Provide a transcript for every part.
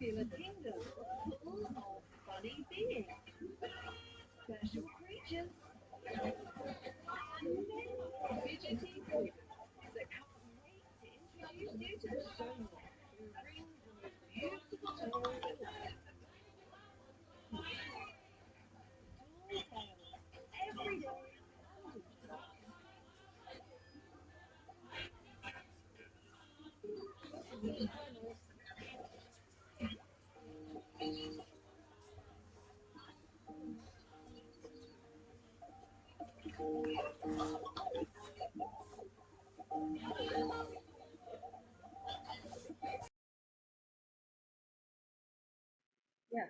feel a kingdom full of funny beings, special creatures, and fidgety creatures that can't wait to introduce you to the showman who brings the most beautiful tales in life. Tall tales, everyday and enjoy. Yeah.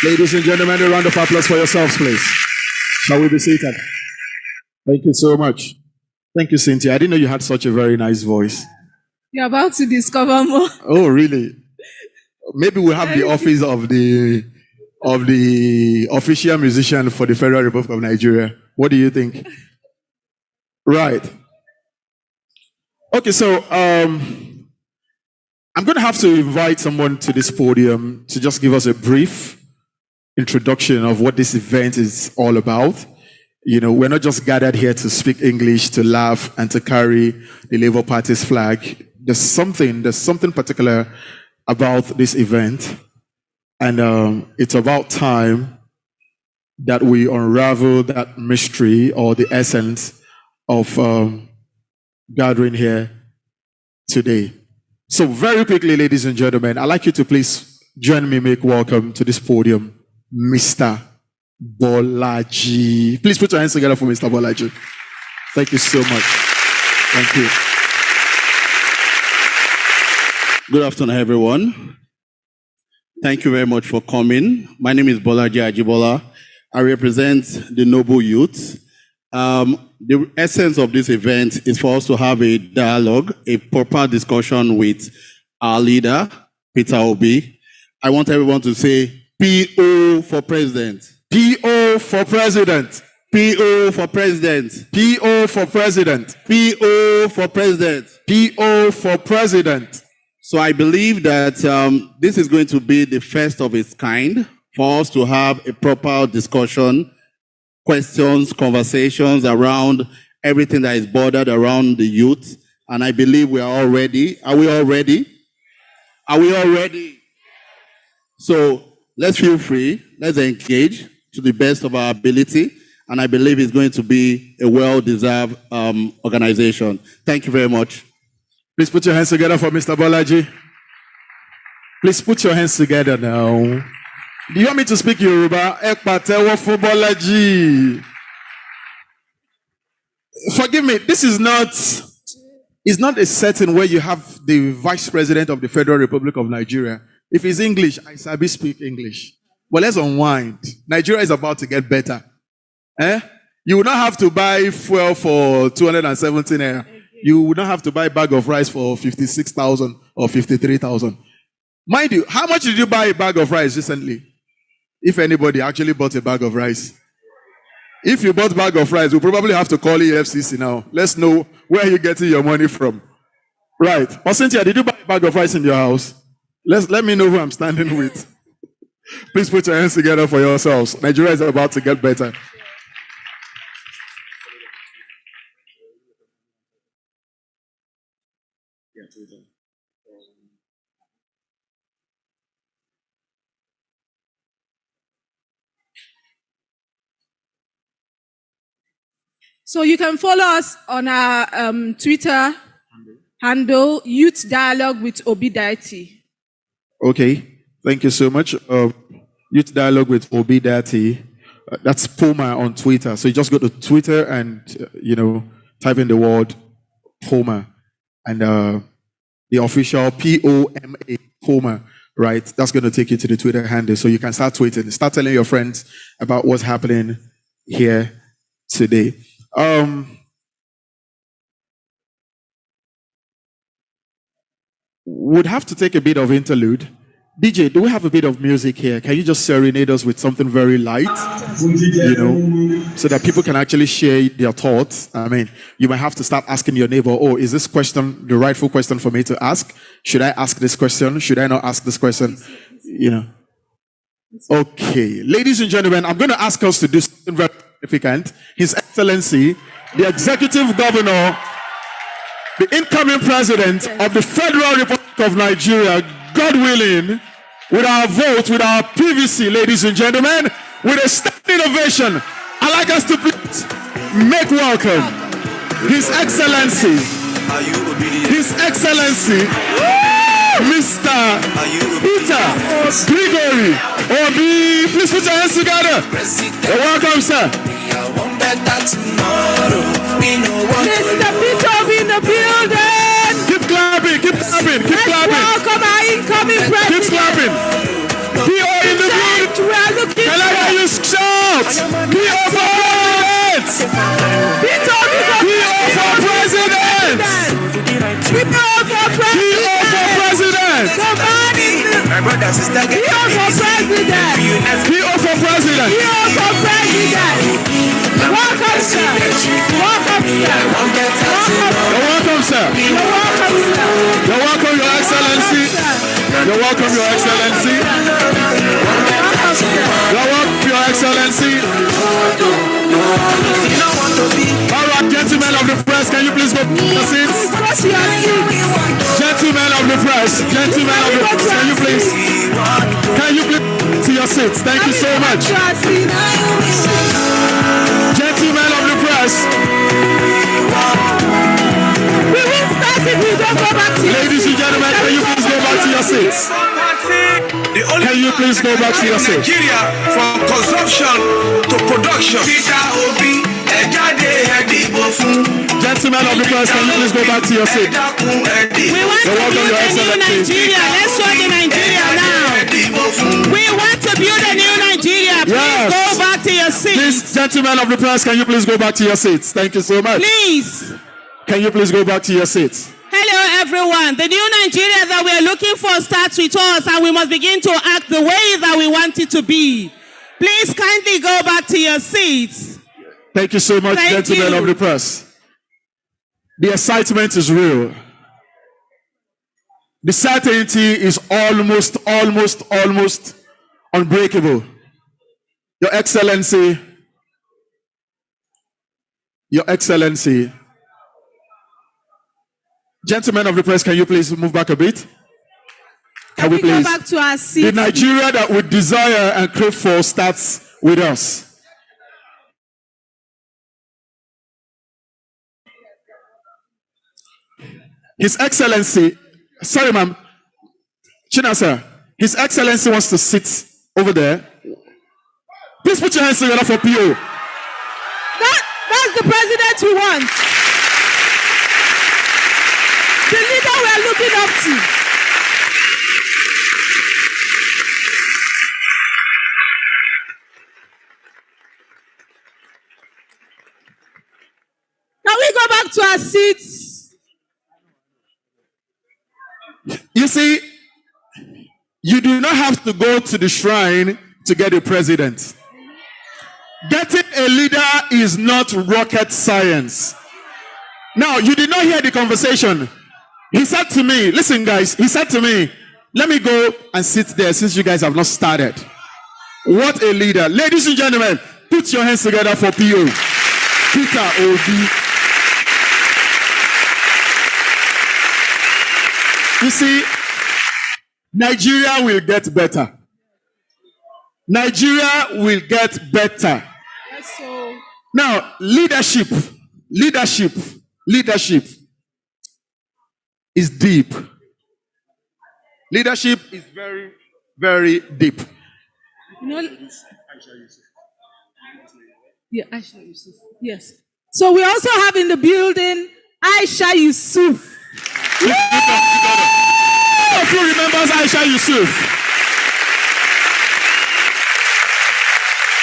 Ladies and gentlemen, a round of applause for yourselves, please. Shall we be seated? Thank you so much. Thank you, Cynthia. I didn't know you had such a very nice voice. You're about to discover more. Oh, really? Maybe we'll have the office of the official musician for the Federal Republic of Nigeria. What do you think? Right. Okay, so I'm going to have to invite someone to this podium to just give us a brief introduction of what this event is all about. You know, we're not just gathered here to speak English, to laugh, and to carry the Labour Party's flag. There's something particular about this event, and it's about time that we unravel that mystery or the essence of gathering here today. So very quickly, ladies and gentlemen, I'd like you to please join me, make welcome to this podium, Mr. Balaji. Please put your hands together for Mr. Balaji. Thank you so much. Thank you. Good afternoon, everyone. Thank you very much for coming. My name is Balaji Ajibola. I represent the Noble Youth. The essence of this event is for us to have a dialogue, a proper discussion with our leader, Peter Obi. I want everyone to say P.O. for President. P.O. for President. P.O. for President. P.O. for President. P.O. for President. P.O. for President. So I believe that this is going to be the first of its kind for us to have a proper discussion, questions, conversations around everything that is bordered around the youth. And I believe we are all ready. Are we all ready? Are we all ready? So let's feel free. Let's engage to the best of our ability. And I believe it's going to be a well-deserved organization. Thank you very much. Please put your hands together for Mr. Balaji. Please put your hands together now. Do you want me to speak Yoruba? Ekpatewo fun Balaji. Forgive me, this is not a setting where you have the Vice President of the Federal Republic of Nigeria. If it's English, I sabi speak English. But let's unwind. Nigeria is about to get better. You will not have to buy fuel for 217 naira. You will not have to buy a bag of rice for 56,000 or 53,000. Mind you, how much did you buy a bag of rice recently? If anybody actually bought a bag of rice. If you bought a bag of rice, we'll probably have to call EFCC now. Let's know where you're getting your money from. Right. Or Cynthia, did you buy a bag of rice in your house? Let me know who I'm standing with. Please put your hands together for yourselves. Nigeria is about to get better. So you can follow us on our Twitter handle, Youth Dialogue with Obi Deity. Okay, thank you so much. Youth Dialogue with Obi Deity. That's Poma on Twitter. So you just go to Twitter and, type in the word Poma. And the official P-O-M-A, Poma, right? That's going to take you to the Twitter handle. So you can start tweeting. Start telling your friends about what's happening here today. Would have to take a bit of interlude. DJ, do we have a bit of music here? Can you just serenade us with something very light? So that people can actually share their thoughts. I mean, you might have to start asking your neighbor, oh, is this question the rightful question for me to ask? Should I ask this question? Should I not ask this question? Okay. Ladies and gentlemen, I'm going to ask us to do something very significant. His Excellency, the Executive Governor, the incoming President of the Federal Republic of Nigeria, God willing, with our vote, with our PVC, ladies and gentlemen, with a standing ovation, I'd like us to please make welcome His Excellency, Mr. Peter Obi. Please put your hands together. You're welcome, sir. Mr. Peter Obi in the building. Keep clapping. Welcome our incoming president. Keep clapping. P.O. in the building. Can I hear you shout? P.O. for president. Peter Obi for president. P.O. for president. My brother, sister, P.O. for president. P.O. for president. P.O. for president. Welcome, sir. Welcome, sir. You're welcome, sir. You're welcome, sir. You're welcome, Your Excellency. You're welcome, Your Excellency. You're welcome, Your Excellency. All right, gentlemen of the press, can you please go to your seats? Gentlemen of the press, can you please to your seats? Thank you so much. Gentlemen of the press. We will start if we don't go back to Ladies and gentlemen, can you please go back to your seats? Can you please go back to your seats? Nigeria, from consumption to production. Peter Obi, gentlemen of the press, can you please go back to your seats? We want to build a new Nigeria. Let's show the Nigeria now. We want to build a new Nigeria. Please go back to your seats. Please, gentlemen of the press, can you please go back to your seats? Thank you so much. Please. Can you please go back to your seats? Hello, everyone. The new Nigeria that we are looking for starts with us, and we must begin to act the way that we want it to be. Please kindly go back to your seats. Thank you so much, gentlemen of the press. The excitement is real. The certainty is almost unbreakable. Your Excellency, gentlemen of the press, can you please move back a bit? Can we please go back to our seats? The Nigeria that we desire and crave for starts with us. His Excellency, sorry ma'am, Chinasa, His Excellency wants to sit over there. Please put your hands together for PO. That's the president we want. The leader we are looking up to. Can we go back to our seats? You see, you do not have to go to the shrine to get a president. Getting a leader is not rocket science. Now, you did not hear the conversation. He said to me, listen guys, he said to me, let me go and sit there since you guys have not started. What a leader. Ladies and gentlemen, put your hands together for PO. Peter Obi. You see, Nigeria will get better. Nigeria will get better. Yes, so. Now, leadership is deep. Leadership is very, very deep. You know, yeah, Aisha Yusuf. Yes. So we also have in the building Aisha Yusuf. All of you remembers Aisha Yusuf?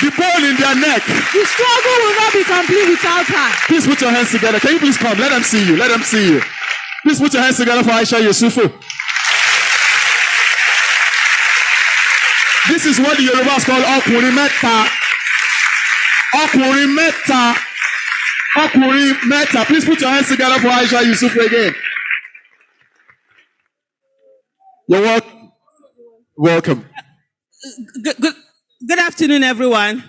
The bone in their neck. The struggle will not be complete without her. Please put your hands together. Can you please come? Let them see you. Let them see you. Please put your hands together for Aisha Yusufu. This is what the Yorubas call Ọkùnrin mẹ́ta. Ọkùnrin mẹ́ta. Ọkùnrin mẹ́ta. Please put your hands together for Aisha Yusufu again. You're welcome. Good afternoon, everyone.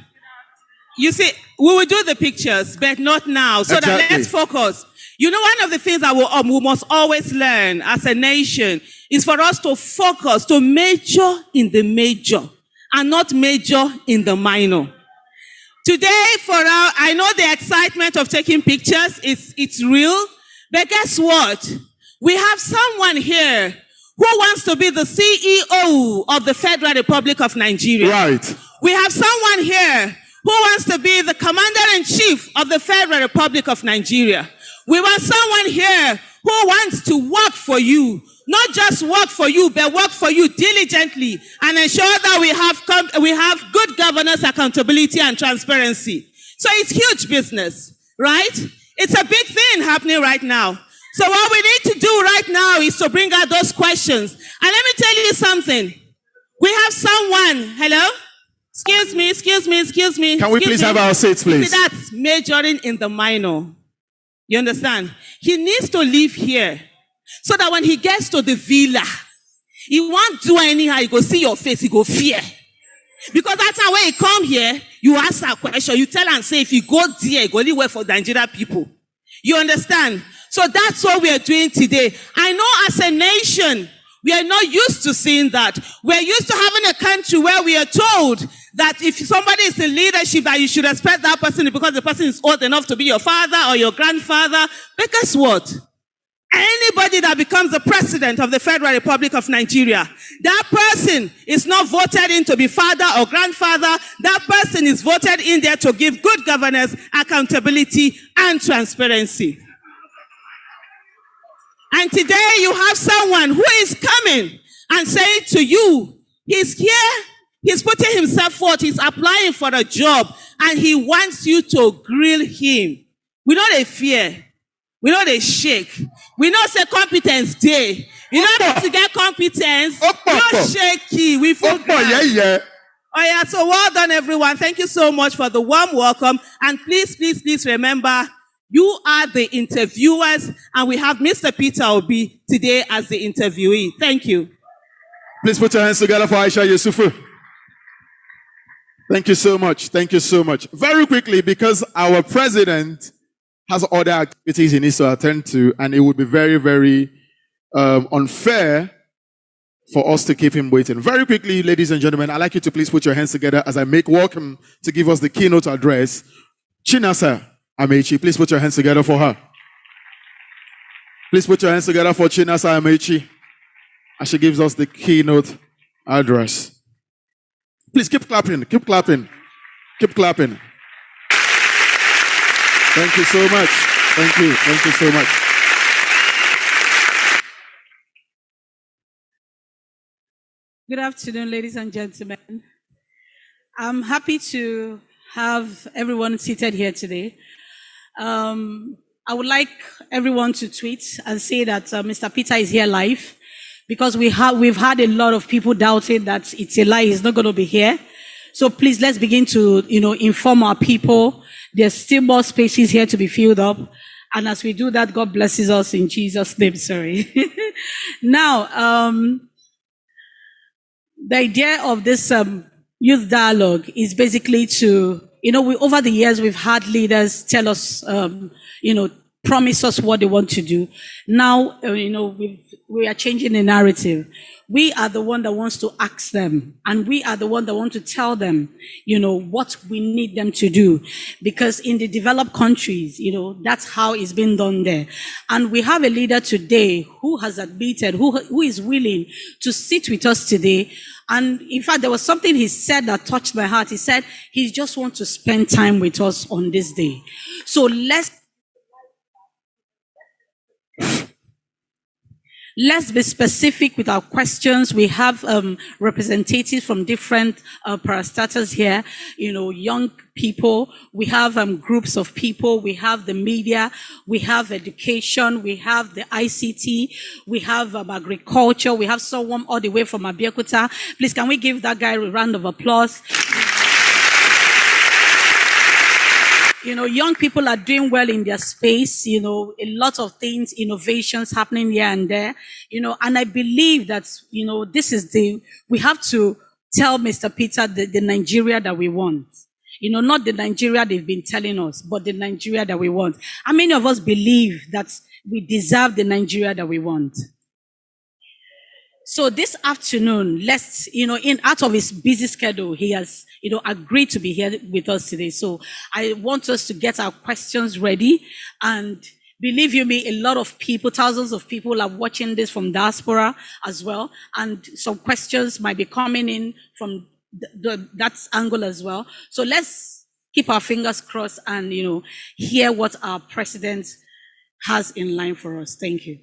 You see, we will do the pictures, but not now. So Exactly. that let's focus. You know, one of the things that we must always learn as a nation is for us to focus, to major in the major and not major in the minor. Today, I know the excitement of taking pictures, it's real, but guess what? We have someone here who wants to be the CEO of the Federal Republic of Nigeria. Right. We have someone here who wants to be the Commander-in-Chief of the Federal Republic of Nigeria. We want someone here who wants to work for you. Not just work for you, but work for you diligently and ensure that we have good governance, accountability, and transparency. So it's huge business, right? It's a big thing happening right now. So what we need to do right now is to bring out those questions. And let me tell you something. We have someone, hello? Excuse me. Can we please have our seats, please? See, that's majoring in the minor. You understand? He needs to live here so that when he gets to the villa, he won't do anyhow. He go see your face, he go fear. Because that's how when he come here, you ask a question, you tell and say, if you go there, you go only work for Nigeria people. You understand? So that's what we are doing today. I know as a nation, we are not used to seeing that. We're used to having a country where we are told that if somebody is in leadership, that you should respect that person because the person is old enough to be your father or your grandfather. But guess what? Anybody that becomes the president of the Federal Republic of Nigeria, that person is not voted in to be father or grandfather. That person is voted in there to give good governance, accountability, and transparency. And today you have someone who is coming and saying to you, he's here, he's putting himself forth, he's applying for a job, and he wants you to grill him. We know they fear. We know they shake. We know say competence day. You know how to get competence. Not shaky. We forget. Yeah. Oh yeah, so well done everyone. Thank you so much for the warm welcome. And please remember, you are the interviewers, and we have Mr. Peter Obi today as the interviewee. Thank you. Please put your hands together for Aisha Yusufu. Thank you so much. Thank you so much. Very quickly, because our president has other activities he needs to attend to, and it would be very, very unfair for us to keep him waiting. Very quickly, ladies and gentlemen, I'd like you to please put your hands together as I make welcome to give us the keynote address, Chinasa Amechi. Please put your hands together for her. Please put your hands together for Chinasa Amechi as she gives us the keynote address. Please keep clapping, keep clapping, keep clapping. Thank you so much. Thank you so much. Good afternoon, ladies and gentlemen. I'm happy to have everyone seated here today. I would like everyone to tweet and say that Mr. Peter is here live, because we've had a lot of people doubting that it's a lie, he's not going to be here. So please, let's begin to inform our people. There's still more spaces here to be filled up. And as we do that, God blesses us in Jesus' name. Sorry. Now, the idea of this youth dialogue is basically to, over the years, we've had leaders tell us, promise us what they want to do. Now, we are changing the narrative. We are the one that wants to ask them, and we are the one that want to tell them, what we need them to do. Because in the developed countries, that's how it's been done there. And we have a leader today who has admitted, who is willing to sit with us today. And in fact, there was something he said that touched my heart. He said he just wants to spend time with us on this day. So let's be specific with our questions. We have representatives from different parastatals here, young people. We have groups of people. We have the media. We have education. We have the ICT. We have agriculture. We have someone all the way from Abeokuta. Please, can we give that guy a round of applause? Young people are doing well in their space, a lot of things, innovations happening here and there, and I believe that, we have to tell Mr. Peter the Nigeria that we want. Not the Nigeria they've been telling us, but the Nigeria that we want. How many of us believe that we deserve the Nigeria that we want? So this afternoon, let's, out of his busy schedule, he has, agreed to be here with us today. So I want us to get our questions ready. And believe you me, a lot of people, thousands of people are watching this from diaspora as well. And some questions might be coming in from that angle as well. So let's keep our fingers crossed and, hear what our president has in line for us. Thank you.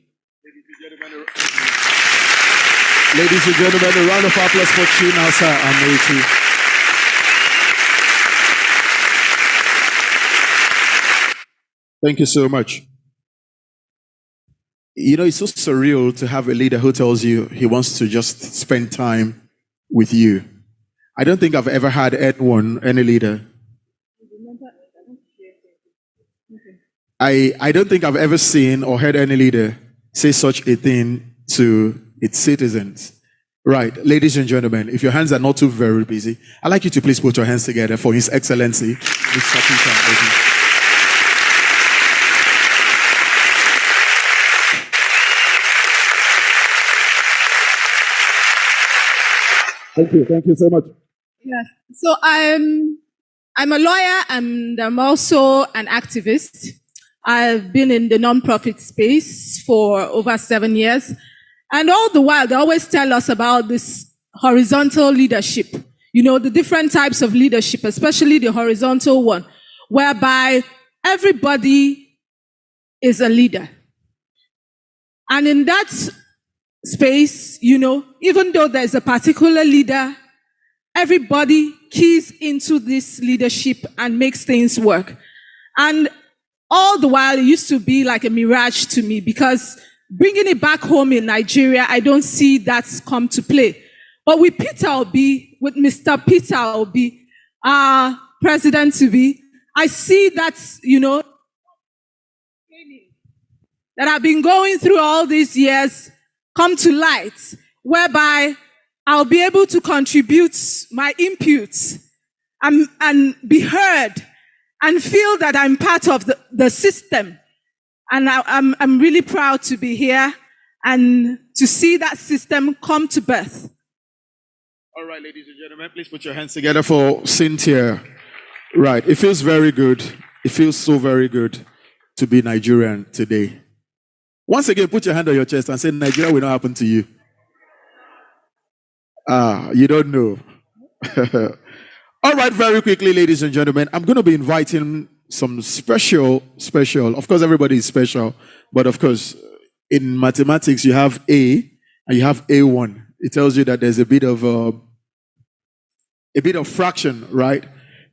Ladies and gentlemen, a round of applause for Chinasa Amechi. Thank you so much. It's so surreal to have a leader who tells you he wants to just spend time with you. I don't think I've ever had any leader. I don't think I've ever seen or heard any leader say such a thing to its citizens. Right, ladies and gentlemen, if your hands are not too very busy, I'd like you to please put your hands together for His Excellency, Mr. Peter Obi. Thank you so much. Yes. So I'm a lawyer and I'm also an activist. I've been in the nonprofit space for over 7 years. And all the while, they always tell us about this horizontal leadership, the different types of leadership, especially the horizontal one, whereby everybody is a leader. And in that space, even though there's a particular leader, everybody keys into this leadership and makes things work. And all the while, it used to be like a mirage to me, because bringing it back home in Nigeria, I don't see that come to play. But with Peter Obi, with Mr. Peter Obi, President to be, I see that, that I've been going through all these years come to light, whereby I'll be able to contribute my inputs and be heard and feel that I'm part of the system. And I'm really proud to be here and to see that system come to birth. All right, ladies and gentlemen, please put your hands together for Cynthia. Right, it feels very good. It feels so very good to be Nigerian today. Once again, put your hand on your chest and say, Nigeria will not happen to you. You don't know. All right, very quickly, ladies and gentlemen, I'm going to be inviting some special. Of course, everybody is special, but of course, in mathematics, you have A and you have A1. It tells you that there's a bit of fraction, right?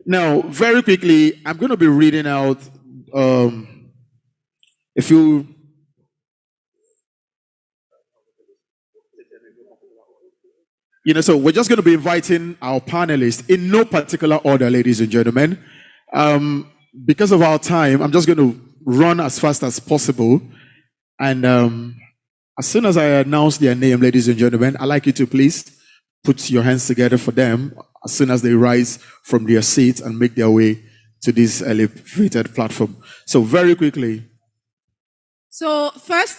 Now, very quickly, I'm going to be reading out a few. So we're just going to be inviting our panelists in no particular order, ladies and gentlemen. Because of our time, I'm just going to run as fast as possible. And as soon as I announce their name, ladies and gentlemen, I'd like you to please put your hands together for them as soon as they rise from their seats and make their way to this elevated platform. So very quickly. So first,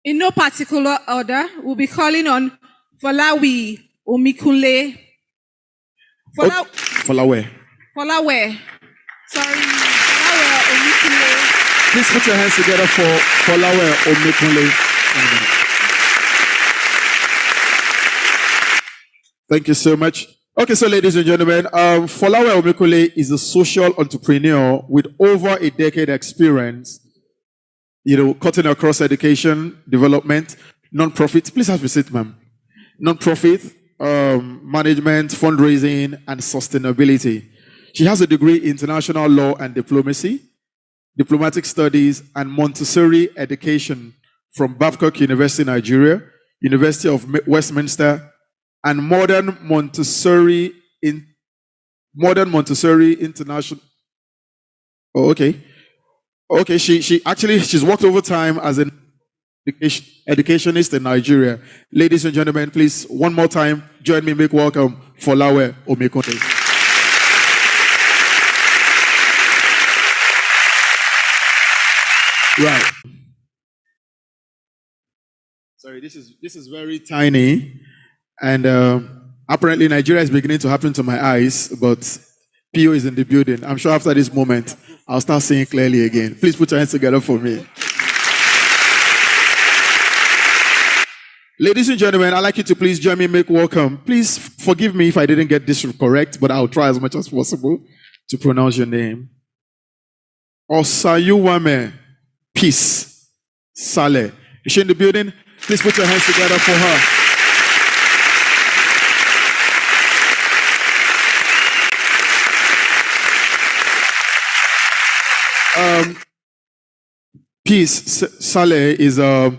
in no particular order, we'll be calling on Folawi Omikule. Folawe. Folawe. Sorry, Folawe Omikule. Please put your hands together for Folawe Omikule. Thank you so much. Okay, so ladies and gentlemen, Folawe Omikule is a social entrepreneur with over a decade experience, cutting across education, development, non-profit. Please have a seat, ma'am. Non-profit, management, fundraising, and sustainability. She has a degree in international law and diplomacy, diplomatic studies, and Montessori education from Babcock University, Nigeria, University of Westminster, and Modern Montessori International. Oh, okay. Okay, she's worked overtime as an educationist in Nigeria. Ladies and gentlemen, please, one more time, join me, make welcome Folawe Omikule. Right. Sorry, this is very tiny, and apparently Nigeria is beginning to happen to my eyes, but PO is in the building. I'm sure after this moment, I'll start seeing clearly again. Please put your hands together for me. Ladies and gentlemen, I'd like you to please join me, make welcome. Please forgive me if I didn't get this correct, but I'll try as much as possible to pronounce your name. Osayuwame Peace Saleh. Is she in the building? Please put your hands together for her. Peace Saleh is a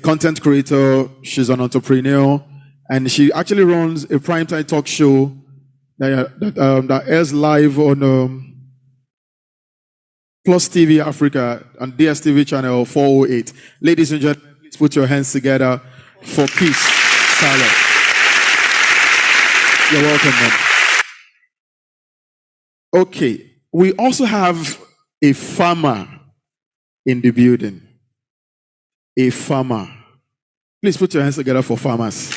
content creator. She's an entrepreneur, and she actually runs a primetime talk show that airs live on Plus TV Africa on DSTV channel 408. Ladies and gentlemen, please put your hands together for Peace Saleh. You're welcome, man. Okay, we also have a farmer in the building. A farmer. Please put your hands together for farmers.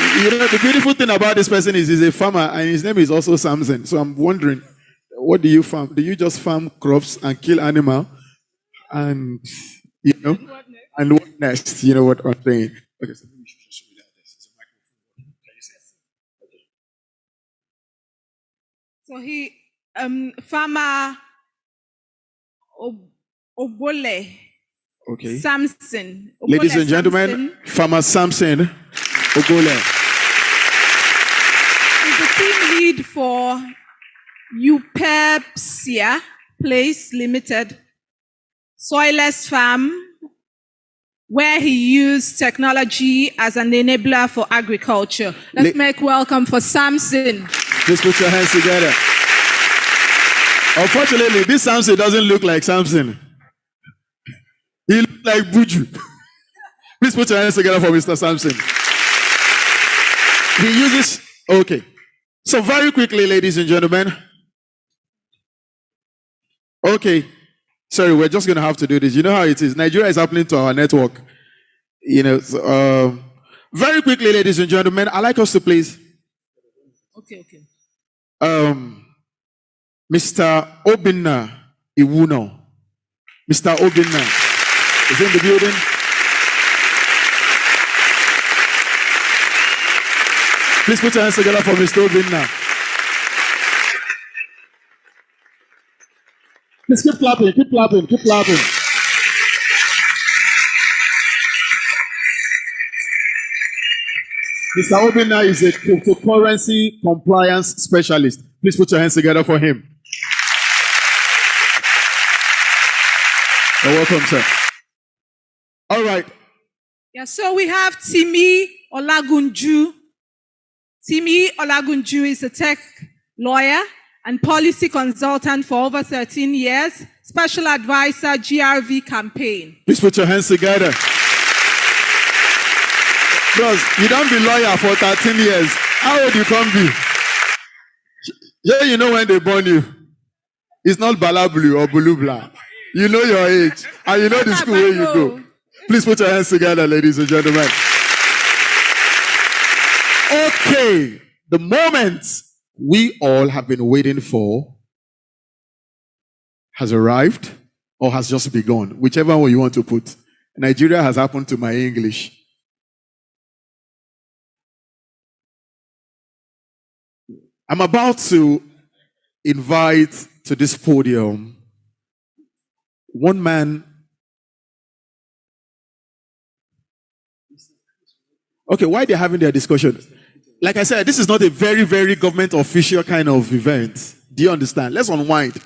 The beautiful thing about this person is he's a farmer and his name is also Samson. So I'm wondering, what do you farm? Do you just farm crops and kill animals? And, and what next? You know what I'm saying? Okay, so maybe you should show me that. There's a microphone. Can you say? So he, farmer Obole. Okay. Samson. Obole Ladies and gentlemen, Samson. Farmer Samson Obole. He's the team lead for Upepsia Place Limited, Soilless Farm, where he used technology as an enabler for agriculture. Let's make welcome for Samson. Please put your hands together. Unfortunately, this Samson doesn't look like Samson. He looks like Buju. Please put your hands together for Mr. Samson. He uses, okay. So very quickly, ladies and gentlemen. Okay. Sorry, we're just going to have to do this. You know how it is. Nigeria is happening to our network. Very quickly, ladies and gentlemen, I'd like us to please. Okay. Mr. Obinna Iwuno. Mr. Obinna is in the building. Please put your hands together for Mr. Obi now. Please keep clapping, keep clapping, keep clapping. Mr. Obi now is a cryptocurrency compliance specialist. Please put your hands together for him. You're welcome, sir. All right. Yeah, so we have Timi Olagunju. Timi Olagunju is a tech lawyer and policy consultant for over 13 years, special advisor, GRV campaign. Please put your hands together. Bros, you don't be lawyer for 13 years. How old you can be? Yeah, you know when they born you. It's not Balablu or Bulubla. You know your age. And you know the school where you go. Please put your hands together, ladies and gentlemen. Okay. The moment we all have been waiting for has arrived or has just begun. Whichever one you want to put. Nigeria has happened to my English. I'm about to invite to this podium one man. Okay, why they're having their discussion? Like I said, this is not a very, very government official kind of event. Do you understand? Let's unwind.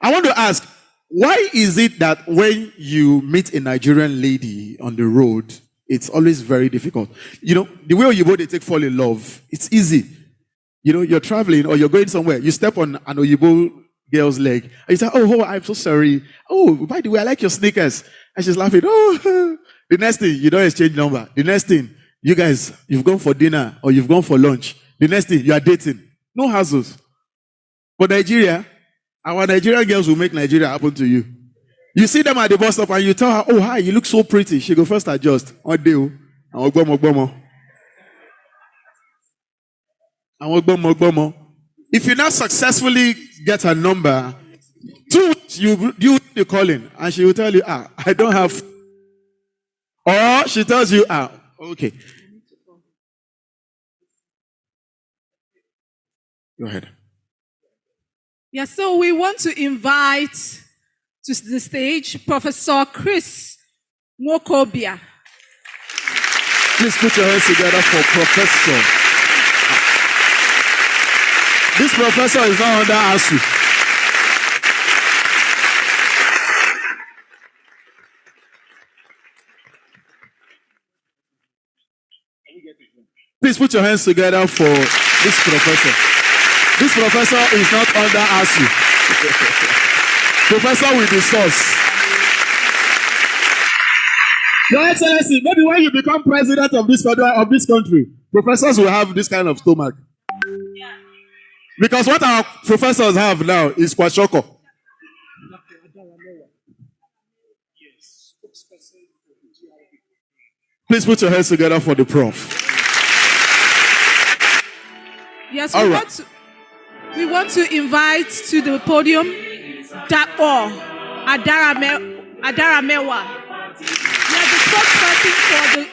I want to ask, why is it that when you meet a Nigerian lady on the road, it's always very difficult? You know, the way Oyibo they take fall in love, it's easy. You know, you're traveling or you're going somewhere, you step on an Oyibo girl's leg, and you say, oh, I'm so sorry. Oh, by the way, I like your sneakers. And she's laughing. Oh, the next thing, you don't exchange number. The next thing, you guys, you've gone for dinner or you've gone for lunch. The next thing, you are dating. No hassles. For Nigeria, our Nigerian girls will make Nigeria happen to you. You see them at the bus stop and you tell her, oh, hi, you look so pretty. She go first adjust. If you not successfully get her number, you calling, and she will tell you, I don't have. Or she tells you, okay. Go ahead. Yeah, so we want to invite to the stage Professor Chris Nwokobia. Please put your hands together for Professor. This professor is not under ASU. Please put your hands together for this professor. This professor is not under ASU. Professor with the source. Your Excellency, maybe when you become president of this country, professors will have this kind of stomach. Because what our professors have now is kwashoko. Please put your hands together for the prof. Yes, we want to invite to the podium Dapo Adaramewa. We are the spokesperson for the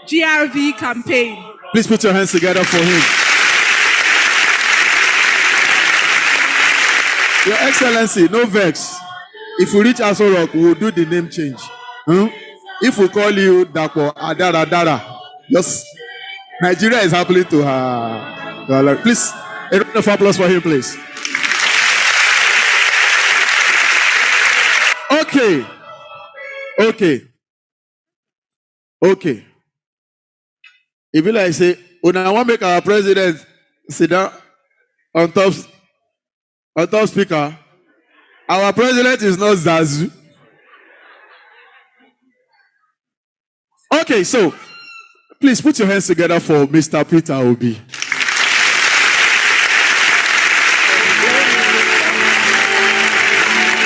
GRV campaign. Please put your hands together for him. Your Excellency, no vex. If we reach Aso Rock, we will do the name change. If we call you Dapo Adara, just Nigeria is happening to her. Please, a round of applause for him, please. Okay. If you like say, when I want to make our president sit down on top speaker, our president is not Zazu. Okay, so please put your hands together for Mr. Peter Obi.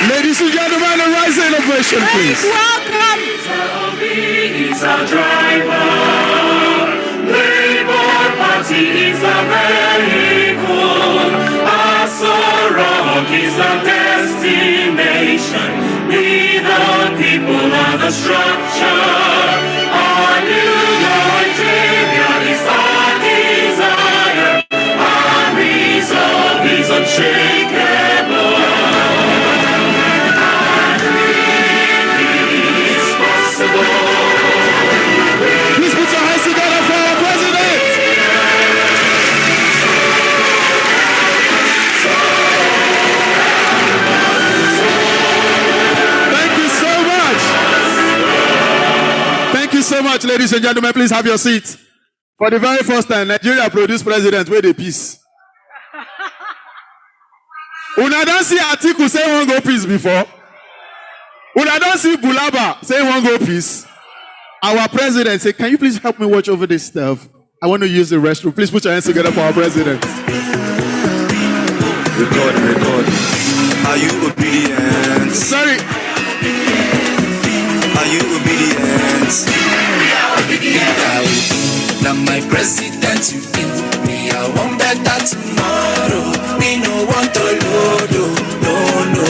Ladies and gentlemen, a rise celebration, please. Welcome. Peter Obi is our driver. Labour Party is our vehicle. Aso Rock is our destination. We the people are the structure. Our new Nigeria is our desire. unshakable. It's possible. Please put your hands together for our president. Thank you so much. Thank you so much, ladies and gentlemen. Please have your seats. For the very first time, Nigeria produced president with a peace. Una don't see Atiku say one go peace before. Una don't see Bulaba say one go peace. Our president say, can you please help me watch over this stuff? I want to use the restroom. Please put your hands together for our president. Record. Are you obedient? Sorry. Are you obedient? Now my president, you give me a one better tomorrow. Me no want to load, no.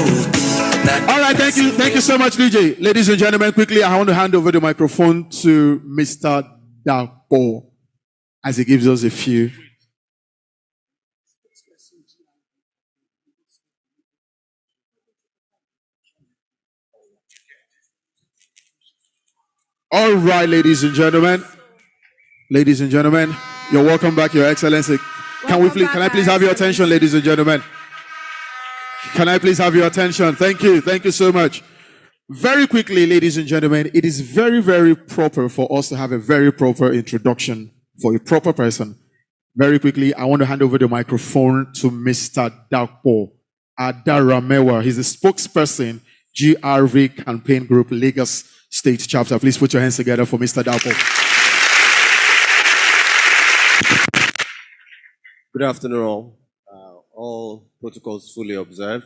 All right, thank you so much, DJ. Ladies and gentlemen, quickly, I want to hand over the microphone to Mr. Dapo as he gives us a few. All right, ladies and gentlemen, you're welcome back, Your Excellency. Can I please have your attention, ladies and gentlemen? Can I please have your attention? Thank you so much. Very quickly, ladies and gentlemen, it is very, very proper for us to have a very proper introduction for a proper person. Very quickly, I want to hand over the microphone to Mr. Dapo Adaramewa. He's the spokesperson, GRV Campaign Group, Lagos State Chapter. Please put your hands together for Mr. Dapo. Good afternoon, all. All protocols fully observed.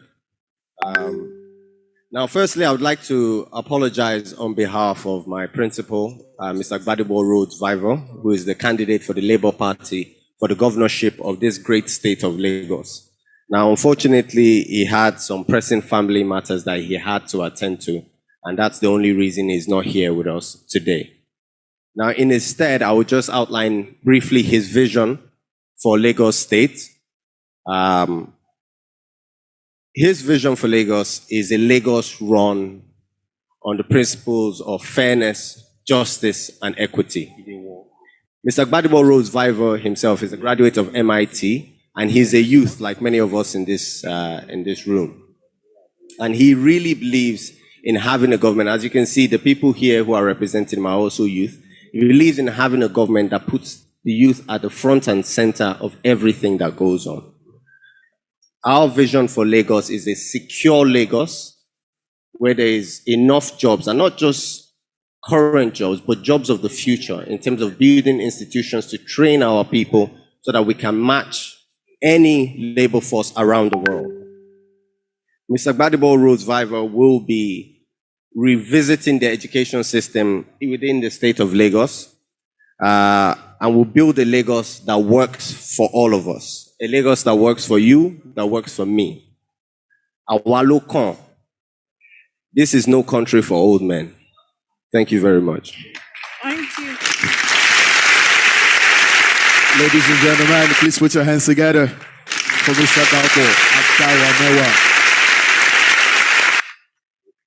Now, firstly, I would like to apologize on behalf of my principal, Mr. Gbadebo Rhodes Viver, who is the candidate for the Labour Party for the governorship of this great state of Lagos. Now, unfortunately, he had some pressing family matters that he had to attend to, and that's the only reason he's not here with us today. Now, in his stead, I will just outline briefly his vision for Lagos State. His vision for Lagos is a Lagos run on the principles of fairness, justice, and equity. Mr. Gbadebo Rhodes Viver himself is a graduate of MIT, and he's a youth like many of us in this room. And he really believes in having a government. As you can see, the people here who are representing him are also youth. He believes in having a government that puts the youth at the front and center of everything that goes on. Our vision for Lagos is a secure Lagos where there is enough jobs, and not just current jobs, but jobs of the future in terms of building institutions to train our people so that we can match any labor force around the world. Mr. Gbadebo Rhodes Viver will be revisiting the education system within the state of Lagos, and will build a Lagos that works for all of us. A Lagos that works for you, that works for me. Awalokan. This is no country for old men. Thank you very much. Thank you. Ladies and gentlemen, please put your hands together for Mr. Dapo Adaramewa.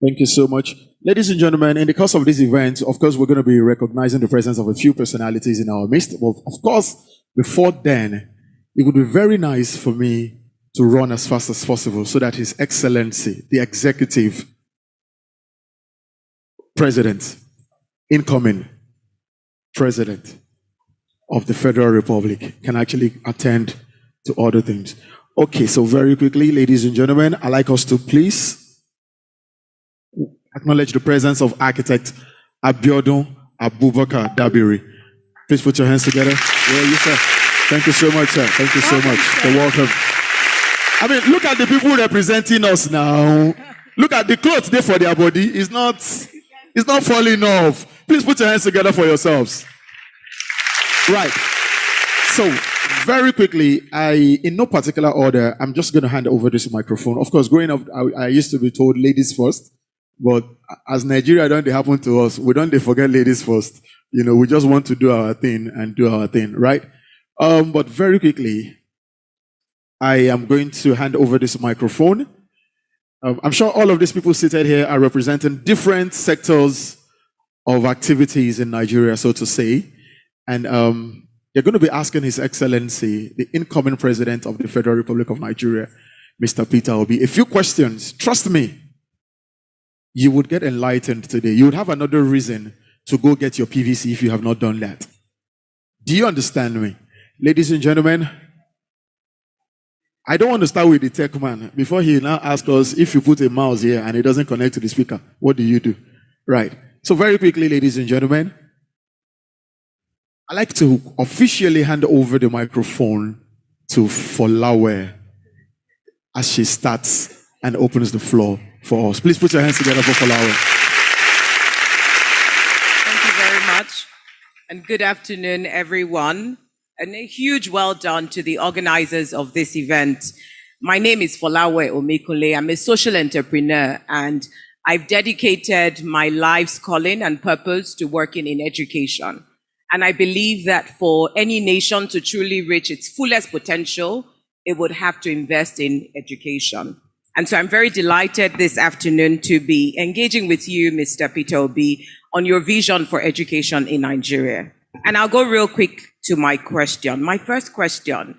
Thank you so much. Ladies and gentlemen, in the course of this event, of course, we're going to be recognizing the presence of a few personalities in our midst. But of course, before then, it would be very nice for me to run as fast as possible so that His Excellency, the Executive President, incoming President of the Federal Republic, can actually attend to other things. Okay, so very quickly, ladies and gentlemen, I'd like us to please acknowledge the presence of architect Abiodun Abubakar Dabiri. Please put your hands together. Yeah, you sir. Thank you so much, sir. Thank you so much. You're welcome. I mean, look at the people representing us now. Look at the clothes there for their body. It's not falling off. Please put your hands together for yourselves. Right. So, very quickly, in no particular order, I'm just going to hand over this microphone. Of course, growing up, I used to be told ladies first. But as Nigeria don't they happen to us, we don't they forget ladies first. You know, we just want to do our thing and do our thing, right? But very quickly, I am going to hand over this microphone. I'm sure all of these people seated here are representing different sectors of activities in Nigeria, so to say. And you're going to be asking His Excellency, the incoming President of the Federal Republic of Nigeria, Mr. Peter Obi, a few questions. Trust me, you would get enlightened today. You would have another reason to go get your PVC if you have not done that. Do you understand me? Ladies and gentlemen, I don't want to start with the tech man. Before he now asks us, if you put a mouse here and it doesn't connect to the speaker, what do you do? Right. So very quickly, ladies and gentlemen, I'd like to officially hand over the microphone to Folawe as she starts and opens the floor for us. Please put your hands together for Folawe. Thank you very much. And good afternoon, everyone. And a huge well done to the organizers of this event. My name is Folawe Omekule. I'm a social entrepreneur, and I've dedicated my life's calling and purpose to working in education. And I believe that for any nation to truly reach its fullest potential, it would have to invest in education. And so I'm very delighted this afternoon to be engaging with you, Mr. Peter Obi, on your vision for education in Nigeria. And I'll go real quick to my question. My first question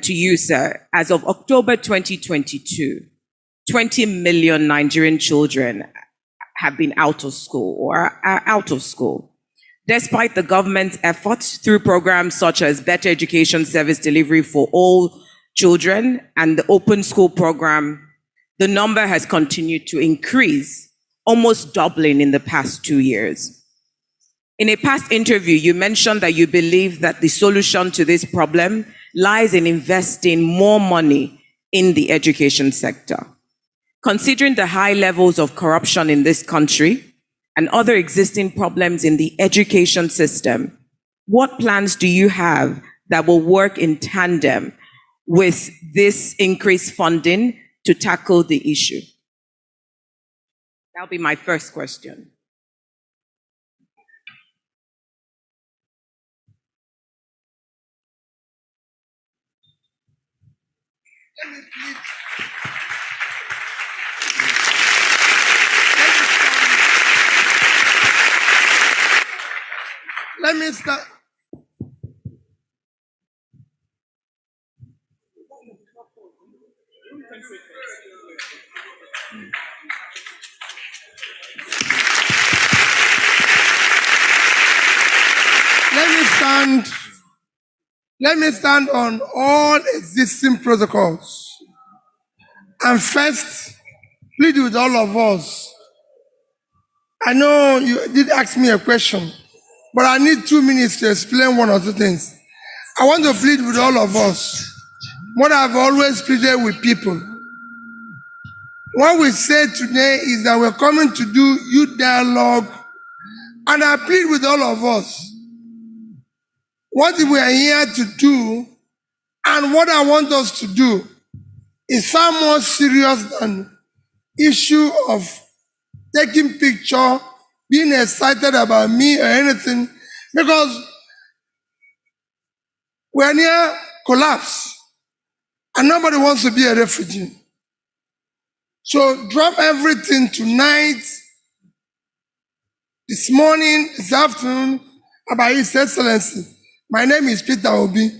to you, sir. As of October 2022, 20 million Nigerian children have been out of school or are out of school. Despite the government's efforts through programs such as Better Education Service Delivery for All Children and the Open School Program, the number has continued to increase, almost doubling in the past 2 years. In a past interview, you mentioned that you believe that the solution to this problem lies in investing more money in the education sector. Considering the high levels of corruption in this country and other existing problems in the education system, what plans do you have that will work in tandem with this increased funding to tackle the issue? That'll be my first question. Let me start. Let me stand on all existing protocols. And first, plead with all of us. I know you did ask me a question, but I need 2 minutes to explain one or two things. I want to plead with all of us. What I've always pleaded with people. What we say today is that we're coming to do youth dialogue, and I plead with all of us. What we are here to do, and what I want us to do, is far more serious than issue of taking picture, being excited about me or anything, because we're near collapse, and nobody wants to be a refugee. So drop everything tonight, this morning, this afternoon, about His Excellency. My name is Peter Obi.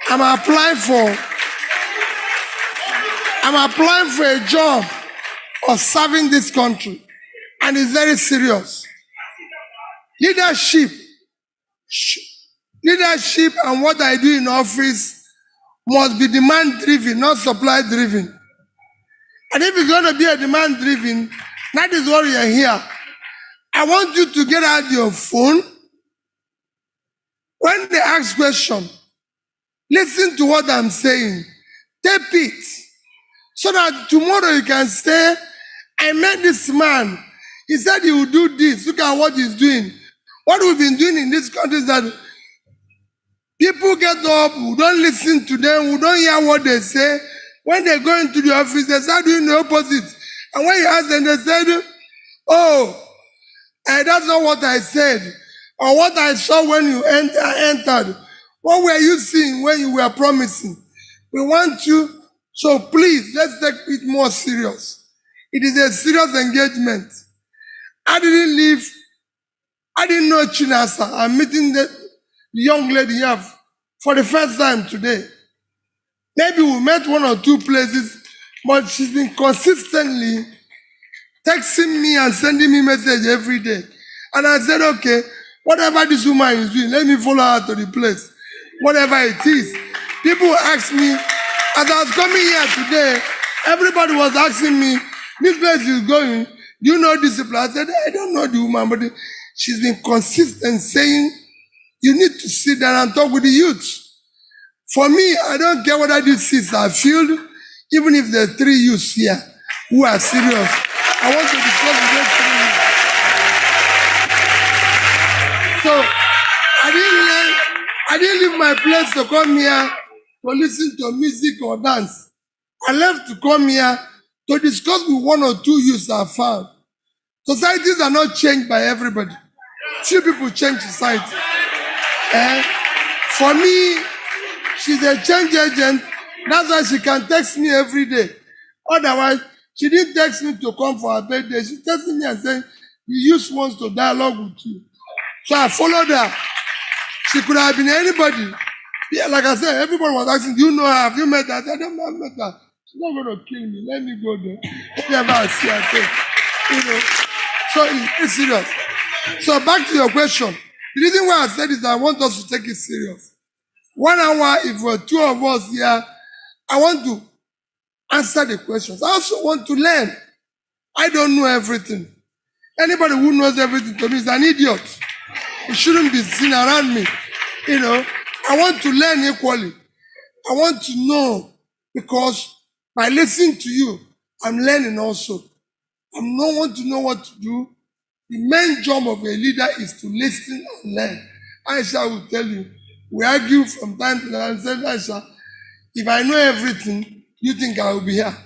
I'm applying for a job of serving this country, and it's very serious. Leadership and what I do in office must be demand-driven, not supply-driven. And if it's going to be a demand-driven, that is what we are here. I want you to get out your phone. When they ask question, listen to what I'm saying. Tape it. So that tomorrow you can say, I met this man. He said he would do this. Look at what he's doing. What we've been doing in this country is that people get up, we don't listen to them, we don't hear what they say. When they go into the office, they start doing the opposite. And when you ask them, they said, oh, that's not what I said. Or what I saw when you entered. What were you seeing when you were promising? We want you, so please, let's take it more serious. It is a serious engagement. I didn't know Chinasa. I'm meeting the young lady here for the first time today. Maybe we met one or two places, but she's been consistently texting me and sending me message every day. And I said, okay, whatever this woman is doing, let me follow her to the place. Whatever it is. People ask me, as I was coming here today, everybody was asking me, this place is going, do you know this people? I said, I don't know the woman, but she's been consistent saying, you need to sit down and talk with the youth. For me, I don't care whether these seats are filled, even if there are 3 youths here who are serious. I want to discuss with those 3 youths. So, I didn't leave my place to come here to listen to music or dance. I left to come here to discuss with 1 or 2 youths I found. Societies are not changed by everybody. Few people change society. For me, she's a change agent. That's why she can text me every day. Otherwise, she didn't text me to come for her birthday. She texted me and said, the youth wants to dialogue with you. So I followed her. She could have been anybody. Yeah, like I said, everybody was asking, do you know her? Have you met her? I said, I don't know, I've met her. She's not going to kill me. Let me go there. Whenever I see her, so it's serious. So back to your question. The reason why I said is I want us to take it serious. 1 hour, if we're 2 of us here, I want to answer the questions. I also want to learn. I don't know everything. Anybody who knows everything to me is an idiot. It shouldn't be seen around me. I want to learn equally. I want to know because by listening to you, I'm learning also. I don't want to know what to do. The main job of a leader is to listen and learn. Aisha will tell you, we argue from time to time and say, Aisha, if I know everything, you think I will be here.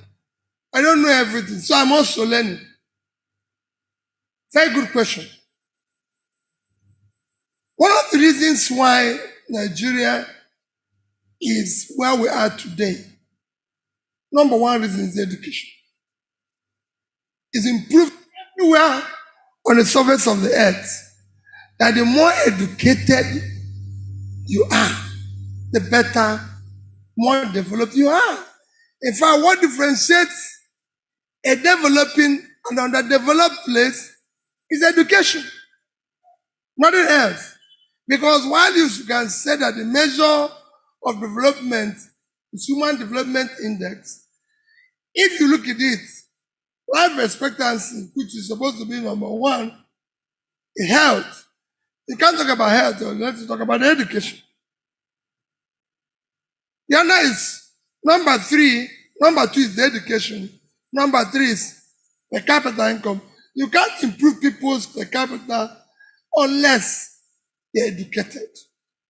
I don't know everything, so I'm also learning. Very good question. One of the reasons why Nigeria is where we are today, number 1 reason is education. It's improved everywhere on the surface of the earth. That the more educated you are, the better, more developed you are. In fact, what differentiates a developing and underdeveloped place is education. Nothing else. Because while you can say that the measure of development is Human Development Index, if you look at it, life expectancy, which is supposed to be number 1, is health. You can't talk about health, let's talk about education. The other is number 3, number 2 is the education, number 3 is per capita income. You can't improve people's per capita unless they're educated.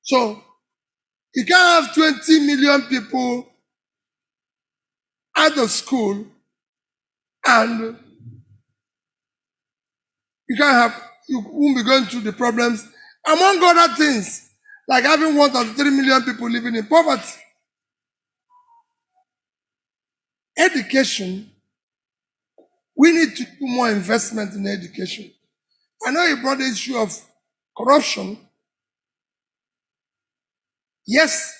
So, you can't have 20 million people out of school and you won't be going through the problems, among other things, like having 1.3 million people living in poverty. Education, we need to do more investment in education. I know you brought the issue of corruption. Yes,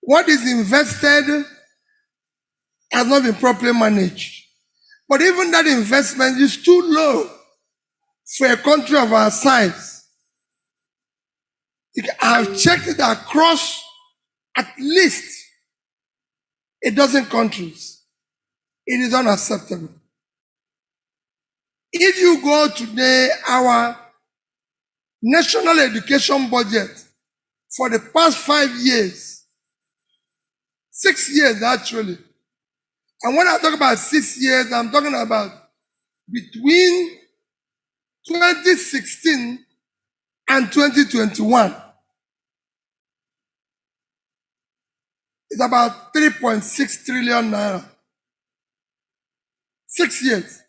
what is invested has not been properly managed. But even that investment is too low for a country of our size. I've checked it across at least a dozen countries. It is unacceptable. If you go today, our national education budget for the past 5 years, 6 years actually, and when I talk about 6 years, I'm talking about between 2016 and 2021. It's about 3.6 trillion naira. 6 years.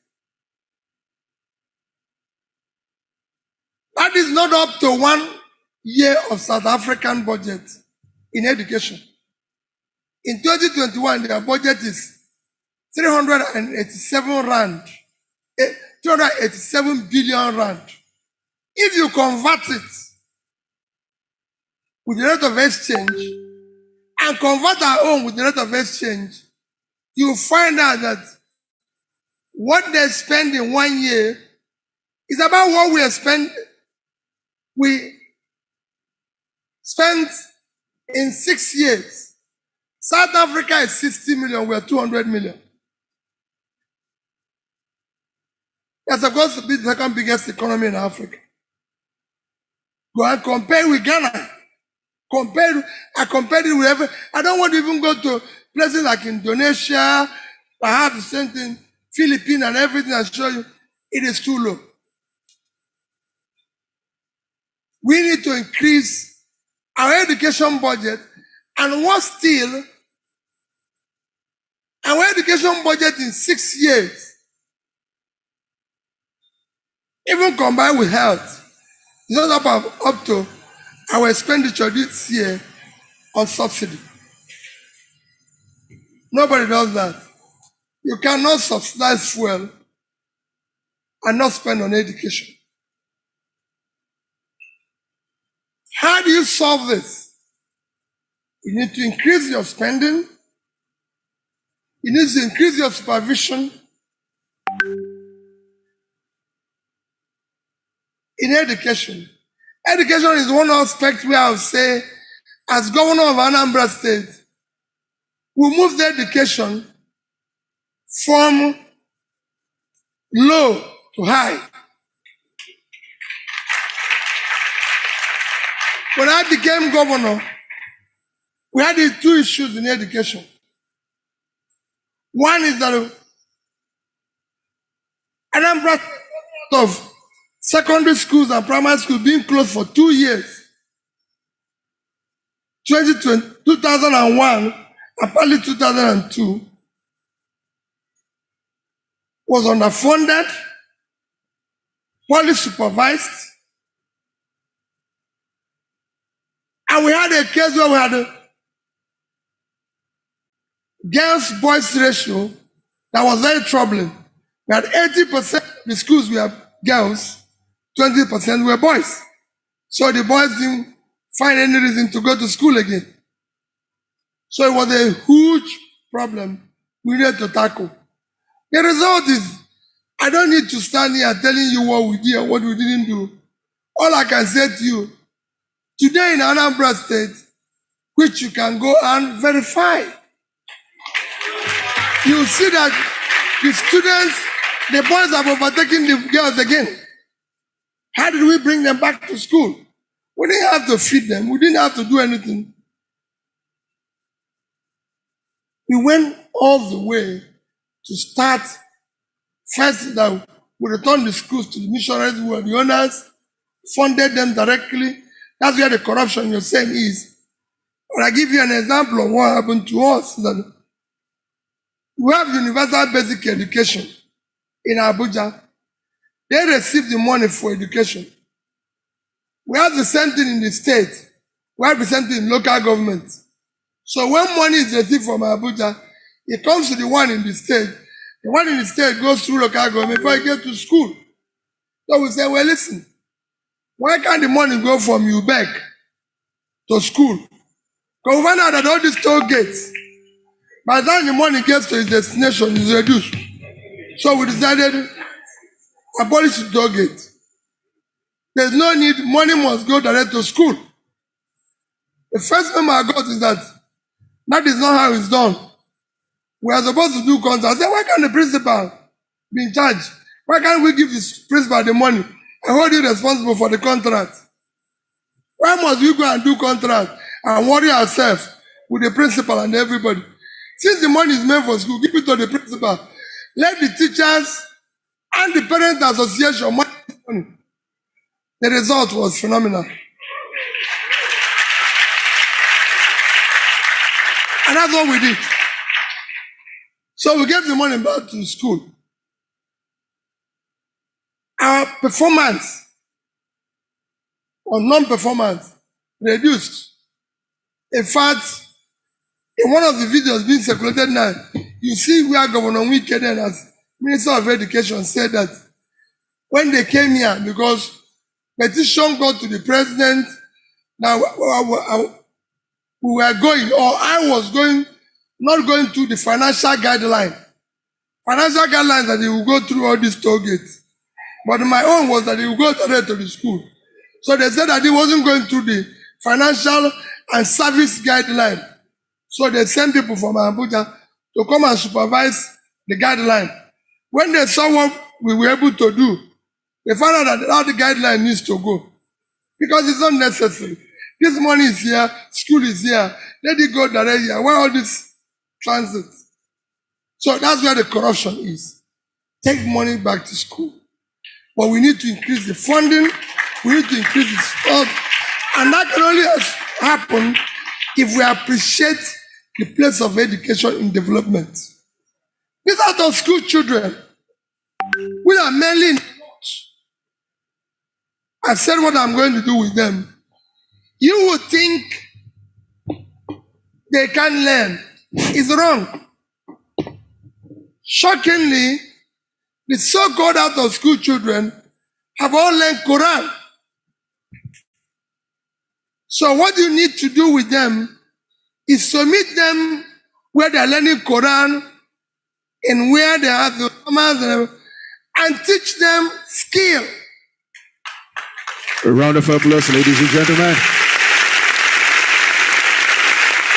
That is not up to 1 year of South African budget in education. In 2021, their budget is 387 rand, 387 billion rand. If you convert it with the rate of exchange and convert our own with the rate of exchange, you find out that what they spend in 1 year is about what we spent in 6 years. South Africa is 60 million, we are 200 million. That's supposed to be the second biggest economy in Africa. Go and compare with Ghana. I compared it with I don't want to even go to places like Indonesia, perhaps the same thing, Philippines and everything I show you. It is too low. We need to increase our education budget, and what still, our education budget in 6 years, even combined with health, is not up to our expenditure this year on subsidy. Nobody does that. You cannot subsidize fuel and not spend on education. How do you solve this? You need to increase your spending. You need to increase your supervision in education. Education is one aspect where I would say, as governor of Anambra State, we moved education from low to high. When I became governor, we had these two issues in education. One is that Anambra of secondary schools and primary schools being closed for 2 years. 2001 and partly 2002 was underfunded, poorly supervised, and we had a case where we had a girls-boys ratio that was very troubling. We had 80% of the schools were girls, 20% were boys. So the boys didn't find any reason to go to school again. So it was a huge problem we needed to tackle. The result is, I don't need to stand here telling you what we did and what we didn't do. All I can say to you, today in Anambra State, which you can go and verify, you see that the students, the boys have overtaken the girls again. How did we bring them back to school? We didn't have to feed them. We didn't have to do anything. We went all the way to start first that we returned the schools to the missionaries who were the owners, funded them directly. That's where the corruption you're saying is. But I give you an example of what happened to us. That we have universal basic education in Abuja. They receive the money for education. We have the same thing in the state. We have the same thing in local government. So when money is received from Abuja, it comes to the one in the state. The one in the state goes through local government before it gets to school. So we say, well, listen, why can't the money go from UBEC to school? Because we find out that all these toll gates, by the time the money gets to its destination, is reduced. So we decided abolish the toll gate. There's no need, money must go direct to school. The first memo I got is that is not how it's done. We are supposed to do contract. I said, why can't the principal be in charge? Why can't we give the principal the money and hold you responsible for the contract? Why must we go and do contract and worry ourselves with the principal and everybody? Since the money is meant for school, give it to the principal. Let the teachers and the parent association manage the money. The result was phenomenal. And that's what we did. So we gave the money back to school. Our performance or non-performance reduced. In fact, In one of the videos being circulated now, you see where Governor Wike then as Minister of Education said that when they came here, because petition got to the president, now we were going, or I was going, not going through the financial guideline. Financial guidelines that they will go through all these toll gates. But my own was that they will go direct to the school. So they said that he wasn't going through the financial and service guideline. So they sent people from Abuja to come and supervise the guideline. When they saw what we were able to do, they found out that how the guideline needs to go. Because it's not necessary. This money is here, school is here, let it go direct here. Why all this transit? So that's where the corruption is. Take money back to school. But we need to increase the funding, we need to increase the support, and that can only happen if we appreciate the place of education in development. These are those school children. We are mainly in the north. I said what I'm going to do with them. You would think they can learn. It's wrong. Shockingly, the so-called out of school children have all learned Quran. So what you need to do with them is to meet them where they're learning Quran and where they have the Hamas and teach them skill. A round of applause, ladies and gentlemen.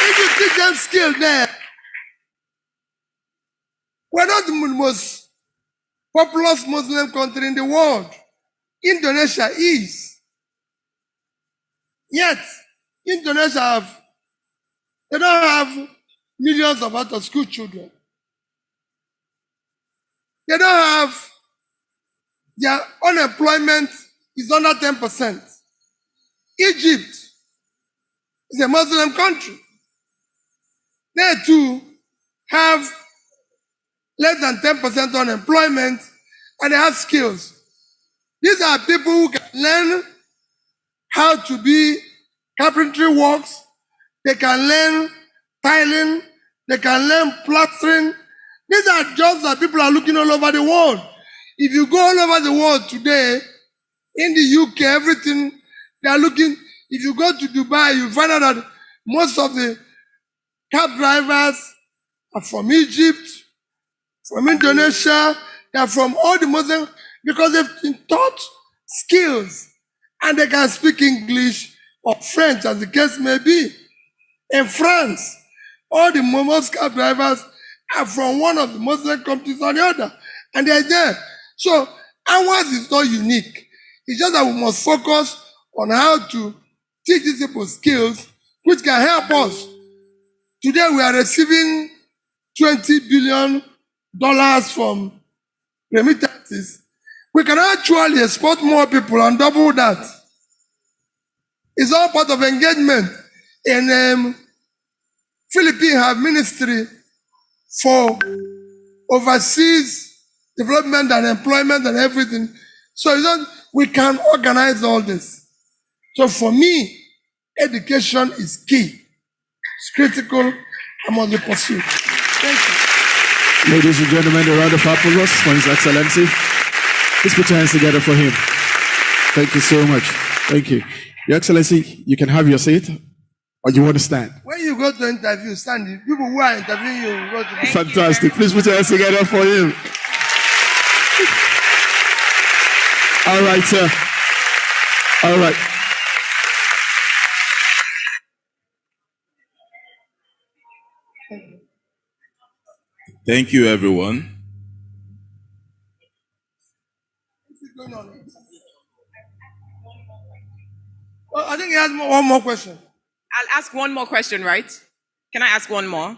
If you teach them skill there, we're not the most populous Muslim country in the world. Indonesia is. Yet, Indonesia they don't have millions of out of school children. They don't have, their unemployment is under 10%. Egypt is a Muslim country. They too have less than 10% unemployment and they have skills. These are people who can learn how to be carpentry works, they can learn tiling, they can learn plastering. These are jobs that people are looking all over the world. If you go all over the world today, in the UK, everything, they are looking. If you go to Dubai, you find out that most of the cab drivers are from Egypt, from Indonesia, they are from all the Muslims, because they've been taught skills and they can speak English or French, as the case may be. In France, all the most cab drivers are from one of the Muslim countries or the other, and they're there. So ours is not unique. It's just that we must focus on how to teach these people skills which can help us. Today we are receiving $20 billion from remittances. We can actually export more people and double that. It's all part of engagement. In Philippines have ministry for overseas development and employment and everything. So we can organize all this. So for me, education is key. It's critical. I must be pursued. Thank you. Ladies and gentlemen, a round of applause for His Excellency. Please put your hands together for him. Thank you so much. Thank you. Your Excellency, you can have your seat, or you want to stand? When you go to interview, stand. People who are interviewing you will go to. Fantastic. Please put your hands together for him. All right, sir. All right. Thank you, everyone. Well, I think he has one more question. I'll ask one more question, right? Can I ask one more?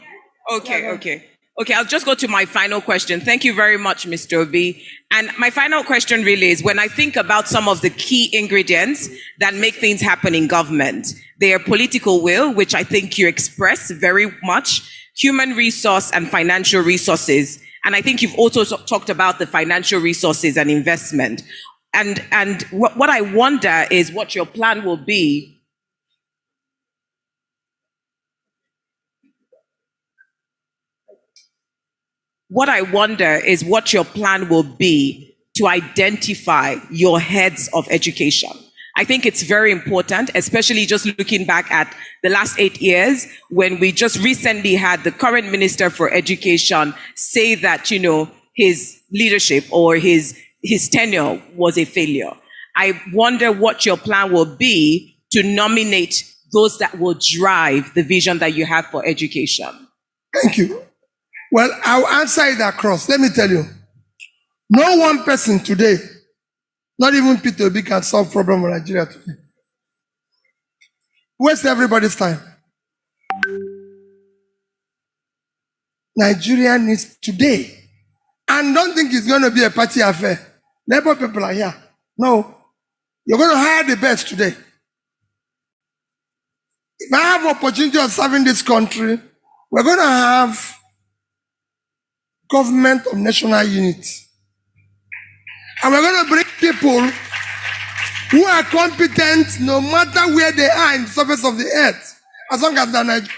Okay, okay. Okay, I'll just go to my final question. Thank you very much, Mr. Obi. And my final question really is, when I think about some of the key ingredients that make things happen in government, they are political will, which I think you express very much, human resource and financial resources. And I think you've also talked about the financial resources and investment. And what I wonder is what your plan will be. what I wonder is what your plan will be to identify your heads of education. I think it's very important, especially just looking back at the last 8 years, when we just recently had the current Minister for Education say that, his leadership or his tenure was a failure. I wonder what your plan will be to nominate those that will drive the vision that you have for education. Thank you. Well, I'll answer it across. Let me tell you, no one person today, not even Peter Obi, can solve problem in Nigeria today. Waste everybody's time. Nigeria needs today. And don't think it's going to be a party affair. Labor people are here. No. You're going to hire the best today. If I have opportunity of serving this country, we're going to have government of national unity. And we're going to bring people who are competent no matter where they are in the surface of the earth, as long as they're Nigerian.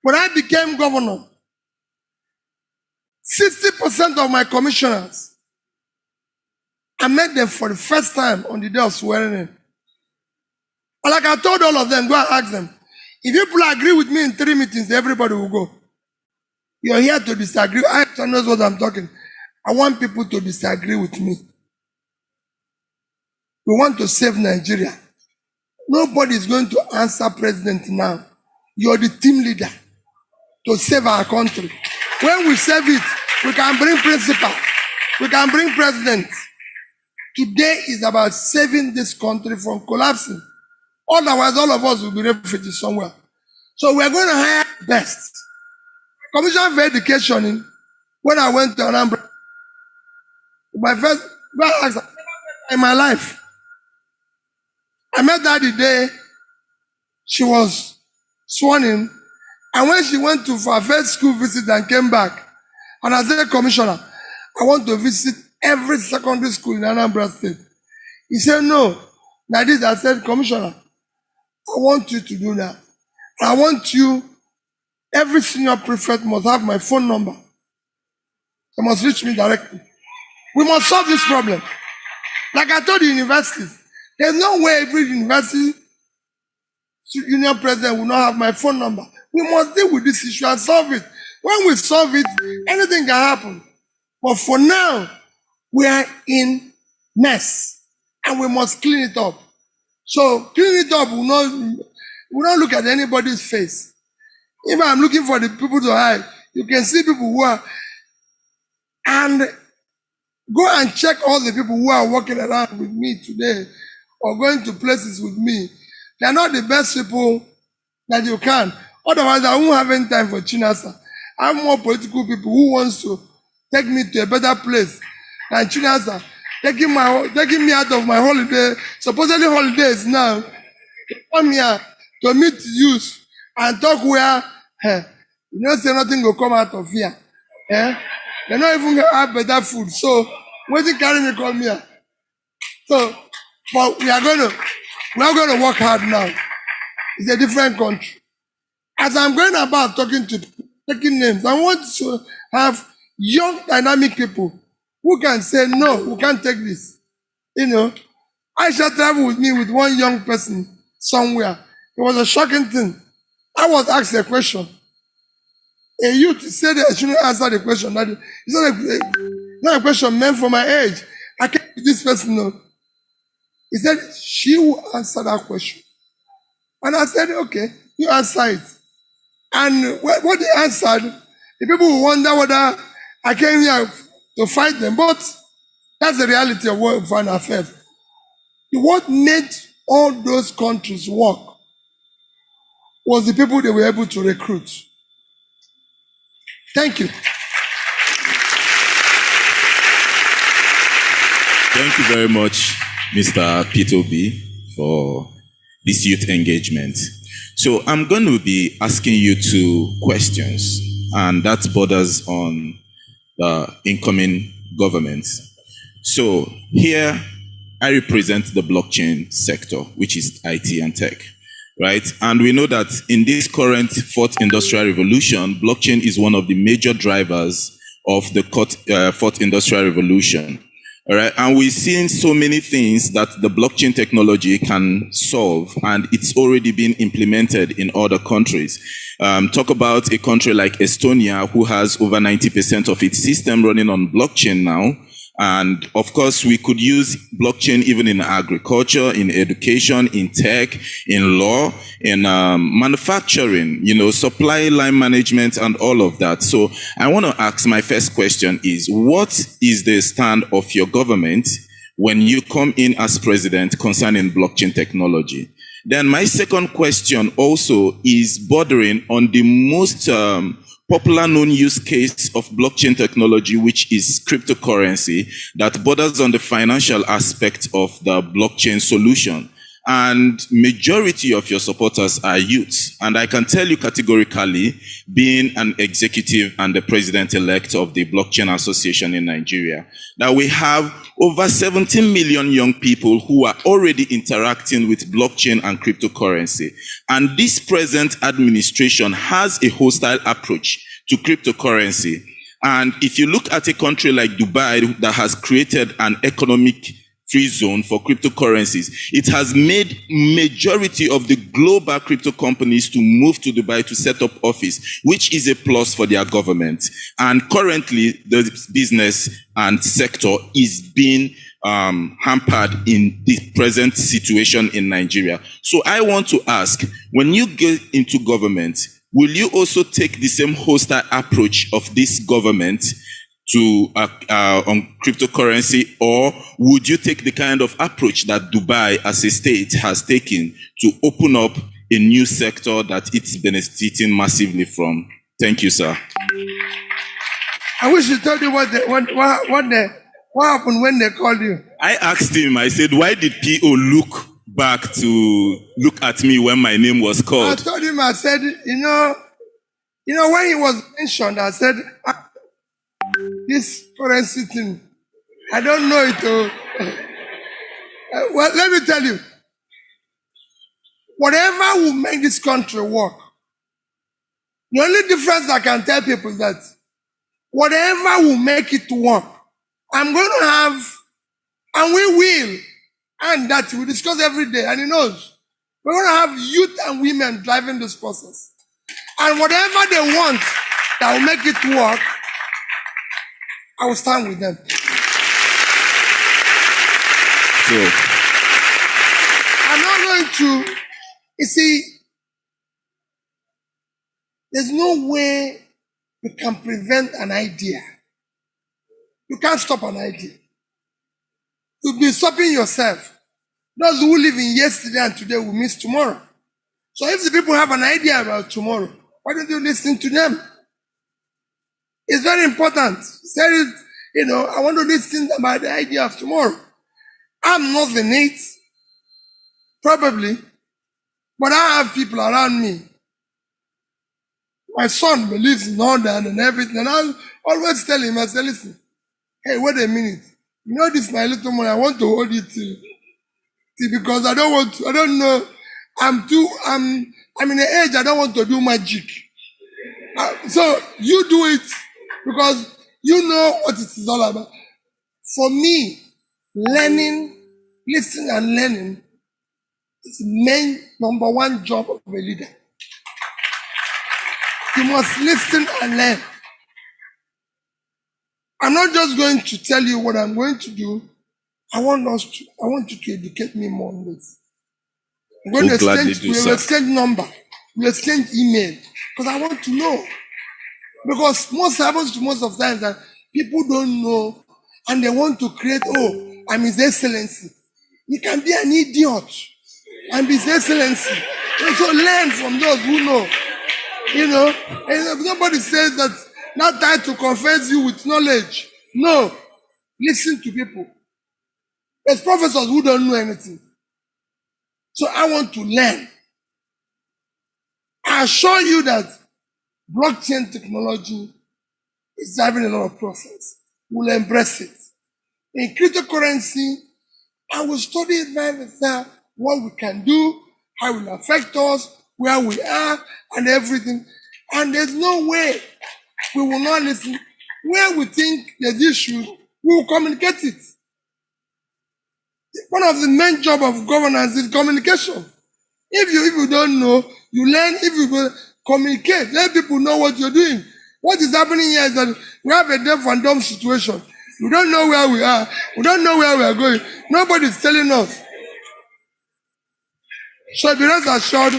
When I became governor, 60% of my commissioners, I met them for the first time on the day of swearing in. And like I told all of them, go and ask them, if people agree with me in 3 meetings, everybody will go. You're here to disagree. I know what I'm talking. I want people to disagree with me. We want to save Nigeria. Nobody is going to answer president now. You're the team leader to save our country. When we save it, we can bring principal. We can bring president. Today is about saving this country from collapsing. Otherwise, all of us will be refugees somewhere. So we're going to hire the best. Commission for Education, when I went to Anambra, my first in my life, I met her the day she was sworn in. And when she went to for her first school visit and came back, and I said, Commissioner, I want to visit every secondary school in Anambra State. He said, no. Like this, I said, Commissioner, I want you to do that. I want you, every senior prefect must have my phone number. They must reach me directly. We must solve this problem. Like I told the universities, there's no way every university union president will not have my phone number. We must deal with this issue and solve it. When we solve it, anything can happen. But for now, we are in mess and we must clean it up. So clean it up will not look at anybody's face. If I'm looking for the people to hide, you can see people who are, and go and check all the people who are walking around with me today or going to places with me. They are not the best people that you can. Otherwise, I won't have any time for Chinasa. I have more political people who wants to take me to a better place than Chinasa. Taking me out of my holiday, supposedly holidays now. They come here to meet youth and talk where, say nothing will come out of here. They're not even going to have better food. So, why did you carry me come here? So, but we are going to work hard now. It's a different country. As I'm going about taking names, I want to have young, dynamic people who can say, no, we can't take this. I shall travel with me with one young person somewhere. It was a shocking thing. I was asked a question. A youth said I shouldn't answer the question. It's not a question meant for my age. I came to this person. No. He said, she will answer that question. And I said, okay, you answer it. And what they answered, the people will wonder whether I came here to fight them. But that's the reality of what we find ourselves. What made all those countries work was the people they were able to recruit. Thank you. Thank you very much, Mr. Peter Obi, for this youth engagement. So I'm going to be asking you 2 questions, and that borders on the incoming government. So here I represent the blockchain sector, which is IT and tech, right? And we know that in this current fourth industrial revolution, blockchain is one of the major drivers of the fourth industrial revolution. All right, and we've seen so many things that the blockchain technology can solve, and it's already been implemented in other countries. Talk about a country like Estonia, who has over 90% of its system running on blockchain now. And of course, we could use blockchain even in agriculture, in education, in tech, in law, in manufacturing, supply line management and all of that. So I want to ask, my first question is, what is the stand of your government when you come in as president concerning blockchain technology? Then my second question also is bordering on the most popular known use case of blockchain technology, which is cryptocurrency, that borders on the financial aspect of the blockchain solution. And majority of your supporters are youths. And I can tell you categorically, being an executive and the president-elect of the Blockchain Association in Nigeria, that we have over 17 million young people who are already interacting with blockchain and cryptocurrency. And this present administration has a hostile approach to cryptocurrency. And if you look at a country like Dubai that has created an economic free zone for cryptocurrencies, it has made majority of the global crypto companies to move to Dubai to set up office, which is a plus for their government. And currently, the business and sector is being hampered in the present situation in Nigeria. So I want to ask, when you get into government, will you also take the same hostile approach of this government to on cryptocurrency, or would you take the kind of approach that Dubai as a state has taken to open up a new sector that it's benefiting massively from? Thank you, sir. I wish you told you what happened when they called you. I asked him, I said, why did PO look back to look at me when my name was called? I told him, I said, when he was mentioned, I said, this currency thing, I don't know it. Well, let me tell you, whatever will make this country work, the only difference I can tell people is that whatever will make it work, I'm going to have, and we will, and that we discuss every day, and he knows, we're going to have youth and women driving this process. And whatever they want that will make it work, I will stand with them. So, I'm not going to, you see, there's no way you can prevent an idea. You can't stop an idea. You'll be stopping yourself. Those who live in yesterday and today will miss tomorrow. So if the people have an idea about tomorrow, why don't you listen to them? It's very important. Say it, I want to listen about the idea of tomorrow. I'm not the need, probably, but I have people around me. My son believes in all that and everything, and I'll always tell him, I say, listen, hey, wait a minute. This my little money, I want to hold it till because I don't know, I'm in an age I don't want to do magic. So you do it because you know what it is all about. For me, learning, listening and learning is the main number one job of a leader. You must listen and learn. I'm not just going to tell you what I'm going to do. I want you to educate me more on this. We'll exchange number, we'll exchange email, because I want to know. Because most happens to most of the times that people don't know and they want to create, I'm His Excellency. You can be an idiot and be His Excellency. And so learn from those who know. And nobody says that not try to confess you with knowledge. No. Listen to people. There's professors who don't know anything. So I want to learn. I assure you that blockchain technology is driving a lot of process. We'll embrace it. In cryptocurrency, And we study it very well, what we can do, how it will affect us, where we are, and everything. And there's no way we will not listen. Where we think there's issue, we will communicate it. One of the main job of governance is communication. If you don't know, you learn. If you communicate, let people know what you're doing. What is happening here is that we have a deaf and dumb situation. We don't know where we are. We don't know where we are going. Nobody's telling us. So be rest assured,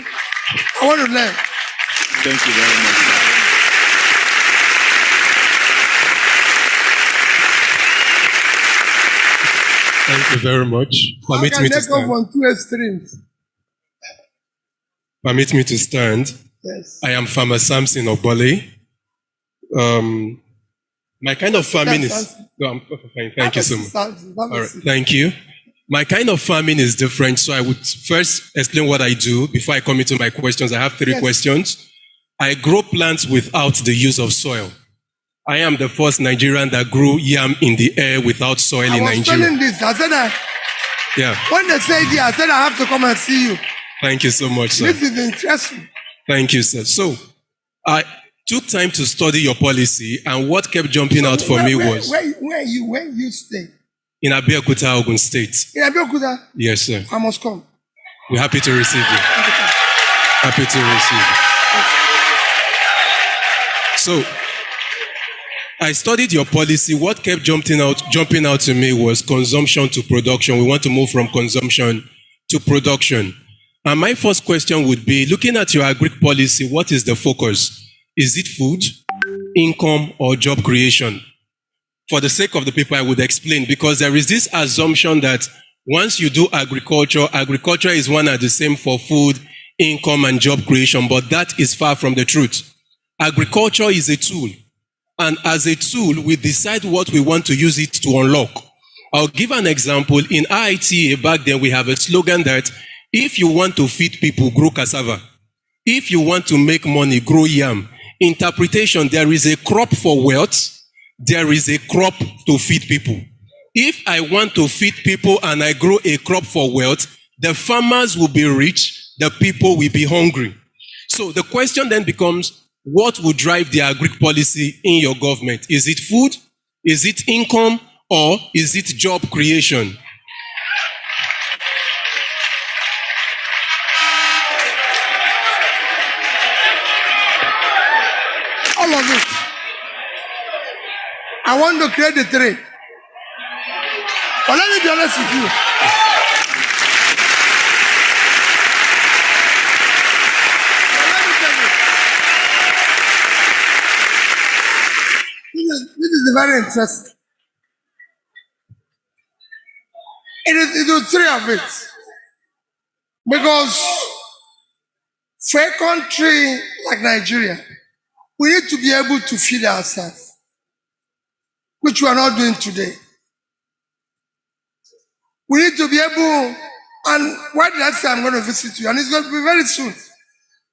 I want to learn. Thank you very much. Thank you very much. Permit me to stand. On two extremes. Permit me to stand. Yes. I am Farmer Samson Obole. My kind of farming is. No, I'm fine. Thank you so much. All right, thank you. My kind of farming is different, so I would first explain what I do before I come into my questions. I have three questions. I grow plants without the use of soil. I am the first Nigerian that grew yam in the air without soil in Nigeria. I was telling this. I said that. Yeah. When they said it, I said I have to come and see you. Thank you so much, sir. This is interesting. Thank you, sir. So, I took time to study your policy, and what kept jumping out for me was... Where you stay? In Abeokuta, Ogun State. In Abeokuta? Yes, sir. I must come. We're happy to receive you. Happy to receive you. So, I studied your policy. What kept jumping out to me was consumption to production. We want to move from consumption to production. And my first question would be, looking at your Agric policy, what is the focus? Is it food, income, or job creation? For the sake of the people, I would explain, because there is this assumption that once you do agriculture is one and the same for food, income, and job creation, but that is far from the truth. Agriculture is a tool, and as a tool, we decide what we want to use it to unlock. I'll give an example. In IITA, back then, we have a slogan that if you want to feed people, grow cassava. If you want to make money, grow yam. Interpretation, there is a crop for wealth, there is a crop to feed people. If I want to feed people and I grow a crop for wealth, the farmers will be rich, the people will be hungry. So the question then becomes, what will drive the Agric policy in your government? Is it food? Is it income? Or is it job creation? All of it. I want to create the three. But let me be honest with you. This is very interesting. It is three of it. Because for a country like Nigeria, we need to be able to feed ourselves, which we are not doing today. We need to be able, and why did I say I'm going to visit you? And it's going to be very soon.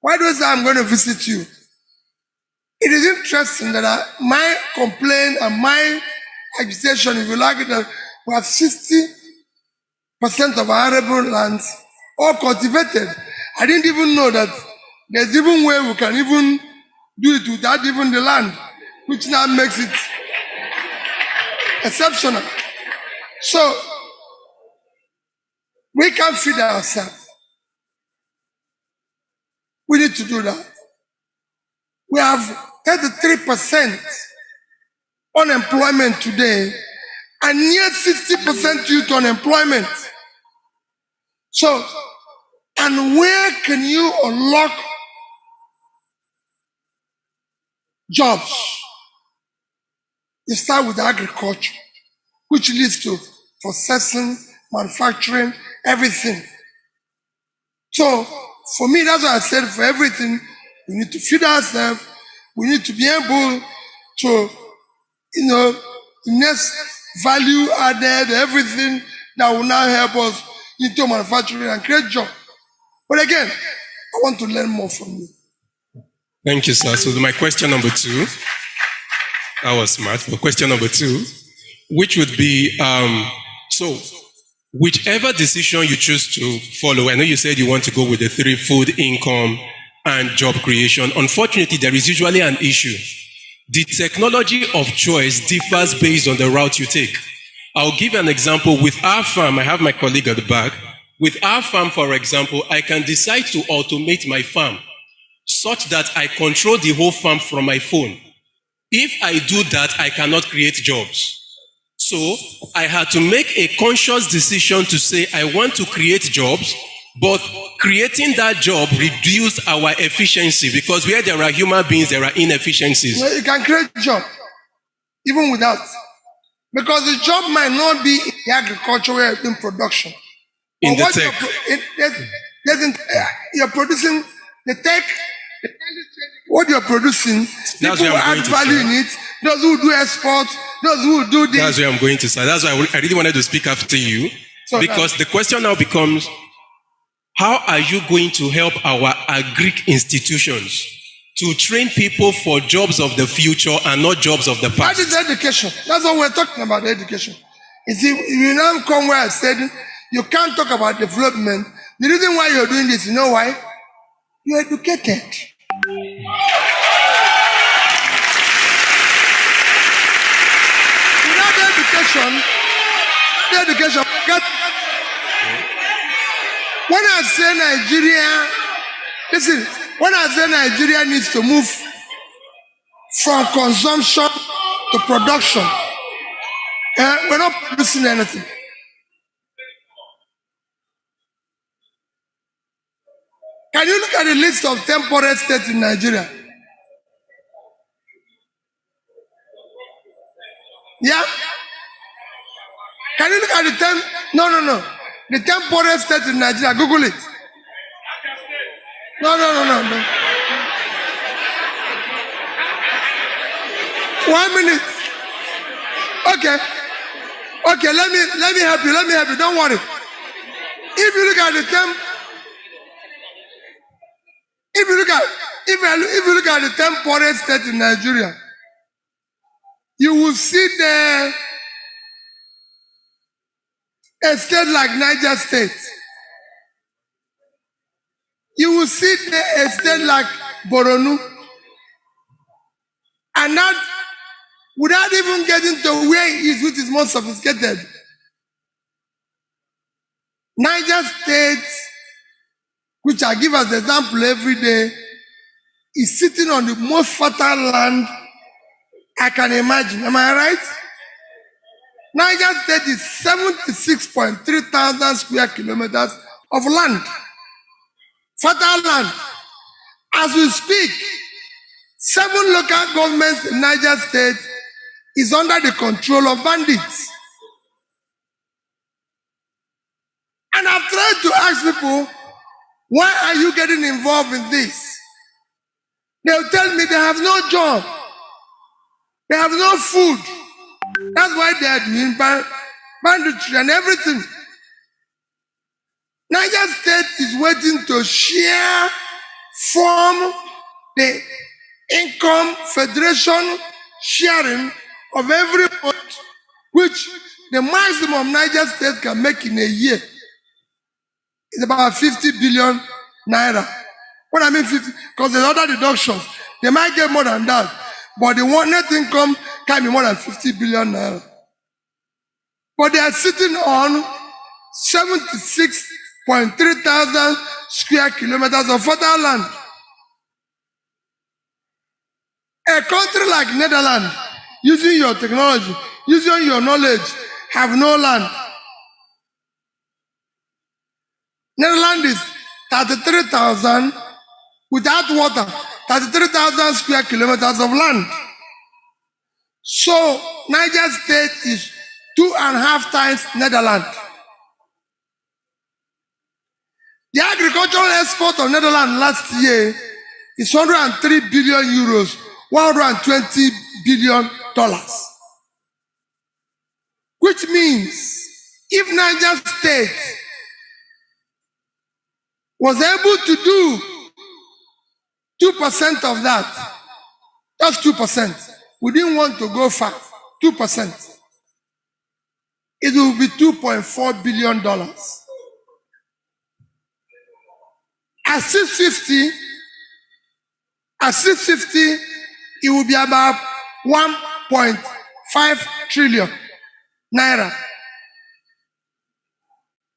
Why do I say I'm going to visit you? It is interesting that my complaint and my agitation, if you like it, that we have 60% of our arable lands all cultivated. I didn't even know that there's even way we can even do it without even the land, which now makes it exceptional. So, we can feed ourselves. We need to do that. We have 33% unemployment today and near 60% youth unemployment. So, and where can you unlock jobs? You start with agriculture, which leads to processing, manufacturing, everything. So, for me, that's why I said for everything, we need to feed ourselves. We need to be able to, invest value added, everything that will now help us into manufacturing and create jobs. But again, I want to learn more from you. Thank you, sir. So my question number two, that was smart. But question number two, which would be, so whichever decision you choose to follow, I know you said you want to go with the three: food, income, and job creation. Unfortunately, there is usually an issue. The technology of choice differs based on the route you take. I'll give an example. With our farm, I have my colleague at the back. With our farm, for example, I can decide to automate my farm such that I control the whole farm from my phone. If I do that, I cannot create jobs. So I had to make a conscious decision to say, I want to create jobs, but creating that job reduced our efficiency, because where there are human beings, there are inefficiencies. No, you can create a job, even without. Because the job might not be in the agriculture where you're doing production. In but the tech. You're producing the tech, what you're producing, That's people where I'm add going to value start. in it, those who do export, those who do this. That's where I'm going to start. That's why I really wanted to speak after you. So Because the question now becomes, how are you going to help our Agric institutions to train people for jobs of the future and not jobs of the That past? is education. That's what we're talking about, education. You see, you now come where I said you can't talk about development. The reason why you're doing this, you know why? You're educated. Without education, when I say Nigeria, listen, when I say Nigeria needs to move from consumption to production, we're not producing anything. Can you look at the list of 10 poorest states in Nigeria? Yeah? Can you look at the 10? No. The 10 poorest states in Nigeria. Google it. No. 1 minute. Okay, let me help you. Don't worry. If you look at the 10, if you look at the 10 poorest states in Nigeria, you will see there a state like Niger State. You will see there a state like Boronu. And that, without even getting to where it is, which is more sophisticated, Niger State, which I give as an example every day, is sitting on the most fertile land I can imagine. Am I right? Niger State is 76.3 thousand square kilometers of land. Fertile land. As we speak, 7 local governments in Niger State is under the control of bandits. And I've tried to ask people, why are you getting involved in this? They'll tell me they have no job. They have no food. That's why they are doing banditry and everything. Niger State is waiting to form the income federation sharing of every month, which the maximum Niger State can make in a year is about 50 billion naira. What I mean 50, because there's other deductions. They might get more than that, but the net income can be more than 50 billion naira. But they are sitting on 76.3 thousand square kilometers of fertile land. A country like Netherlands, using your technology, using your knowledge, have no land. Netherlands is 33,000 without water, 33,000 square kilometers of land. So Niger State is 2.5 times Netherlands. The agricultural export of Netherlands last year is 103 billion euros, $120 billion. Which means if Niger State was able to do 2% of that, just 2%. We didn't want to go far, 2%. it will be $2.4 billion. At 650, it will be about 1.5 trillion naira,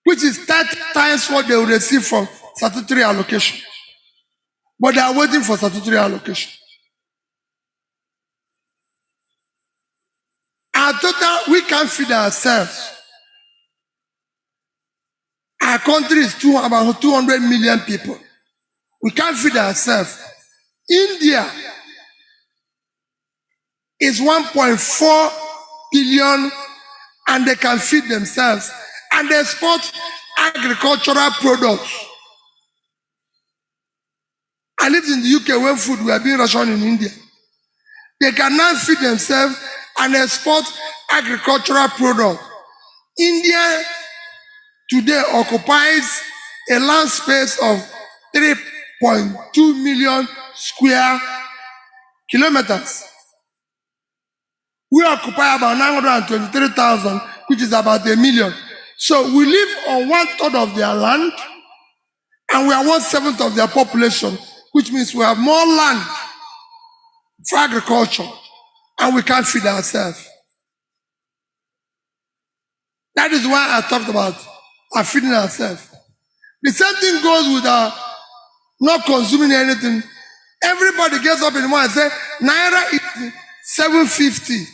which is 30 times what they will receive from statutory allocation. But they are waiting for statutory allocation. Our total, we can't feed ourselves. Our country is about 200 million people. We can't feed ourselves. India is 1.4 billion and they can feed themselves. And they export agricultural products. I lived in the UK when food were being rationed in India. They can now feed themselves and export agricultural products. India today occupies a land space of 3.2 million square kilometers. We occupy about 923,000, which is about 1 million. So we live on 1/3 of their land, and we are 1/7 of their population, which means we have more land for agriculture, and we can't feed ourselves. That is why I talked about our feeding ourselves. The same thing goes with our not consuming anything. Everybody gets up in the morning and says, Naira is 750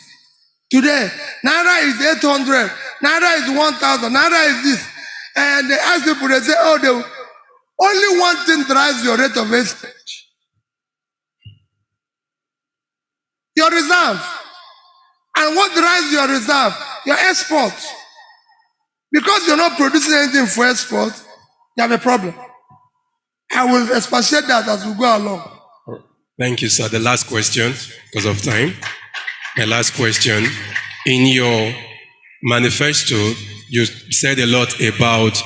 today. Naira is 800. Naira is 1,000. Naira is this. And they ask people, they say, oh, only one thing drives your rate of exchange. Your reserve. And what drives your reserve? Your export. Because you're not producing anything for export, you have a problem. I will expatiate that as we go along. Thank you, sir. The last question, because of time. My last question. In your manifesto, you said a lot about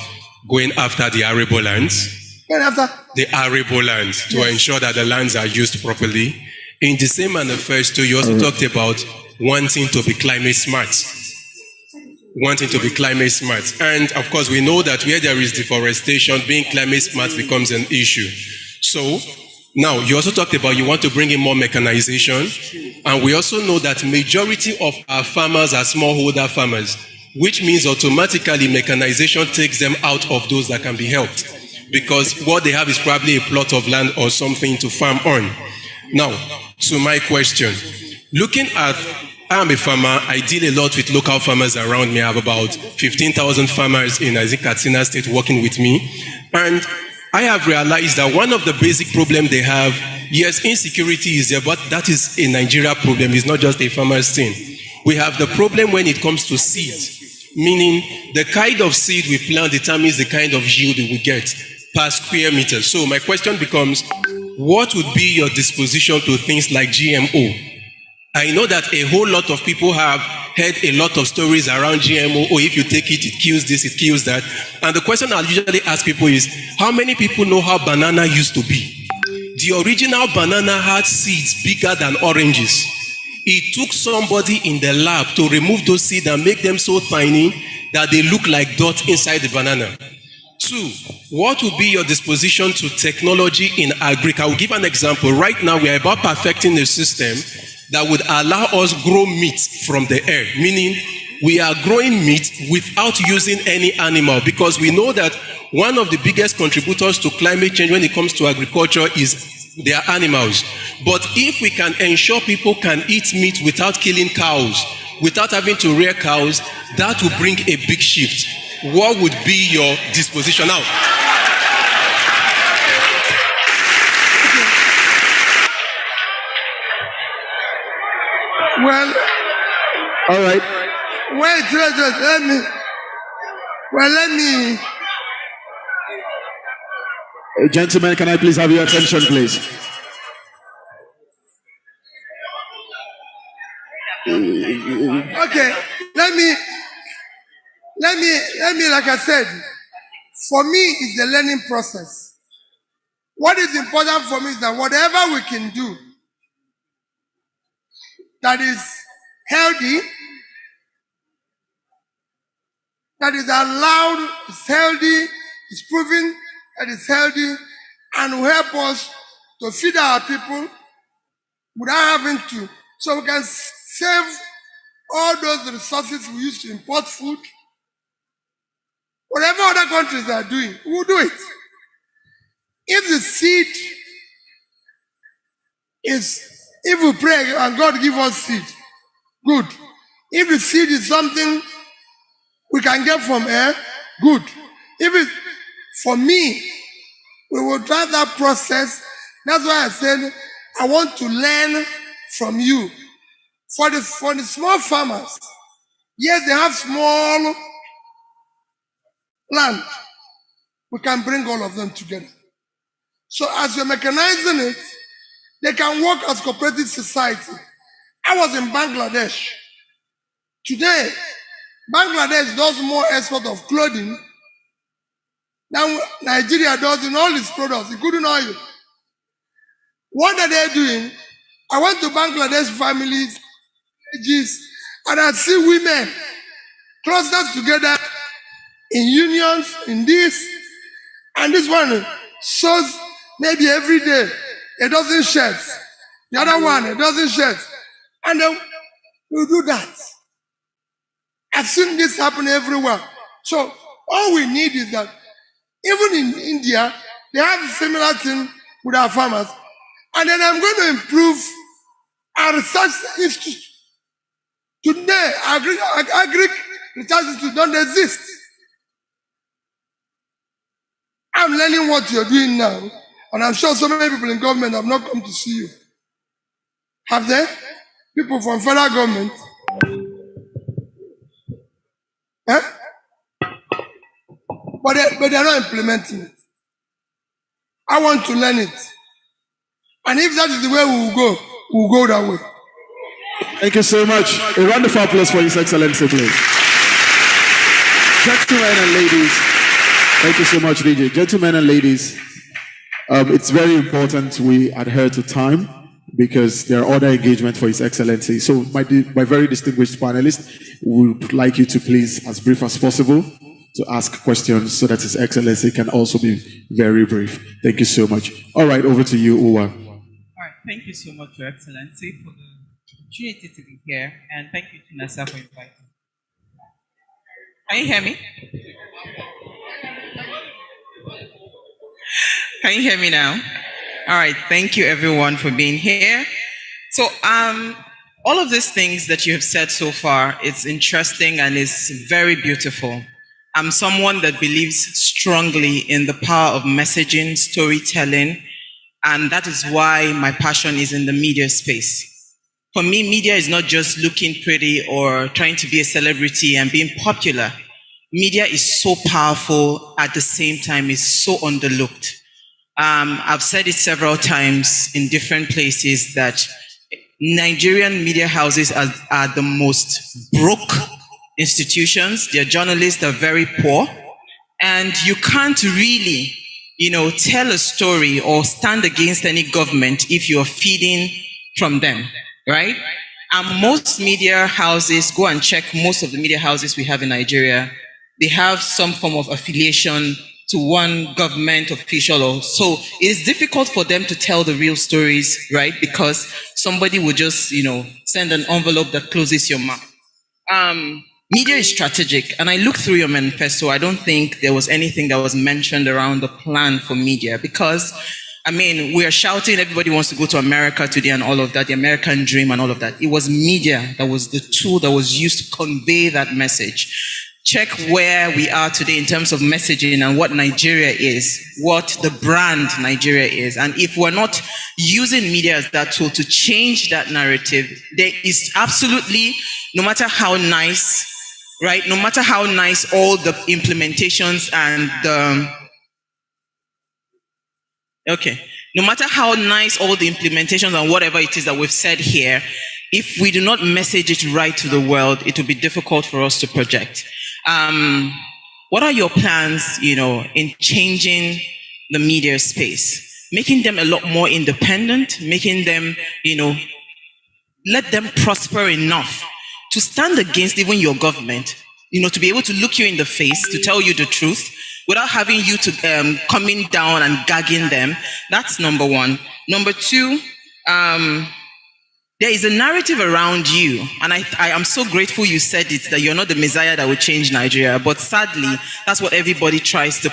going after the arable lands. Going after? The arable lands, to ensure that the lands are used properly. In the same manifesto, you also talked about wanting to be climate smart. Wanting to be climate smart. And of course, we know that where there is deforestation, being climate smart becomes an issue. So, now, you also talked about you want to bring in more mechanization. And we also know that majority of our farmers are smallholder farmers, which means automatically mechanization takes them out of those that can be helped. Because what they have is probably a plot of land or something to farm on. Now, to my question. Looking at I'm a farmer. I deal a lot with local farmers around me. I have about 15,000 farmers in, I think, Katsina State working with me. And I have realized that one of the basic problems they have, yes, insecurity is there, but that is a Nigeria problem. It's not just a farmer's thing. We have the problem when it comes to seeds, meaning the kind of seed we plant determines the kind of yield we get per square meter. So my question becomes, what would be your disposition to things like GMO? I know that a whole lot of people have heard a lot of stories around GMO. Oh, if you take it, it kills this, it kills that. And the question I usually ask people is, how many people know how banana used to be? The original banana had seeds bigger than oranges. It took somebody in the lab to remove those seeds and make them so tiny that they look like dots inside the banana. 2, what would be your disposition to technology in Agric? I will give an example. Right now, we are about perfecting a system that would allow us grow meat from the air, meaning we are growing meat without using any animal, because we know that one of the biggest contributors to climate change when it comes to agriculture is their animals. But if we can ensure people can eat meat without killing cows, without having to rear cows, that will bring a big shift. What would be your disposition now? Well, all right. Wait, let me. Gentlemen, can I please have your attention, please? Okay, let me, like I said, for me, it's the learning process. What is important for me is that whatever we can do that is healthy, that is allowed, is healthy, is proven that it's healthy, and will help us to feed our people without having to. So we can save all those resources we use to import food. Whatever other countries are doing, we'll do it. If the seed is, if we pray and God give us seed, good. If the seed is something we can get from air, good. If it's for me, we will drive that process. That's why I said I want to learn from you. For the small farmers, yes, they have small land. We can bring all of them together. So as you're mechanizing it, they can work as cooperative society. I was in Bangladesh. Today, Bangladesh does more export of clothing than Nigeria does in all its products, including oil. What are they doing? I went to Bangladesh families, and I see women clustered together in unions, in this, and this one sews maybe every day a dozen shirts. The other one, a dozen shirts. And then we do that. I've seen this happen everywhere. So all we need is that even in India, they have a similar thing with our farmers. And then I'm going to improve our research institute. Today, Agric research institute don't exist. I'm learning what you're doing now, and I'm sure so many people in government have not come to see you. Have they? People from federal government? Eh? But they're not implementing it. I want to learn it. And if that is the way we'll go that way. Thank you so much. A round of applause for His Excellency, please. Gentlemen and ladies, thank you so much, DJ. Gentlemen and ladies, it's very important we adhere to time because there are other engagements for His Excellency. So my very distinguished panelists, we would like you to please, as brief as possible, to ask questions so that His Excellency can also be very brief. Thank you so much. All right, over to you, Uwa. All right, thank you so much, Your Excellency, for the opportunity to be here, and thank you to NASA for inviting me. Can you hear me? Can you hear me now? All right, thank you everyone for being here. So, all of these things that you have said so far, it's interesting and it's very beautiful. I'm someone that believes strongly in the power of messaging, storytelling, and that is why my passion is in the media space. For me, media is not just looking pretty or trying to be a celebrity and being popular. Media is so powerful, at the same time, it's so underlooked. I've said it several times in different places that Nigerian media houses are the most broke institutions. Their journalists are very poor. And you can't really, tell a story or stand against any government if you're feeding from them, right? And most media houses, go and check most of the media houses we have in Nigeria, they have some form of affiliation to one government official, or so it's difficult for them to tell the real stories, right? Because somebody will just, send an envelope that closes your mouth. Media is strategic, and I looked through your manifesto. I don't think there was anything that was mentioned around the plan for media, because, we're shouting, everybody wants to go to America today and all of that, the American dream and all of that. It was media that was the tool that was used to convey that message. Check where we are today in terms of messaging and what Nigeria is, what the brand Nigeria is. And if we're not using media as that tool to change that narrative, there is absolutely, no matter how nice, right? No matter how nice all the implementations and no matter how nice all the implementations and whatever it is that we've said here, if we do not message it right to the world, it will be difficult for us to project. What are your plans, in changing the media space, making them a lot more independent, making them, let them prosper enough to stand against even your government, to be able to look you in the face, to tell you the truth, without having you to coming down and gagging them. That's number one. Number two, there is a narrative around you, and I am so grateful you said it, that you're not the Messiah that will change Nigeria, but sadly, that's what everybody tries to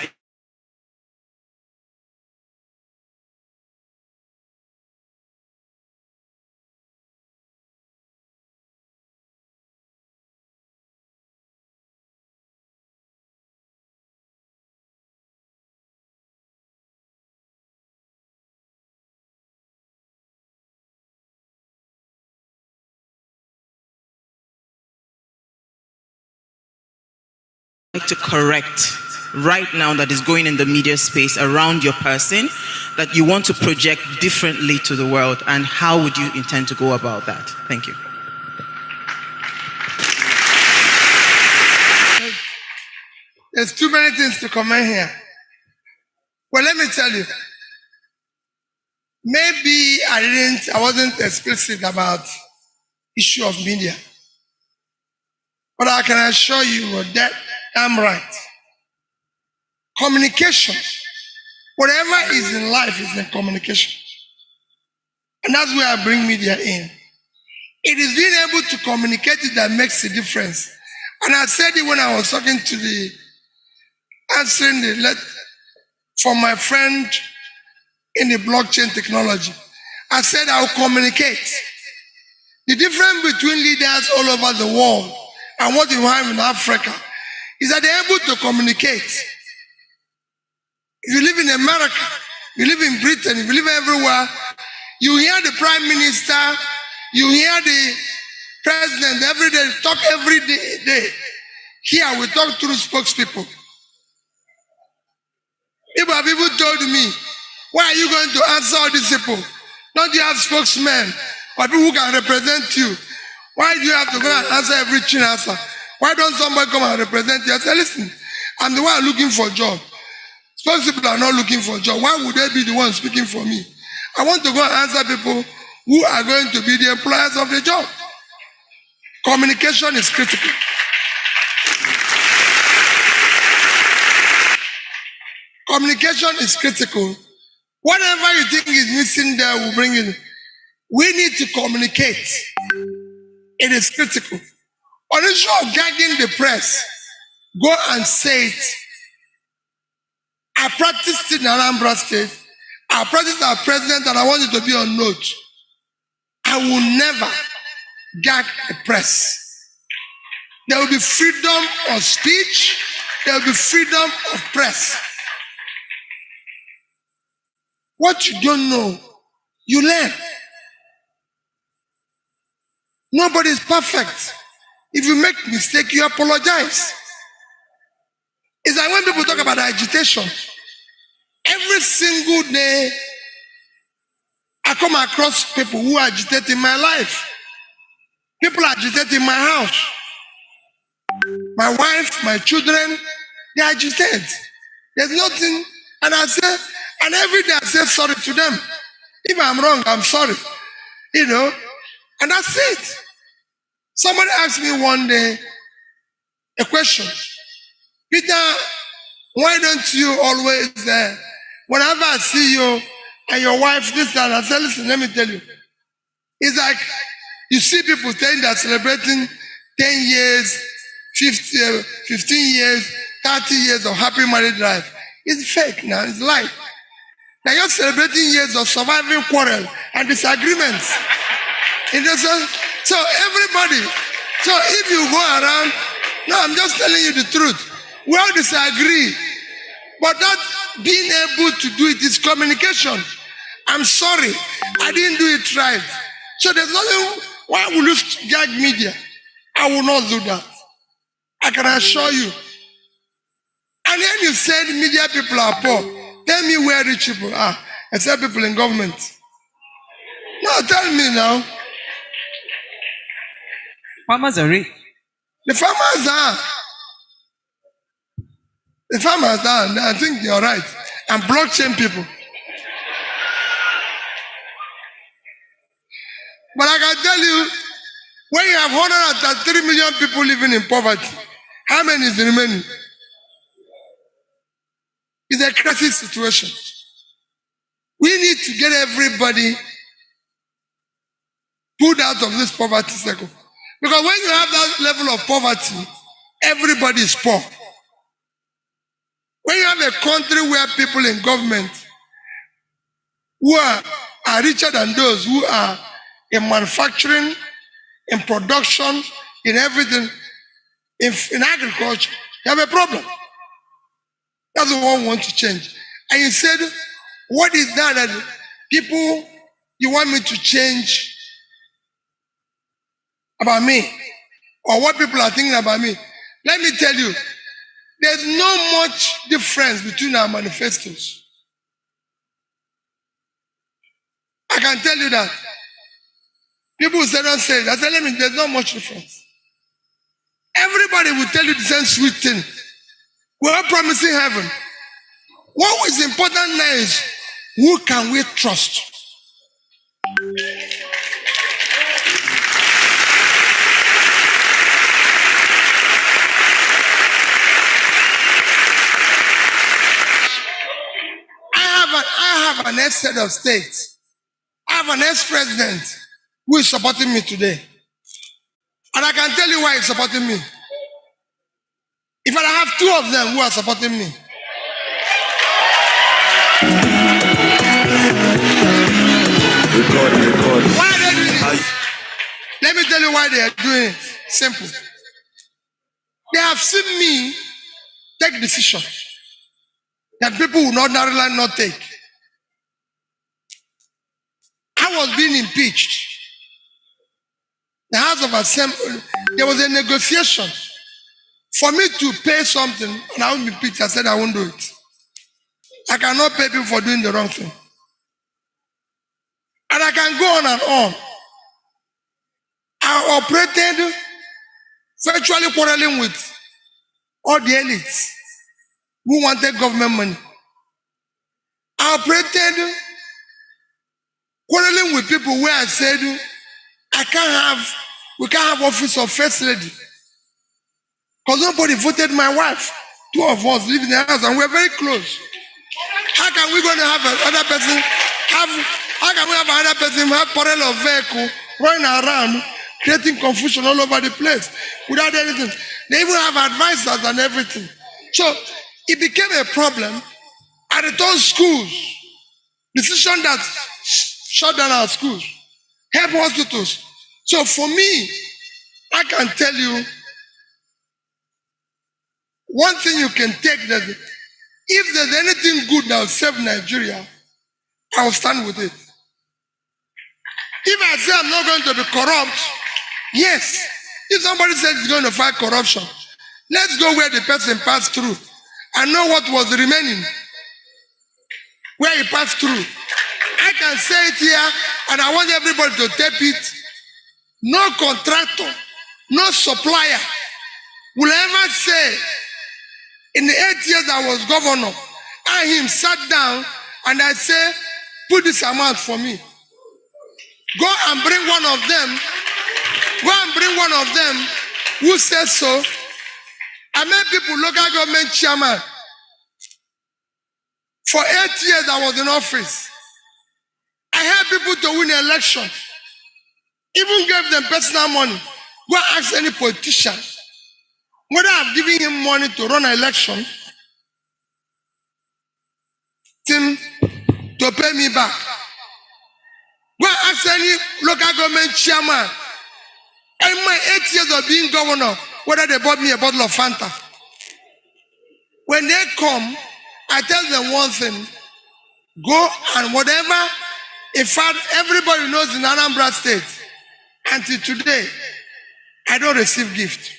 correct right now that is going in the media space around your person that you want to project differently to the world, and how would you intend to go about that? Thank you. There's too many things to comment here. Well, let me tell you. Maybe I wasn't explicit about issue of media. But I can assure you that I'm right. Communication, whatever is in life is in communication. And that's where I bring media in. It is being able to communicate it that makes a difference. And I said it when I was talking to answering the letter from my friend in the blockchain technology. I said I'll communicate. The difference between leaders all over the world and what you have in Africa is that they're able to communicate. If you live in America, you live in Britain, if you live everywhere, you hear the prime minister, you hear the president every day, talk every day. Here we talk through spokespeople. People told me, why are you going to answer all these people? Don't you have spokesmen or people who can represent you? Why do you have to go and answer every chin answer? Why don't somebody come and represent you? I say, listen, I'm the one looking for a job. Spokespeople are not looking for a job. Why would they be the ones speaking for me? I want to go and answer people who are going to be the employers of the job. Communication is critical. Communication is critical. Whatever you think is missing there, we'll bring it. We need to communicate. It is critical. On the issue of gagging the press, go and say it. I practiced in Anambra State. I practiced as president, and I want it to be on note. I will never gag the press. There will be freedom of speech. There will be freedom of press. What you don't know, you learn. Nobody is perfect. If you make mistake, you apologize. It's like when people talk about agitation. Every single day, I come across people who agitate in my life. People agitate in my house. My wife, my children, they agitate. There's nothing, and I say, and every day I say sorry to them. If I'm wrong, I'm sorry. And that's it. Somebody asked me one day a question. Peter, why don't you always, whenever I see you and your wife, this and I say, listen, let me tell you. It's like you see people saying they're celebrating 10 years, 15 years, 30 years of happy married life. It's fake now, it's lie. Now you're celebrating years of surviving quarrel and disagreements. So everybody, so if you go around, no, I'm just telling you the truth. We all disagree. But not being able to do it is communication. I'm sorry, I didn't do it right. So there's nothing, why will you gag media? I will not do that. I can assure you. And then you said media people are poor. Tell me where rich people are, except people in government. No, tell me now. Farmers are rich. The farmers are. The farmers are. I think you're right. And blockchain people. But I can tell you, when you have 133 million people living in poverty, How many is remaining? It's a crisis situation. We need to get everybody pulled out of this poverty cycle. Because when you have that level of poverty, everybody is poor. When you have a country where people in government who are richer than those who are in manufacturing, in production, in everything, in agriculture, you have a problem. That's what we want to change. And you said, what is that people you want me to change about me? Or what people are thinking about me? Let me tell you, there's not much difference between our manifestos. I can tell you that. People say, don't say it. I say, there's not much difference. Everybody will tell you the same sweet thing. We're all promising heaven. What is important now is, who can we trust? I have an ex-head of state. I have an ex-president who is supporting me today. And I can tell you why he's supporting me. If I have two of them who are supporting me. Record. Why are they doing it? Let me tell you why they are doing it. Simple. They have seen me take decisions that people would ordinarily not take. I was being impeached. The House of Assembly, there was a negotiation for me to pay something, and I won't be impeached. I said I won't do it. I cannot pay people for doing the wrong thing. And I can go on and on. I operated virtually quarreling with all the elites who wanted government money. I operated quarreling with people where I said, we can't have office of first lady. Because nobody voted my wife. Two of us live in the house and we're very close. How can we going to have another person have parallel of vehicle running around creating confusion all over the place without anything? They even have advisors and everything. So it became a problem. I returned schools. Decision that shut down our schools, help hospitals. So for me, I can tell you one thing you can take that if there's anything good that will save Nigeria, I will stand with it. If I say I'm not going to be corrupt, yes. If somebody says he's going to fight corruption, let's go where the person passed through and know what was remaining, where he passed through. I can say it here, and I want everybody to tape it. No contractor, no supplier will ever say, in the 8 years I was governor, I him sat down and I say, put this amount for me. Go and bring one of them. Go and bring one of them who says so. I made people local government chairman. For 8 years I was in office. I helped people to win an election. Even gave them personal money. Go ask any politician whether I've given him money to run an election, to pay me back. Go ask any local government chairman in my 8 years of being governor whether they bought me a bottle of Fanta. When they come, I tell them one thing. Go and whatever. In fact, everybody knows in Anambra State, until today, I don't receive gift.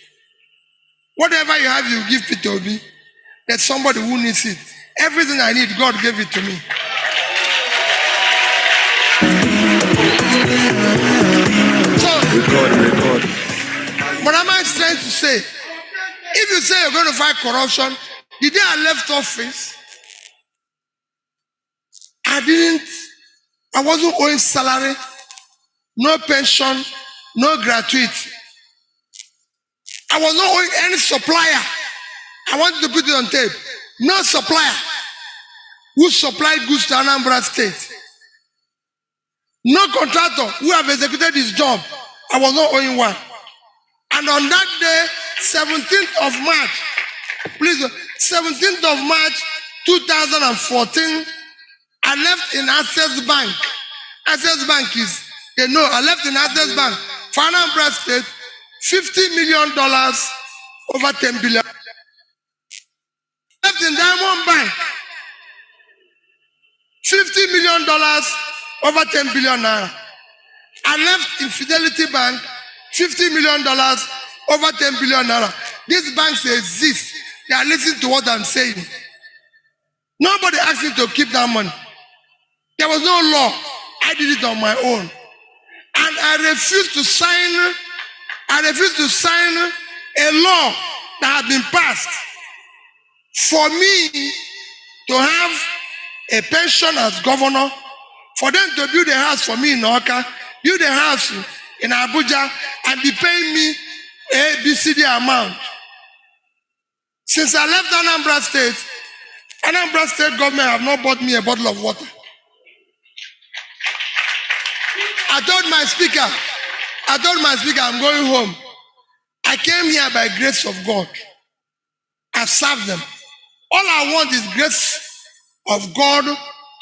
Whatever you have, you give Peter Obi. There's somebody who needs it. Everything I need, God gave it to me. So, Record. what am I trying to say? If you say you're going to fight corruption, the day I left office, I wasn't owing salary, no pension, no gratuity. I was not owing any supplier. I wanted to put it on tape. No supplier who supplied goods to Anambra State. No contractor who have executed his job. I was not owing one. And on that day, 17th of March, please, 17th of March 2014, I left in Access Bank. Access Bank is, I left in Access Bank for Anambra State, $50 million over 10 billion. Left in Diamond Bank, $50 million over 10 billion naira. I left in Fidelity Bank, $50 million over 10 billion naira. These banks exist. They are listening to what I'm saying. Nobody asked me to keep that money. There was no law. I did it on my own. And I refused to sign a law that had been passed for me to have a pension as governor, for them to build a house for me in Oka, build a house in Abuja, and be paying me a BCD amount. Since I left Anambra State government have not bought me a bottle of water. I told my speaker, I'm going home. I came here by grace of God. I've served them. All I want is grace of God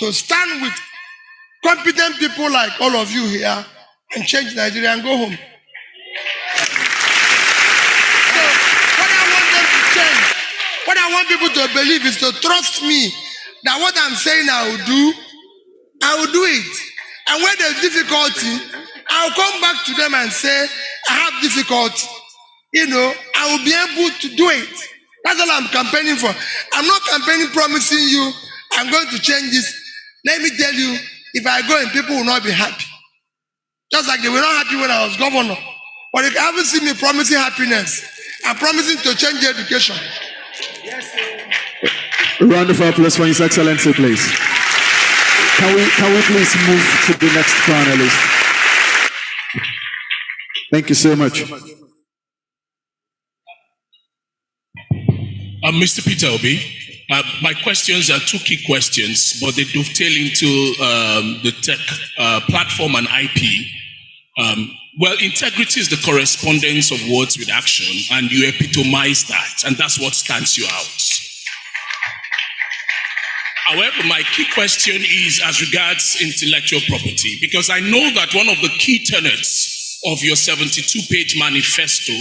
to stand with competent people like all of you here and change Nigeria and go home. So what I want them to change, what I want people to believe is to trust me that what I'm saying I will do it. And when there's difficulty, I'll come back to them and say, I have difficulty. I will be able to do it. That's all I'm campaigning for. I'm not campaigning promising you I'm going to change this. Let me tell you, if I go and people will not be happy. Just like they were not happy when I was governor. But if you haven't seen me promising happiness, I'm promising to change the education. Yes, sir. A round of applause for His Excellency, please. Can we please move to the next panelist? Thank you so much. Mr. Peter Obi, my questions are two key questions, but they dovetail into the tech platform and IP. Well, integrity is the correspondence of words with action, and you epitomize that, and that's what stands you out. However, my key question is as regards intellectual property, because I know that one of the key tenets of your 72-page manifesto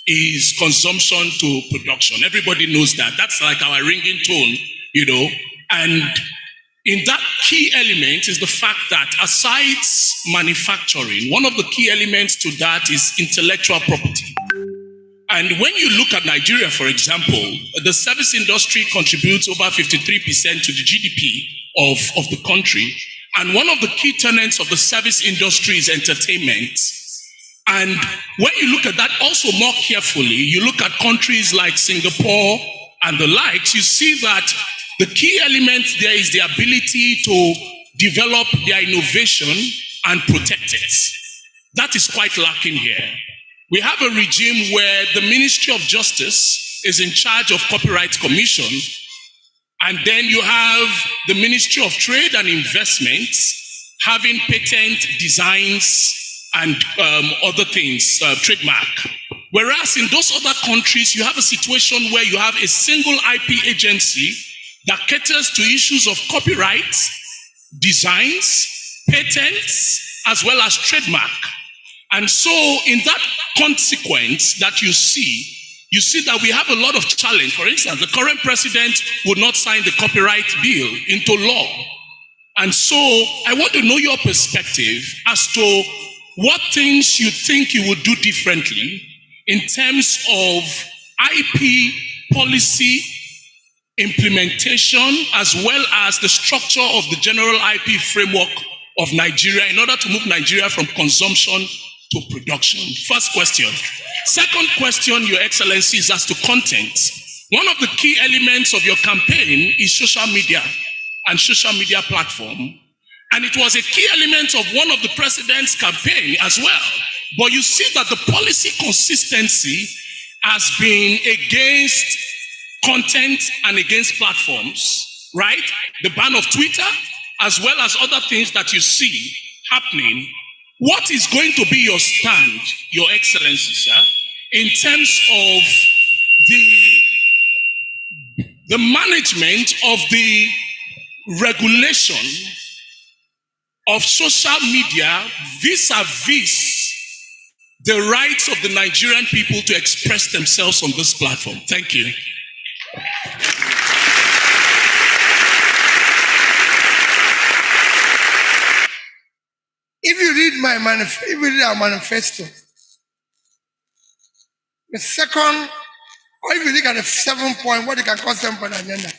is consumption to production. Everybody knows that. That's like our ringing tone, And in that key element is the fact that aside manufacturing, one of the key elements to that is intellectual property. And when you look at Nigeria, for example, the service industry contributes over 53% to the GDP of the country. And one of the key tenets of the service industry is entertainment. And when you look at that also more carefully, you look at countries like Singapore and the likes, you see that the key element there is the ability to develop their innovation and protect it. That is quite lacking here. We have a regime where the Ministry of Justice is in charge of Copyright Commission, and then you have the Ministry of Trade and Investments having patent designs and other things, trademark. Whereas in those other countries, you have a situation where you have a single IP agency that caters to issues of copyright, designs, patents, as well as trademark. And so in that consequence that you see that we have a lot of challenge. For instance, the current president would not sign the copyright bill into law. And so I want to know your perspective as to what things you think you would do differently in terms of IP policy implementation, as well as the structure of the general IP framework of Nigeria in order to move Nigeria from consumption to production. First question. Second question, Your Excellency, is as to content. One of the key elements of your campaign is social media and social media platform. And it was a key element of one of the president's campaign as well. But you see that the policy consistency as being against content and against platforms, right? The ban of Twitter, as well as other things that you see happening. What is going to be your stand, Your Excellency, sir, in terms of the management of the regulation of social media vis-a-vis the rights of the Nigerian people to express themselves on this platform? Thank you. If you read our manifesto, the second, or if you look at the 7-point, what you can call 7-point agenda,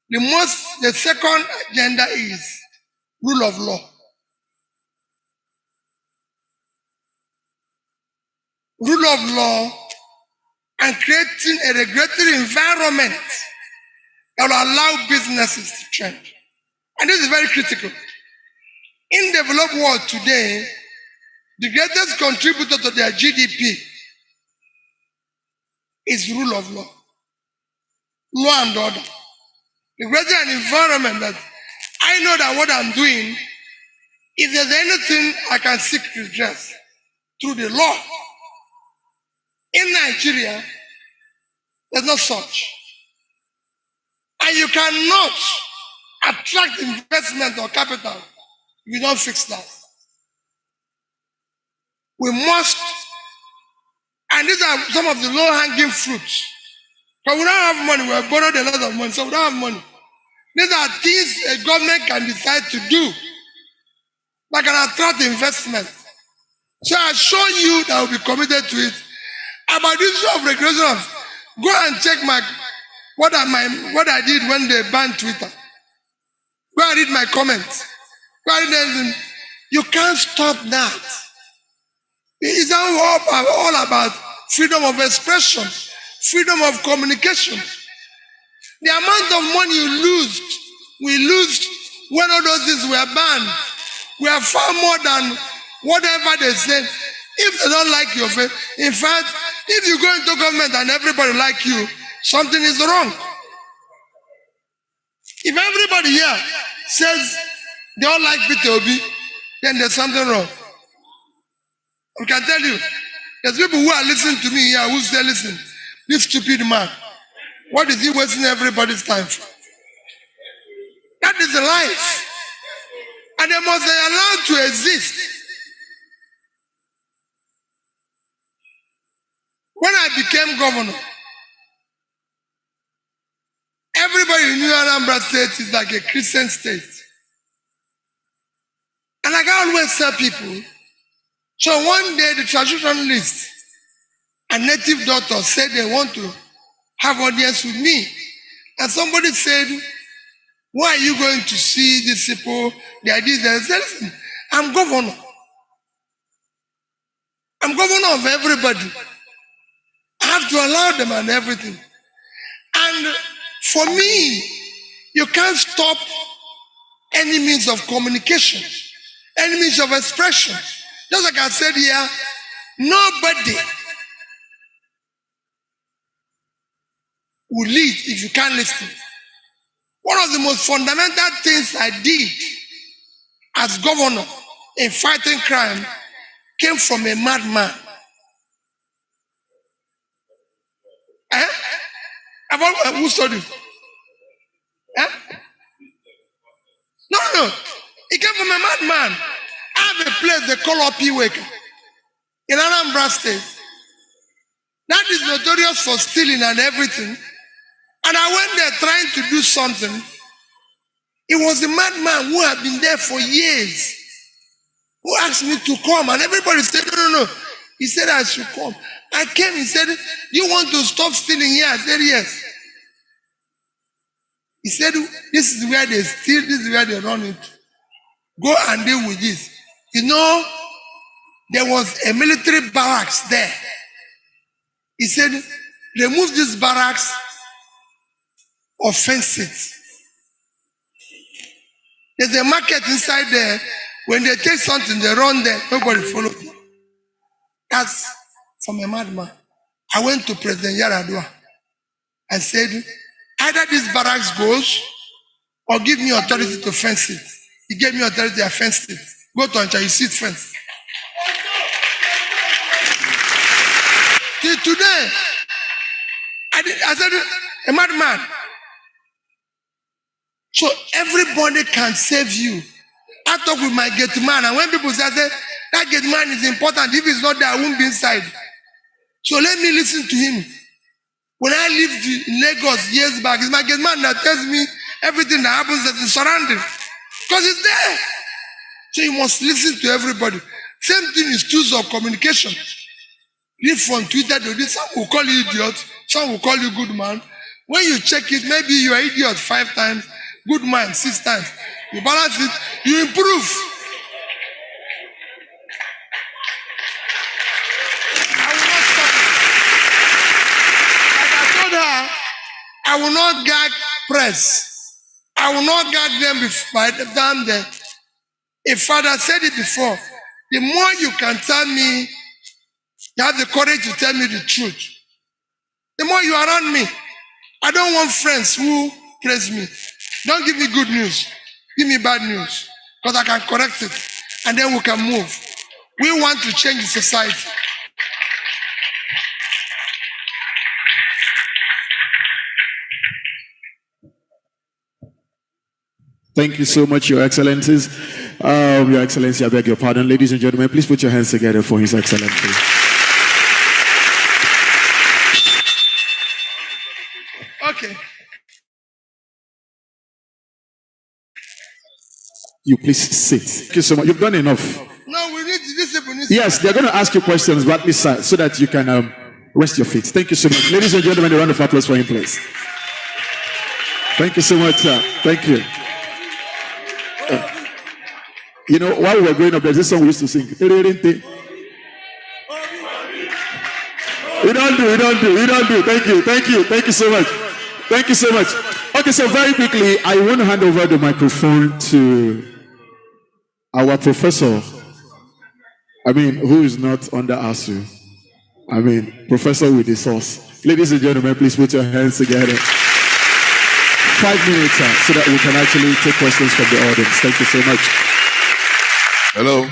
the second agenda is rule of law. Rule of law and creating a regulatory environment that will allow businesses to trend. And this is very critical. In the developed world today, the greatest contributor to their GDP is rule of law. Law and order. Creating an environment that I know that what I'm doing, if there's anything I can seek redress through the law. In Nigeria, there's no such. And you cannot attract investment or capital if you don't fix that. We must, and these are some of the low-hanging fruits. But we don't have money, we have borrowed a lot of money, so we don't have money. These are things a government can decide to do that can attract investment. So I assure you that I will be committed to it. About this issue of regulation of, go and check what I did when they banned Twitter. Go and read my comments. Go and read anything. You can't stop that. It's all about freedom of expression, freedom of communication. The amount of money we lose when all those things were banned, we are far more than whatever they say. If they don't like your face, in fact, if you go into government and everybody like you, something is wrong. If everybody here says they all like Peter Obi, then there's something wrong. I can tell you, there's people who are listening to me here who say, listen, this stupid man, what is he wasting everybody's time for? That is the life. And they must be allowed to exist. When I became governor, everybody knew Anambra State is like a Christian state. And like I always tell people, so one day the traditionalists and native doctors said they want to have audience with me. And somebody said, why are you going to see these people? The idea is that I said, listen, I'm governor. I'm governor of everybody. I have to allow them and everything. And for me, you can't stop any means of communication, any means of expression. Just like I said here, nobody will lead if you can't listen. One of the most fundamental things I did as governor in fighting crime came from a madman. Who studied? No. It came from a madman. I have a place they call Opiweka in Anambra State. That is notorious for stealing and everything. And I went there trying to do something. It was a madman who had been there for years who asked me to come. And everybody said, no. He said I should come. I came, he said, you want to stop stealing here? I said, yes. He said, this is where they steal, this is where they run it. Go and deal with this. You know, there was a military barracks there. He said, remove this barracks or fence it. There's a market inside there. When they take something, they run there. Nobody follows them. That's from a madman. I went to President Yaradua. I said, either this barracks goes or give me authority to fence it. He gave me authority to fence it. Go to Ancha, you see it fence. Till today, I said, a madman. So everybody can save you. I talk with my gate man, and when people say, that gate man is important, if he's not there, I won't be inside. So let me listen to him. When I lived in Lagos years back, it's my gate man that tells me everything that happens that is surrounding. Because it's there. So you must listen to everybody. Same thing is tools of communication. If from Twitter to this, some will call you idiot, some will call you good man. When you check it, maybe you are idiot 5 times, good man 6 times. You balance it, you improve. I will not gag press. I will not gag them by the time there. A father said it before. The more you can tell me, you have the courage to tell me the truth, the more you are around me. I don't want friends who praise me. Don't give me good news. Give me bad news. Because I can correct it. And then we can move. We want to change the society. Thank you so much, Your Excellencies. Your Excellency, I beg your pardon. Ladies and gentlemen, please put your hands together for His Excellency. Okay. You please sit. Thank you so much. You've done enough. No, we need discipline. Yes, they're going to ask you questions, but please sit so that you can rest your feet. Thank you so much. Ladies and gentlemen, a round of applause for him, please. Thank you so much, sir. Thank you. You know, while we were growing up, there's this song we used to sing. You don't do. Thank you so much. Thank you so much. Okay, so very quickly, I want to hand over the microphone to our professor. Who is not under ASU? Professor with the sauce. Ladies and gentlemen, please put your hands together. 5 minutes, so that we can actually take questions from the audience. Thank you so much. Hello.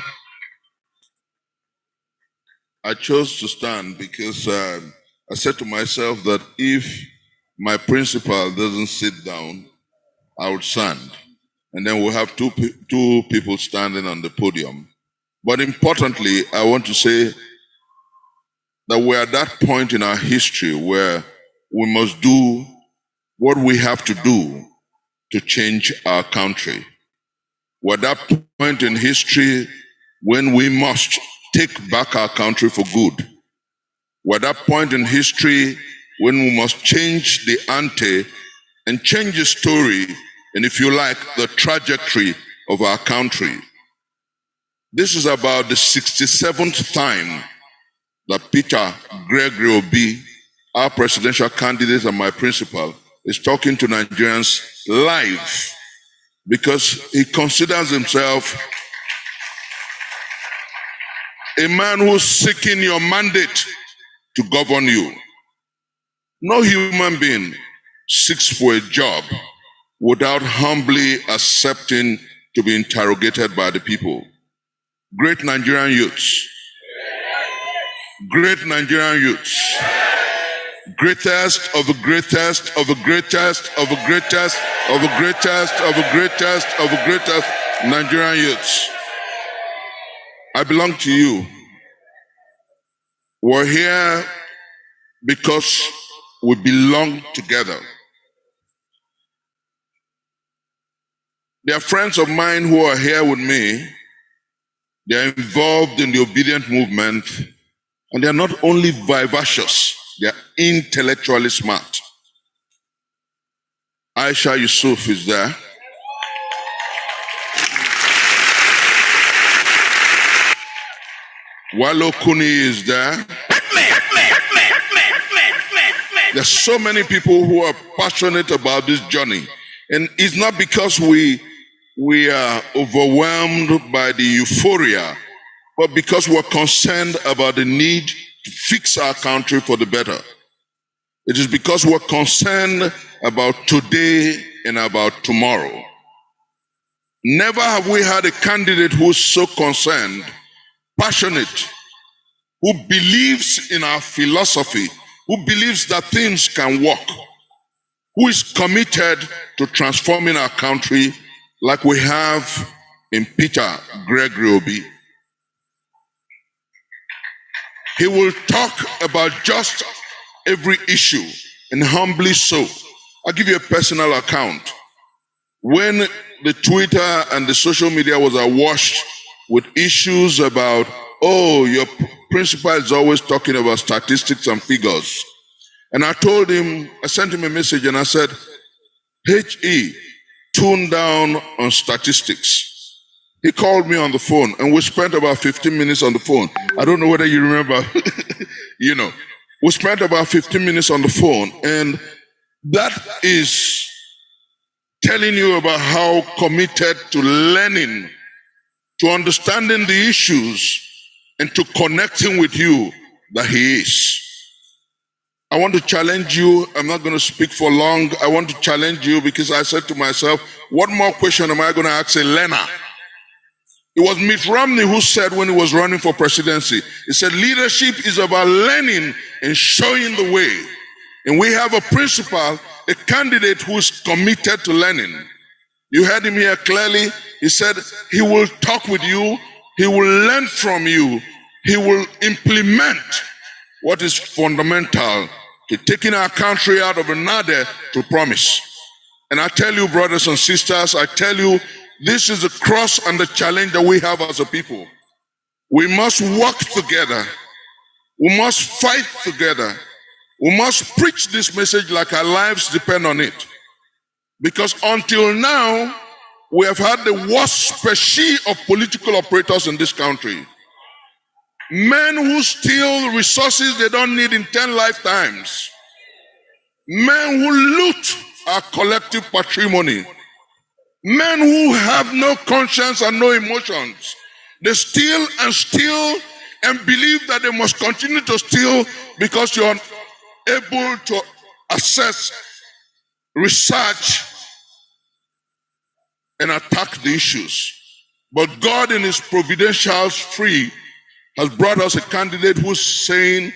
I chose to stand because I said to myself that if my principal doesn't sit down, I would stand. And then we'll have two people standing on the podium. But importantly, I want to say that we're at that point in our history where we must do what we have to do to change our country. We're at that point in history when we must take back our country for good. We're at that point in history when we must change the ante and change the story, and if you like, the trajectory of our country. This is about the 67th time that Peter Gregory Obi, our presidential candidate and my principal, is talking to Nigerians live, because he considers himself a man who's seeking your mandate to govern you. No human being seeks for a job without humbly accepting to be interrogated by the people. Great Nigerian youths. Great Nigerian youths. Greatest of the greatest of the greatest of the greatest of the greatest of the greatest of the greatest Nigerian youths. I belong to you. We're here because we belong together. There are friends of mine who are here with me. They are involved in the obedient movement, and they are not only vivacious, they are intellectually smart. Aisha Yusuf is there. Walo Kuni is there. There's so many people who are passionate about this journey. And it's not because we are overwhelmed by the euphoria, but because we're concerned about the need fix our country for the better. It is because we're concerned about today and about tomorrow. Never have we had a candidate who's so concerned, passionate, who believes in our philosophy, who believes that things can work, who is committed to transforming our country like we have in Peter Obi. He will talk about just every issue, and humbly so. I'll give you a personal account. When the Twitter and the social media was awash with issues about, oh, your principal is always talking about statistics and figures. And I told him, I sent him a message and I said, H.E., tune down on statistics. He called me on the phone and we spent about 15 minutes on the phone. I don't know whether you remember, you know. We spent about 15 minutes on the phone, and that is telling you about how committed to learning, to understanding the issues, and to connecting with you that he is. I want to challenge you. I'm not going to speak for long. I want to challenge you because I said to myself, what more question am I going to ask a learner? It was Mitt Romney who said when he was running for presidency, he said, leadership is about learning and showing the way. And we have a principal, a candidate who is committed to learning. You heard him here clearly. He said he will talk with you. He will learn from you. He will implement what is fundamental to taking our country out of a nadir to promise. And I tell you, brothers and sisters, I tell you, this is the cross and the challenge that we have as a people. We must work together. We must fight together. We must preach this message like our lives depend on it. Because until now, we have had the worst species of political operators in this country. Men who steal resources they don't need in 10 lifetimes. Men who loot our collective patrimony. Men who have no conscience and no emotions. They steal and believe that they must continue to steal because you're able to assess, research, and attack the issues. But God in his providential free has brought us a candidate who's saying,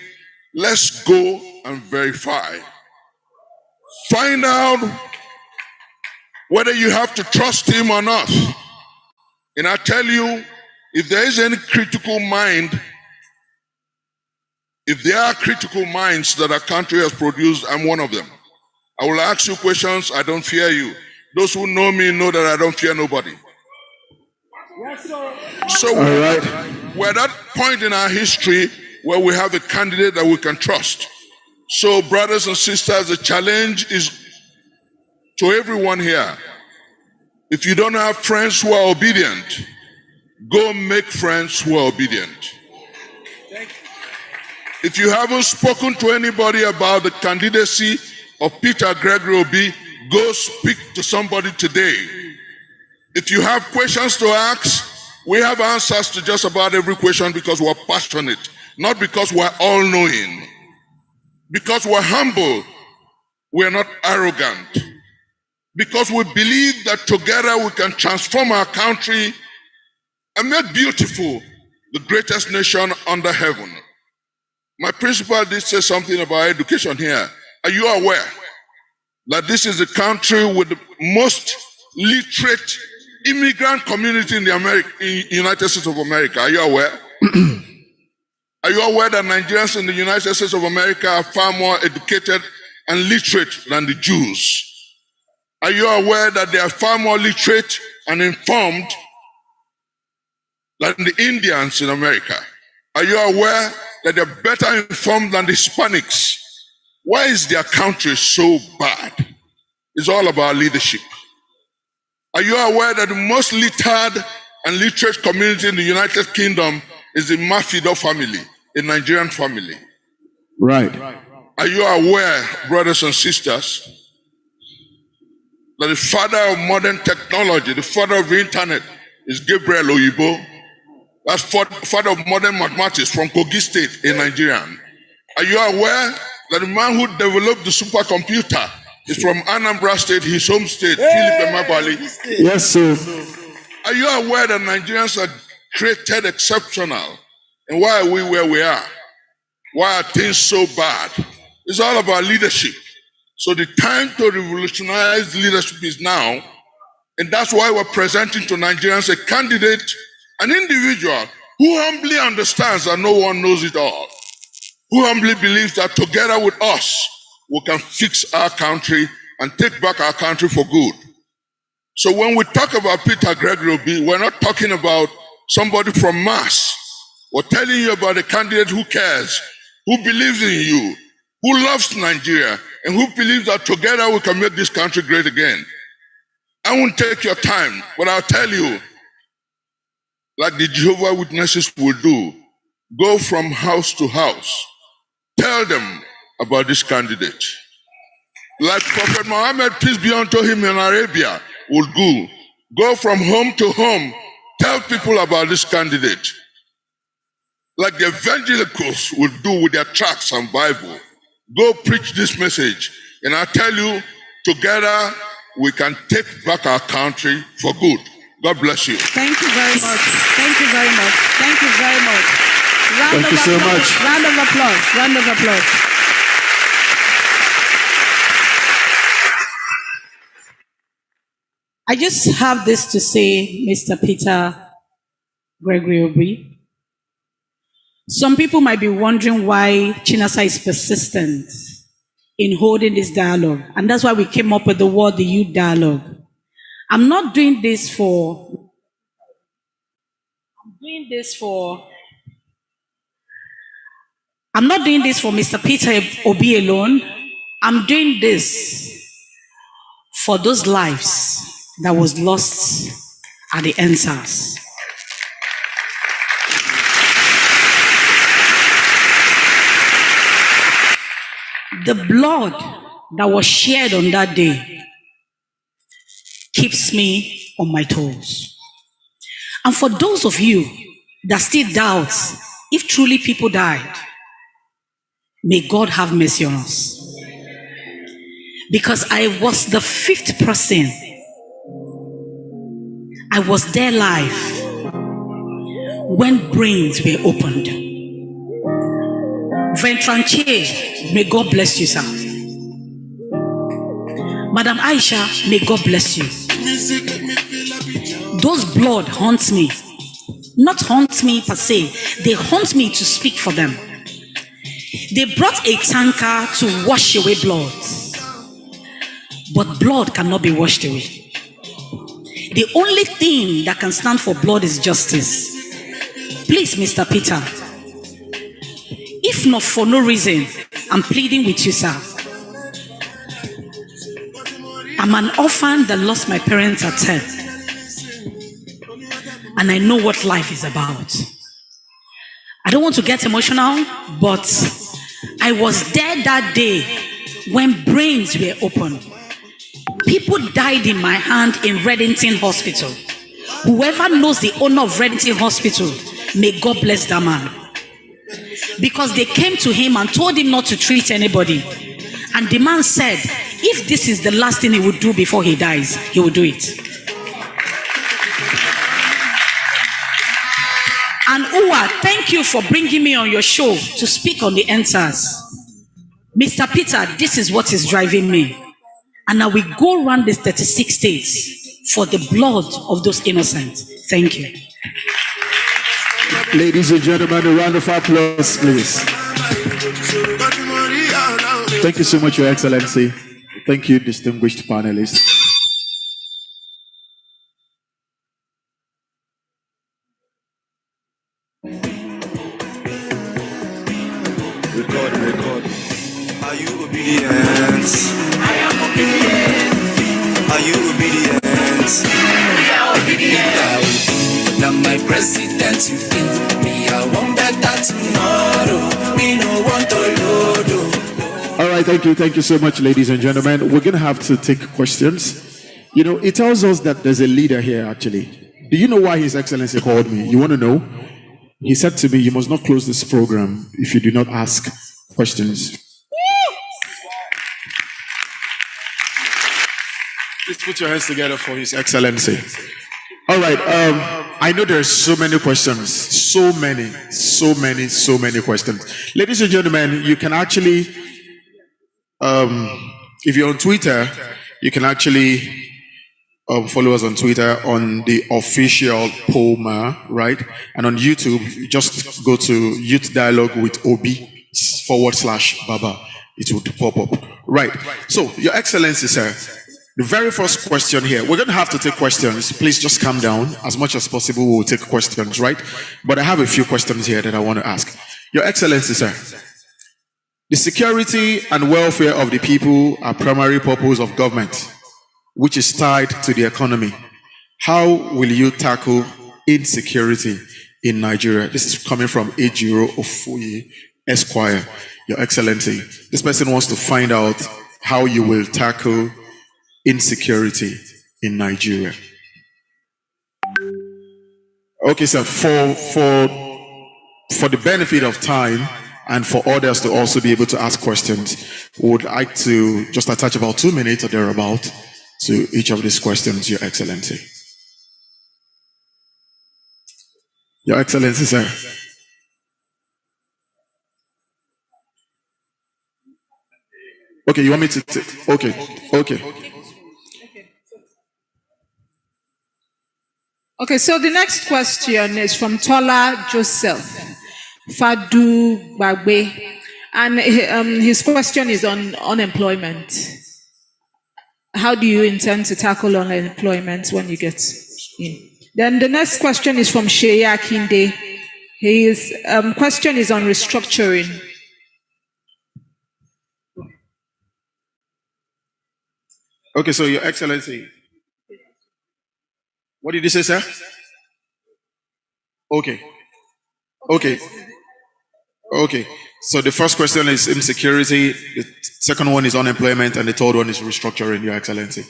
let's go and verify. Find out whether you have to trust him or not. And I tell you, if there is any critical mind, if there are critical minds that our country has produced, I'm one of them. I will ask you questions, I don't fear you. Those who know me know that I don't fear nobody. So we're at that point in our history where we have a candidate that we can trust. So brothers and sisters, the challenge is to everyone here. If you don't have friends who are obedient, go make friends who are obedient. If you haven't spoken to anybody about the candidacy of Peter Obi, go speak to somebody today. If you have questions to ask, we have answers to just about every question because we're passionate, not because we're all-knowing. Because we're humble, we're not arrogant. Because we believe that together we can transform our country and make beautiful the greatest nation under heaven. My principal did say something about education here. Are you aware that this is the country with the most literate immigrant community in the United States of America? Are you aware? Are you aware that Nigerians in the United States of America are far more educated and literate than the Jews? Are you aware that they are far more literate and informed than the Indians in America? Are you aware that they're better informed than the Hispanics? Why is their country so bad? It's all about leadership. Are you aware that the most literate and literate community in the United Kingdom is the Mafido family, a Nigerian family? Right. Are you aware, brothers and sisters, that the father of modern technology, the father of the internet, is Gabriel Oyibo? That's father of modern mathematics from Kogi State in Nigeria. Are you aware that the man who developed the supercomputer is from Anambra State, his home state, Philip Emeagwali? Yes, sir. Are you aware that Nigerians are created exceptional? And why are we where we are? Why are things so bad? It's all about leadership. So the time to revolutionize leadership is now. And that's why we're presenting to Nigerians a candidate, an individual who humbly understands that no one knows it all, who humbly believes that together with us, we can fix our country and take back our country for good. So when we talk about Peter Obi, we're not talking about somebody from Mars. We're telling you about a candidate who cares, who believes in you, who loves Nigeria, and who believes that together we can make this country great again. I won't take your time, but I'll tell you, like the Jehovah's Witnesses will do, go from house to house. Tell them about this candidate. Like Prophet Muhammad, peace be unto him, in Arabia, would do. Go from home to home. Tell people about this candidate. Like the evangelicals would do with their tracts and Bible. Go preach this message. And I tell you, together, we can take back our country for good. God bless you. Thank you very much. Thank you very much. Thank you very much. Thank you so much. Round of applause. Round of applause. I just have this to say, Mr. Peter Obi. Some people might be wondering why Chinasa is persistent in holding this dialogue. And that's why we came up with the word, the youth dialogue. I'm not doing this for Mr. Peter Obi alone. I'm doing this for those lives that was lost at the NSAS. The blood that was shed on that day keeps me on my toes. And for those of you that still doubt if truly people died, may God have mercy on us. Because I was the 5th person. I was there live when brains were opened. Ventranche, may God bless you, sir. Madam Aisha, may God bless you. Those blood haunts me. Not haunts me per se, they haunt me to speak for them. They brought a tanker to wash away blood. But blood cannot be washed away. The only thing that can stand for blood is justice. Please, Mr. Peter, if not for no reason, I'm pleading with you, sir. I'm an orphan that lost my parents at 10. And I know what life is about. I don't want to get emotional, but I was there that day when brains were opened. People died in my hand in Reddington Hospital. Whoever knows the owner of Reddington Hospital, may God bless that man. Because they came to him and told him not to treat anybody. And the man said, if this is the last thing he would do before he dies, he will do it. And Uwa, thank you for bringing me on your show to speak on the answers. Mr. Peter, this is what is driving me. And I will go around the 36 states for the blood of those innocent. Thank you. Ladies and gentlemen, a round of applause, please. Thank you so much, Your Excellency. Thank you, distinguished panelists. Record. Are you obedient? I am obedient. Are you obedient? We are obedient. Now my president, you think me, I want better tomorrow. Me no want to load. All right, thank you so much, ladies and gentlemen. We're going to have to take questions. You know, it tells us that there's a leader here, actually. Do you know why His Excellency called me? You want to know? He said to me, "You must not close this program if you do not ask questions." Please put your hands together for His Excellency. All right. I know there's so many questions. So many questions. Ladies and gentlemen, you can actually, if you're on Twitter, you can actually follow us on Twitter on the official POMA, right? And on YouTube, just go to Youth Dialogue with Obi /Baba. It would pop up. Right. So, Your Excellency, sir, the very first question here, we're going to have to take questions. Please just calm down. As much as possible, we'll take questions, right? But I have a few questions here that I want to ask. Your Excellency, sir, the security and welfare of the people are primary purpose of government, which is tied to the economy. How will you tackle insecurity in Nigeria? This is coming from Ejiro Ofoye, Esquire. Your Excellency, this person wants to find out how you will tackle insecurity in Nigeria. Okay, sir, for the benefit of time and for others to also be able to ask questions, we would like to just attach about 2 minutes or thereabout to each of these questions, Your Excellency. Your Excellency, sir. Okay, you want me to take? Okay. Okay, so the next question is from Tola Joseph Fadu Bagbe, and his question is on unemployment. How do you intend to tackle unemployment when you get in? Then the next question is from Sheya Kinde. His question is on restructuring. Okay, so Your Excellency, what did you say, sir? Okay. So the first question is insecurity, the second one is unemployment, and the third one is restructuring, Your Excellency.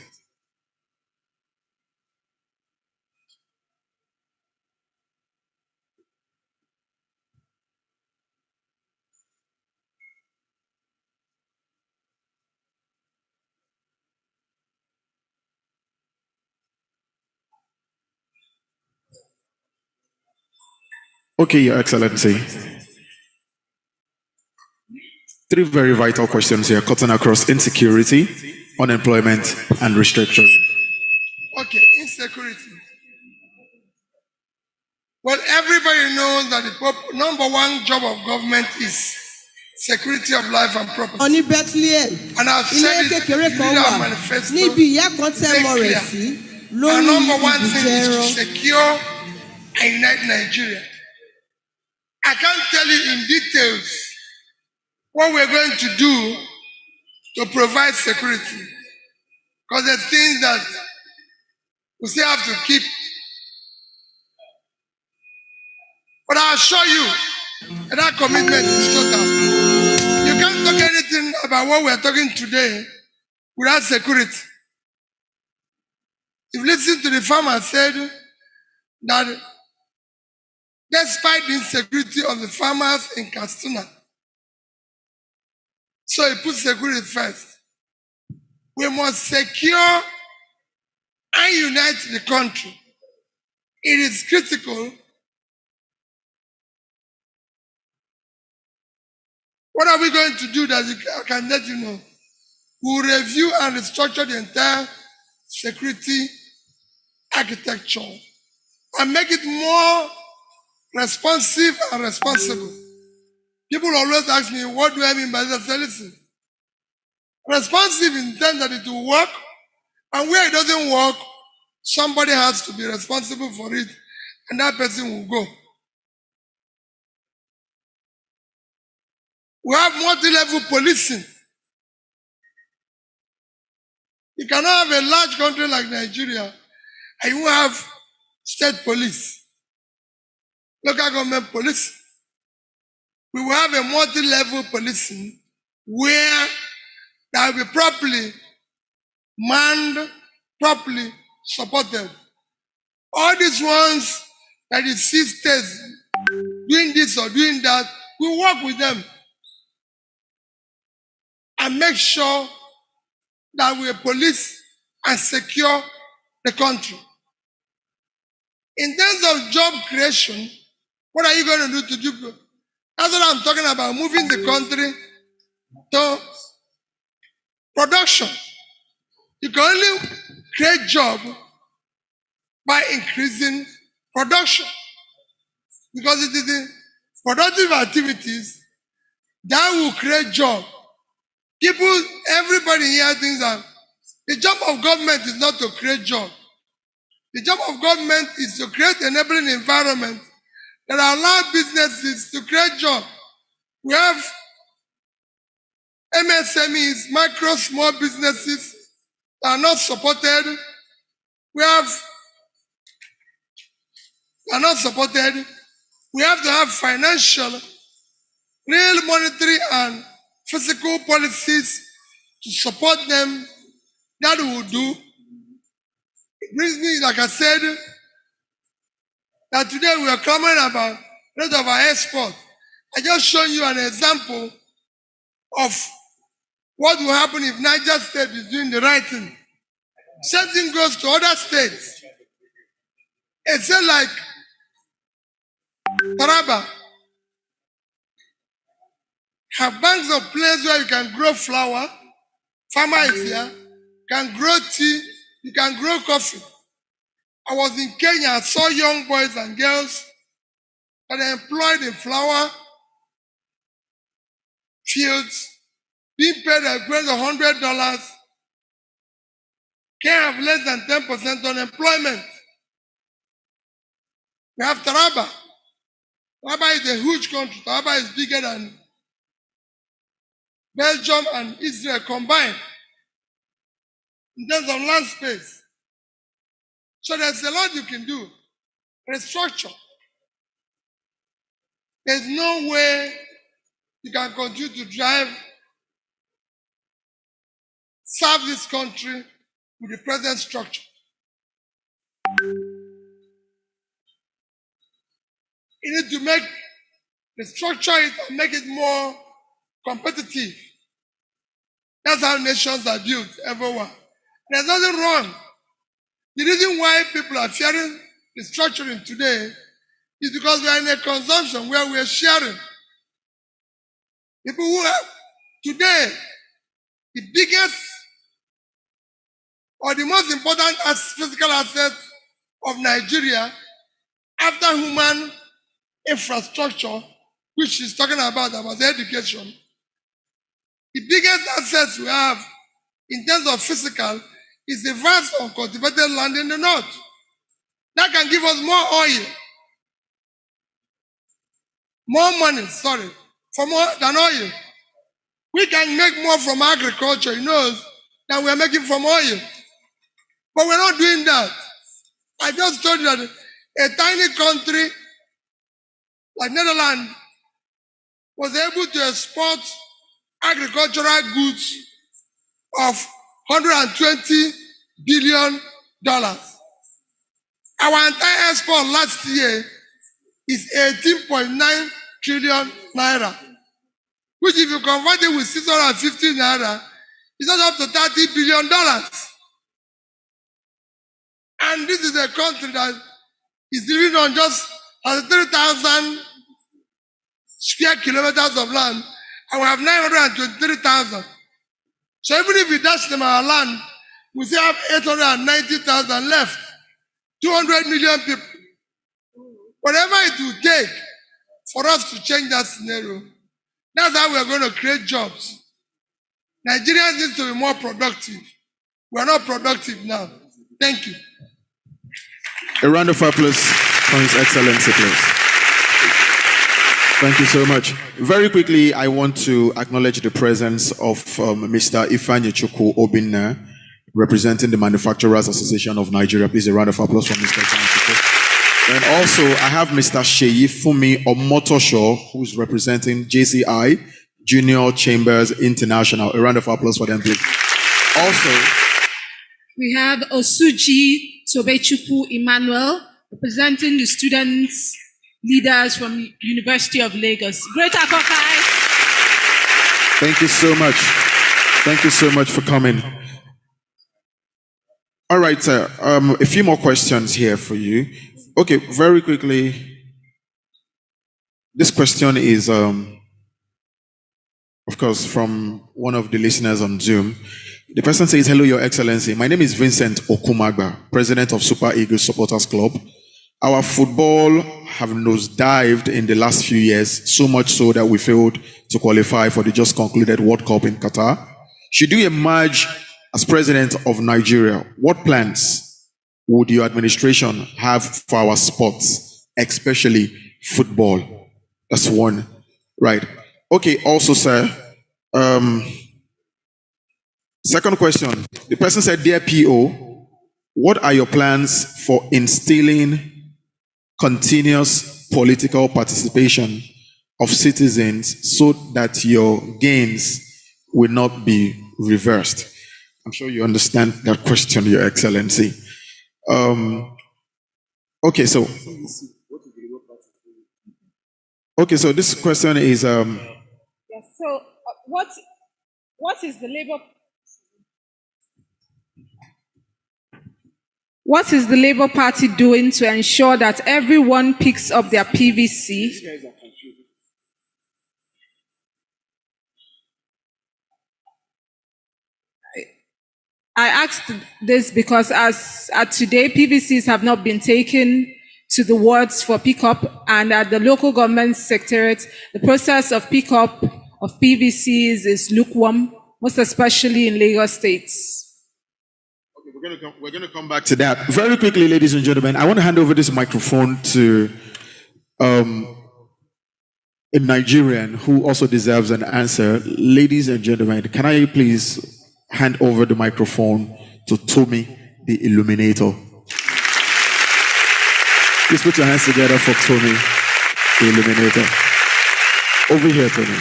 Okay, Your Excellency. 3 very vital questions here, cutting across insecurity, unemployment, and restructuring. Okay, insecurity. Well, everybody knows that the number one job of government is security of life and property. And I've said it in our manifesto. Our number one thing is to secure and unite Nigeria. I can't tell you in details what we're going to do to provide security, because there's things that we still have to keep. But I assure you that our commitment is total. You can't talk anything about what we're talking today without security. You've listened to the farmer said that despite the insecurity of the farmers in Katsina, so he puts security first. We must secure and unite the country. It is critical. What are we going to do that I can let you know? We'll review and restructure the entire security architecture and make it more responsive and responsible. People always ask me, what do I mean by that? I say, listen, responsive in the sense that it will work, and where it doesn't work, somebody has to be responsible for it, and that person will go. We have multi-level policing. You cannot have a large country like Nigeria, and you have state police, local government police. We will have a multi-level policing where that will be properly manned, properly supported. All these ones that you see states this or doing that, we work with them and make sure that we police and secure the country. In terms of job creation, what are you going to do? That's what I'm talking about, moving the country to production. You can only create job by increasing production. Because it is the productive activities that will create job. Everybody here thinks that the job of government is not to create job. The job of government is to create enabling environment that allow businesses to create job. We have MSMEs, micro, small businesses that are not supported. We have to have financial, real monetary and physical policies to support them. That we will do. It brings me, like I said, that today we are clamoring about rate of our export. I just shown you an example of what will happen if Niger State is doing the right thing. Same thing goes to other states. It's like Taraba have banks of places where you can grow flour. Farmer is here. Can grow tea. You can grow coffee. I was in Kenya. I saw young boys and girls that are employed in flour fields, being paid a grade of $100. Can have less than 10% unemployment. We have Taraba. Taraba is a huge country. Taraba is bigger than Belgium and Israel combined in terms of land space. So there's a lot you can do. Restructure. There's no way you can continue to serve this country with the present structure. You need to restructure it and make it more competitive. That's how nations are built everywhere. There's nothing wrong. The reason why people are fearing restructuring today is because we are in a consumption where we are sharing. People who have today the biggest or the most important physical asset of Nigeria after human infrastructure, which is talking about education. The biggest assets we have in terms of physical is the vast uncultivated land in the north. That can give us more oil, more money, for more than oil. We can make more from agriculture, than we are making from oil. But we're not doing that. I just told you that a tiny country like Netherlands was able to export agricultural goods of $120 billion. Our entire export last year is 18.9 trillion naira, which if you convert it with 650 naira, is not up to $30 billion. And this is a country that is living on just 3,000 square kilometers of land, and we have 923,000. So even if we dash them our land, we still have 890,000 left. 200 million people. Whatever it will take for us to change that scenario, that's how we are going to create jobs. Nigerians need to be more productive. We are not productive now. Thank you. A round of applause for His Excellency, please. Thank you so much. Very quickly, I want to acknowledge the presence of Mr. Ifeanyi Obinna, representing the Manufacturers Association of Nigeria. Please, a round of applause for Mr. Ifeanyi. And also, I have Mr. Sheyi Fumi Omotosho, who's representing JCI, Junior Chambers International. A round of applause for them, please. Also, we have Osuji Tobechukwu Emmanuel, representing the students leaders from University of Lagos. Great Akokai. Thank you so much. Thank you so much for coming. All right, sir. A few more questions here for you. Okay, very quickly. This question is, of course, from one of the listeners on Zoom. The person says, "Hello, Your Excellency. My name is Vincent Okumagba, President of Super Eagles Supporters Club. Our football have nosedived in the last few years, so much so that we failed to qualify for the just concluded World Cup in Qatar. Should you emerge as President of Nigeria, what plans would your administration have for our sports, especially football?" That's one. Right. Okay, also, sir, second question. The person said, "Dear PO, what are your plans for instilling continuous political participation of citizens so that your gains will not be reversed?" I'm sure you understand that question, Your Excellency. Okay, so this question is Yes, so what is the Labour Party doing to ensure that everyone picks up their PVC? I asked this because as at today, PVCs have not been taken to the wards for pickup, and at the local government secretariat, the process of pickup of PVCs is lukewarm, most especially in Lagos State. we're going to come back to that. Very quickly, ladies and gentlemen, I want to hand over this microphone to a Nigerian who also deserves an answer. Ladies and gentlemen, can I please hand over the microphone to Tommy, the Illuminator? Please put your hands together for Tommy, the Illuminator. Over here, Tommy.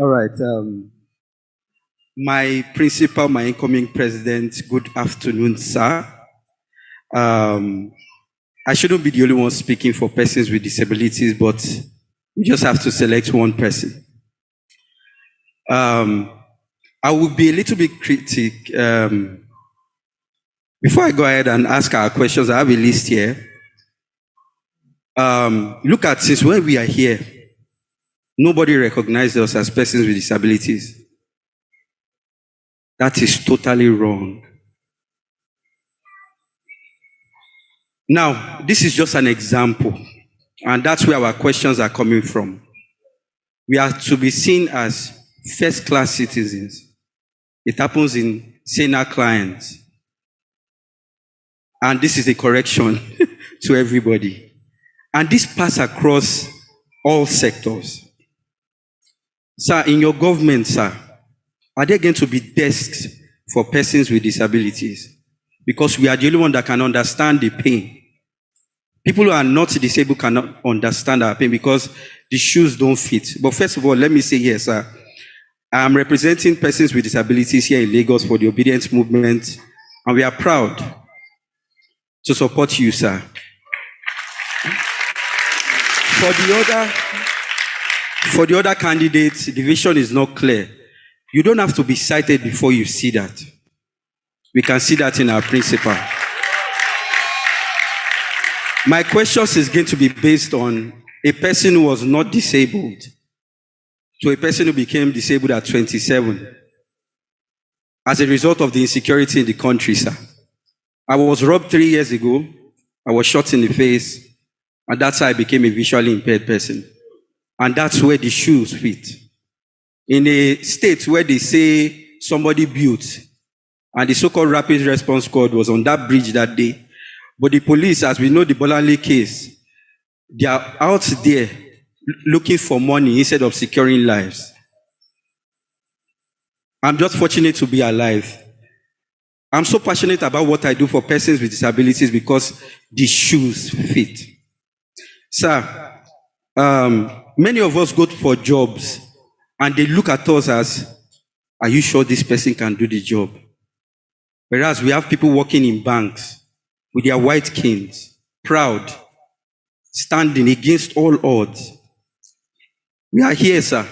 All right. My principal, my incoming president, good afternoon, sir. I shouldn't be the only one speaking for persons with disabilities, but we just have to select one person. I will be a little bit critic. Before I go ahead and ask our questions, I have a list here. Look at since when we are here, nobody recognized us as persons with disabilities. That is totally wrong. Now, this is just an example, and that's where our questions are coming from. We are to be seen as first-class citizens. It happens in senior clients. And this is a correction to everybody. And this passes across all sectors. Sir, in your government, sir, are there going to be desks for persons with disabilities? Because we are the only one that can understand the pain. People who are not disabled cannot understand our pain because the shoes don't fit. But first of all, let me say yes, sir. I am representing persons with disabilities here in Lagos for the obedience movement, and we are proud to support you, sir. For the other candidates, the vision is not clear. You don't have to be cited before you see that. We can see that in our principle. My questions is going to be based on a person who was not disabled to a person who became disabled at 27 as a result of the insecurity in the country, sir. I was robbed 3 years ago. I was shot in the face, and that's how I became a visually impaired person. And that's where the shoes fit. In a state where they say somebody built, and the so-called rapid response squad was on that bridge that day, but the police, as we know the Balaji case, they are out there looking for money instead of securing lives. I'm just fortunate to be alive. I'm so passionate about what I do for persons with disabilities because the shoes fit. Sir, many of us go for jobs and they look at us as, are you sure this person can do the job? Whereas we have people working in banks with their white canes, proud, standing against all odds. We are here, sir,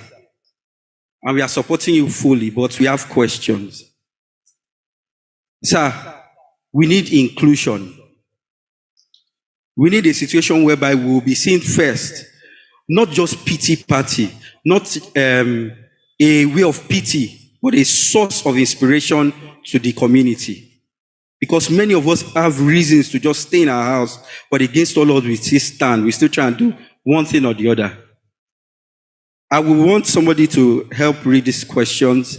and we are supporting you fully, but we have questions. Sir, we need inclusion. We need a situation whereby we will be seen first, not just pity party, not a way of pity, but a source of inspiration to the community. Because many of us have reasons to just stay in our house, but against all odds we still stand. We still try and do one thing or the other. I would want somebody to help read these questions.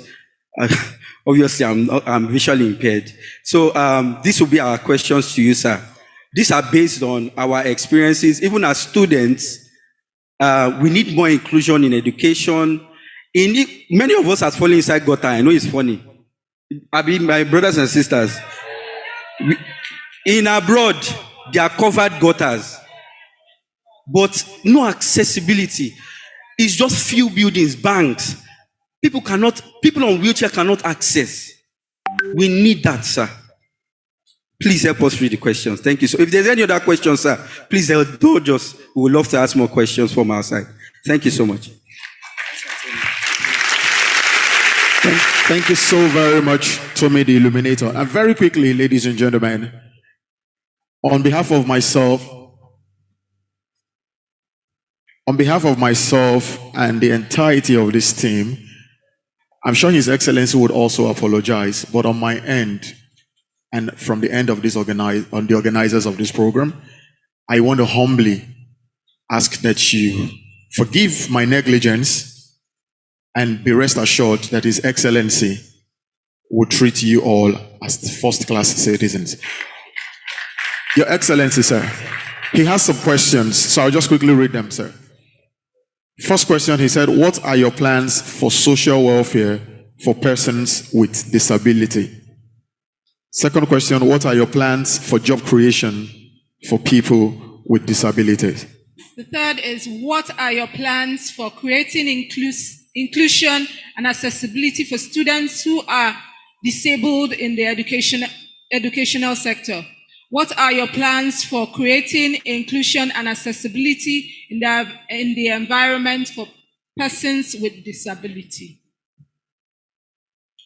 Obviously, I'm visually impaired. So this will be our questions to you, sir. These are based on our experiences. Even as students, we need more inclusion in education. Many of us have fallen inside gutter. I know it's funny. I mean, my brothers and sisters, in abroad, they are covered gutters, but no accessibility. It's just few buildings, banks. People on wheelchair cannot access. We need that, sir. Please help us read the questions. Thank you. So if there's any other questions, sir, please indulge us. We would love to ask more questions from our side. Thank you so much. Thank you so very much, Tommy the Illuminator. And very quickly, ladies and gentlemen, on behalf of myself and the entirety of this team, I'm sure His Excellency would also apologize, but on my end, and from the end of the organizers of this program, I want to humbly ask that you forgive my negligence and be rest assured that His Excellency will treat you all as first-class citizens. Your Excellency, sir, he has some questions, so I'll just quickly read them, sir. First question, he said, what are your plans for social welfare for persons with disability? Second question, what are your plans for job creation for people with disabilities? The third is, what are your plans for creating inclusion and accessibility for students who are disabled in the educational sector? What are your plans for creating inclusion and accessibility in the environment for persons with disability?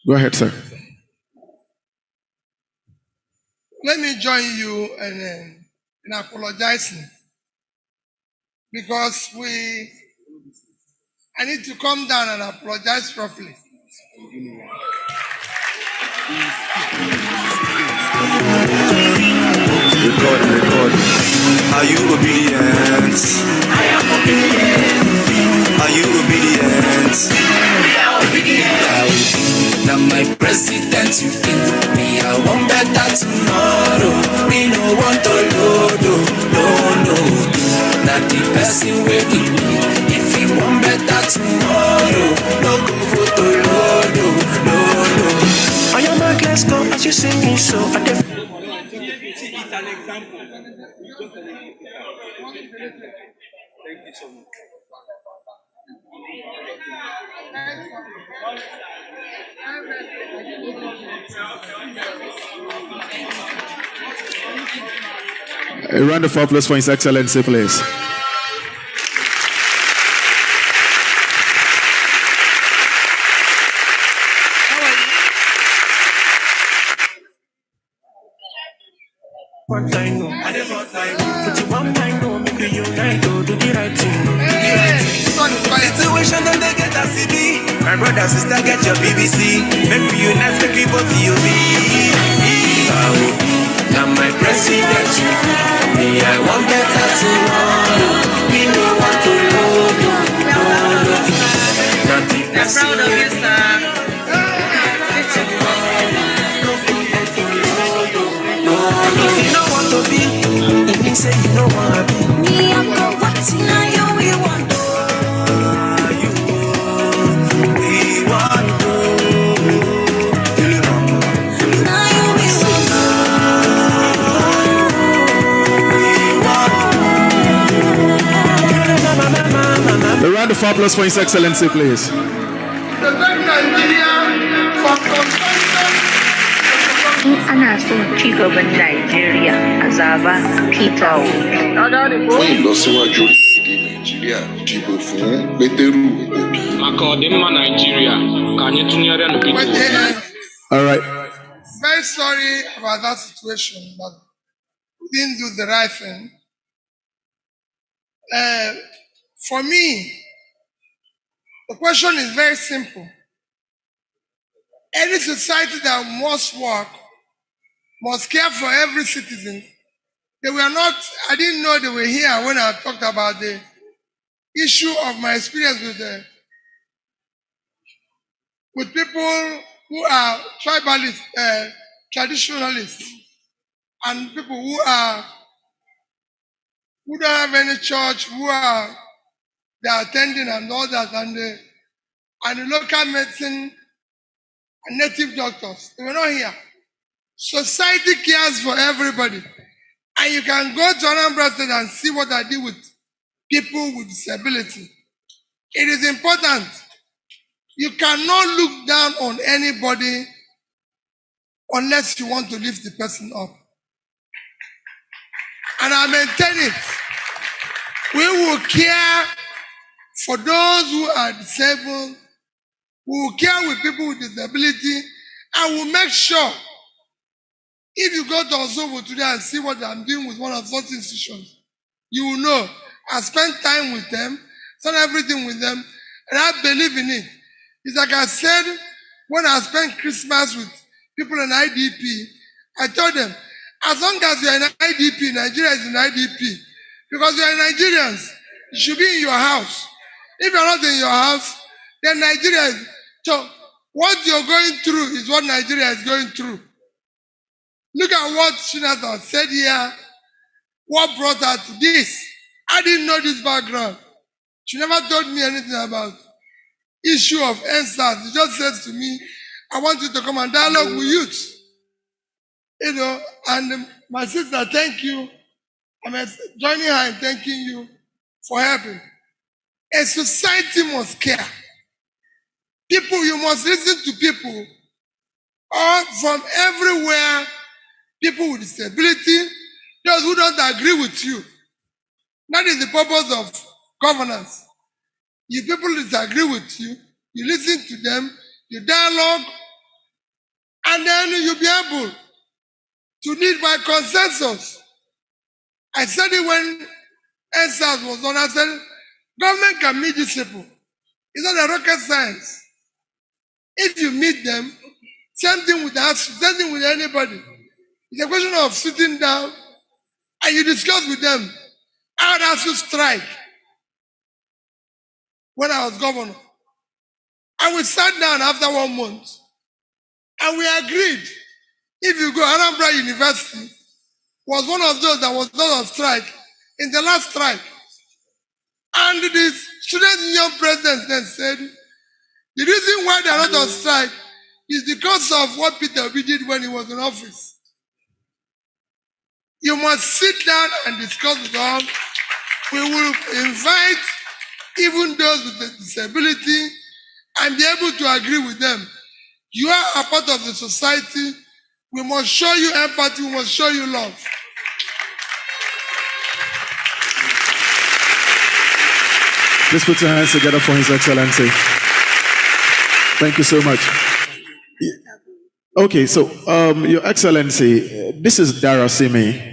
Go ahead, sir. Let me join you in apologizing, because I need to come down and apologize properly. Record. Are you obedient? I am obedient. Are you obedient? We are obedient. Now my president, you think me, I want better tomorrow. We no want to load, no. That the person waiting me, if you want better tomorrow, no go for to load, no. I am a let's go as you sing me so. It's an example. Thank you so much. A round of applause for His Excellency, please. One time, no. Put it one time, no. Make we unite, do the right thing. Situation don't they get a CD. My brother, sister, get your BBC. Make we unite, make we both you be. Now my president, me, I want better tomorrow. We don't want to load. I'm proud of you, sir. If you don't want to be, it means say you don't want to be. Me, I'm going to now you we want to. We want to. Now you we want. A round of applause for His Excellency, please. The Nigeria for consumption in ana son ci gaban Najeriya a zaba Peter Obi. Fún ìlọsíwájú orílẹ̀-èdè Nàìjíríà, dìbò fún Pétérù Obi. Maka ọdịmma Nàìjíríà, ka anyị tụnyere nụ Peter Obi. All right. Very sorry about that situation, but we didn't do the right thing. For me, the question is very simple. Any society that must work must care for every citizen. They were not, I didn't know they were here when I talked about the issue of my experience with people who are tribalists, traditionalists, and people who don't have any church, they are attending and all that, and the local medicine and native doctors. They were not here. Society cares for everybody. And you can go to Anambra State and see what I do with people with disability. It is important. You cannot look down on anybody unless you want to lift the person up. And I maintain it. We will care for those who are disabled. We will care with people with disability, and we'll make sure, if you go to Osobo today and see what I'm doing with one of those institutions, you will know. I spend time with them, spend everything with them, and I believe in it. It's like I said, when I spent Christmas with people in IDP, I told them, as long as you're in IDP, Nigeria is in IDP. Because you're Nigerians, you should be in your house. If you're not in your house, then Nigeria is. So what you're going through is what Nigeria is going through. Look at what Shinata said here. What brought her to this? I didn't know this background. She never told me anything about issue of NSAS. She just said to me, I want you to come and dialogue with youth. You know, and my sister, thank you. I'm joining her and thanking you for helping. A society must care. People, you must listen to people all from everywhere. People with disability, those who don't agree with you. That is the purpose of governance. If people disagree with you, you listen to them, you dialogue, and then you'll be able to lead by consensus. I said it when NSAS was on. I said, government can meet these people. It's not a rocket science. If you meet them, same thing with us, same thing with anybody. It's a question of sitting down and you discuss with them. I would ask you strike when I was governor. And we sat down after 1 month and we agreed. If you go, Anambra University was one of those that was not on strike in the last strike. And the student union president then said, the reason why they are not on strike is because of what Peter Obi did when he was in office. You must sit down and discuss with them. We will invite even those with a disability and be able to agree with them. You are a part of the society. We must show you empathy. We must show you love. Please put your hands together for His Excellency. Thank you so much. Okay, so Your Excellency, this is Dara Simi,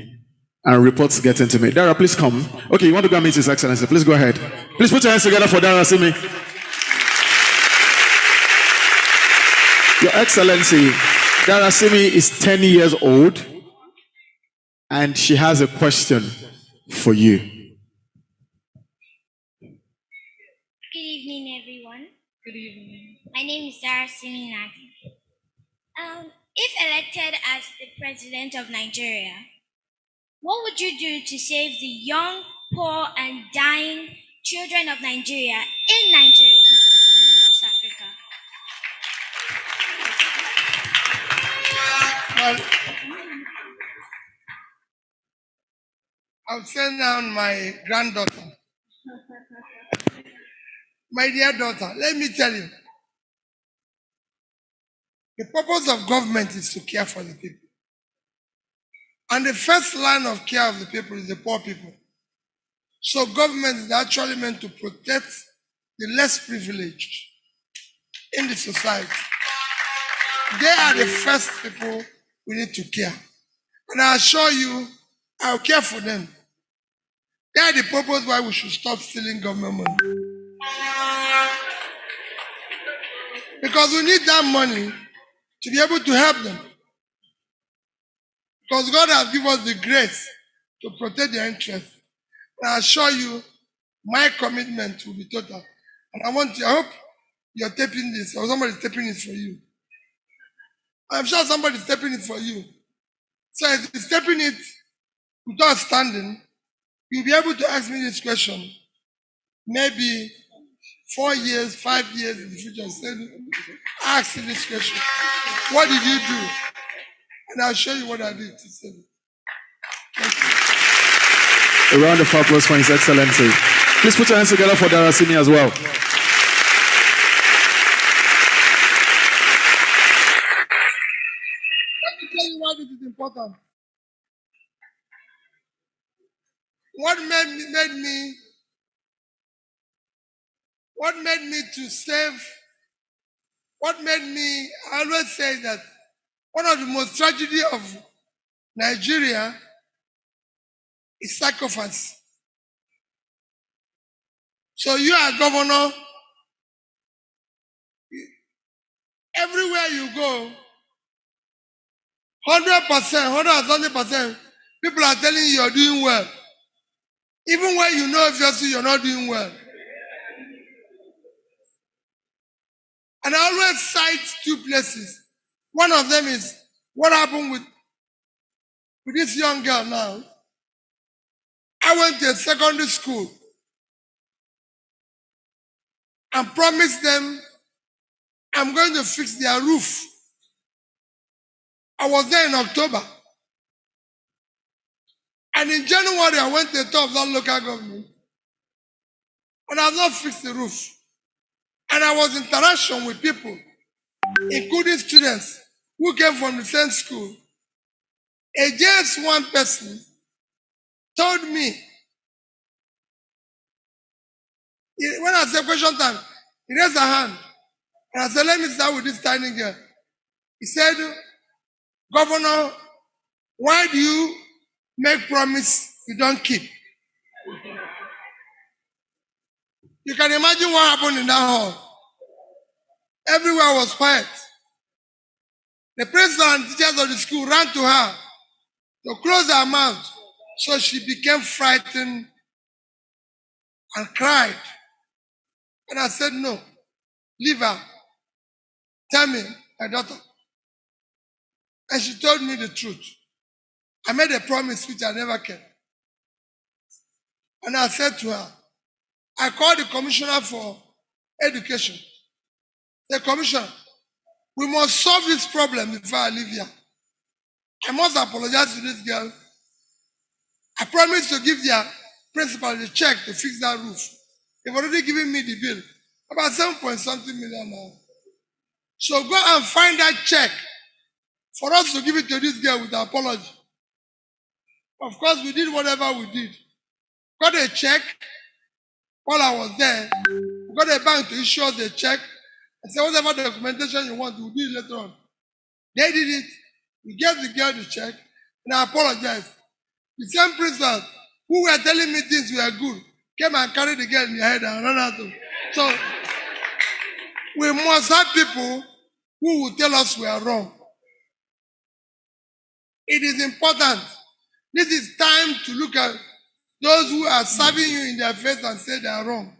and reports getting to me. Dara, please come. Okay, you want to go and meet His Excellency? Please go ahead. Please put your hands together for Dara Simi. Your Excellency, Dara Simi is 10 years old, and she has a question for you. Good evening, everyone. Good evening. My name is Dara Simi Nagi. If elected as the president of Nigeria, what would you do to save the young, poor, and dying children of Nigeria in Nigeria and South Africa? Well, I'll send down my granddaughter. My dear daughter, let me tell you. The purpose of government is to care for the people. And the first line of care of the people is the poor people. So government is actually meant to protect the less privileged in the society. They are the first people we need to care. And I assure you, I'll care for them. They are the purpose why we should stop stealing government money. Because we need that money to be able to help them. Because God has given us the grace to protect their interests. And I assure you, my commitment will be total. And I hope you're taping this, or somebody's taping it for you. I'm sure somebody's taping it for you. So if he's taping it without standing, you'll be able to ask me this question. Maybe 4 years, 5 years in the future. Ask you this question. What did you do? And I'll show you what I did to save it. A round of applause for His Excellency. Please put your hands together for Darasimi as well. Let me tell you why this is important. What I always say that one of the most tragedy of Nigeria is sacrifice. So you are governor, everywhere you go, 100%, 120%, people are telling you you're doing well. Even when you know obviously you're not doing well. And I always cite 2 places. One of them is what happened with this young girl now. I went to a secondary school and promised them I'm going to fix their roof. I was there in October. And in January, I went to the top of that local government. And I have not fixed the roof. And I was in interaction with people, including students who came from the same school. Just one person told me, when I said question time, he raised a hand. And I said, let me start with this tiny girl. He said, Governor, why do you make promise you don't keep? You can imagine what happened in that hall. Everywhere was quiet. The principal and teachers of the school ran to her to close her mouth. So she became frightened and cried. And I said, no, leave her. Tell me, my daughter. And she told me the truth. I made a promise which I never kept. And I said to her, I called the commissioner for education. The commissioner, we must solve this problem before I leave here. I must apologize to this girl. I promised to give their principal the check to fix that roof. They've already given me the bill, about 7.something million now. So go and find that check for us to give it to this girl with an apology. Of course, we did whatever we did. Got a check while I was there. We got a bank to issue us a check and say whatever documentation you want, we'll do it later on. They did it. We gave the girl the check and I apologized. The same principal who were telling me things were good came and carried the girl in their head and ran out of. So we must have people who will tell us we are wrong. It is important. This is time to look at those who are serving you in their face and say they are wrong.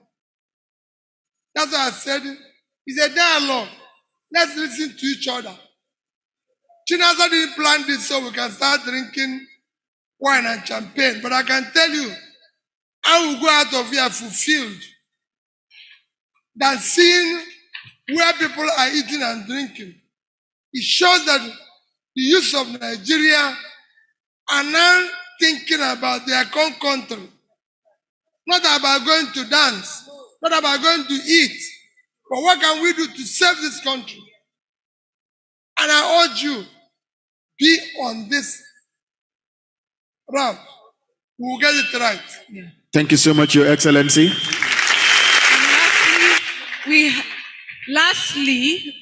That's why I said it's a dialogue. Let's listen to each other. Chinaza didn't plan this so we can start drinking wine and champagne. But I can tell you, I will go out of here fulfilled than seeing where people are eating and drinking. It shows that the youth of Nigeria are now thinking about their own country. Not about going to dance, not about going to eat, but what can we do to save this country? And I urge you, be on this route. We will get it right. Thank you so much, Your Excellency. Lastly,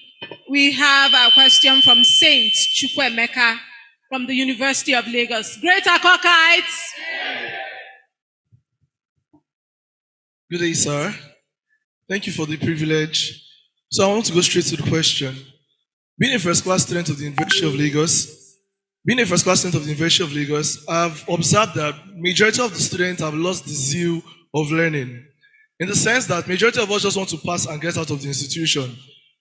we have a question from Saint Chukwemeka from the University of Lagos. Greater Cockeyes. Good day, sir. Thank you for the privilege. So I want to go straight to the question. Being a first-class student of the University of Lagos, I've observed that majority of the students have lost the zeal of learning. In the sense that majority of us just want to pass and get out of the institution.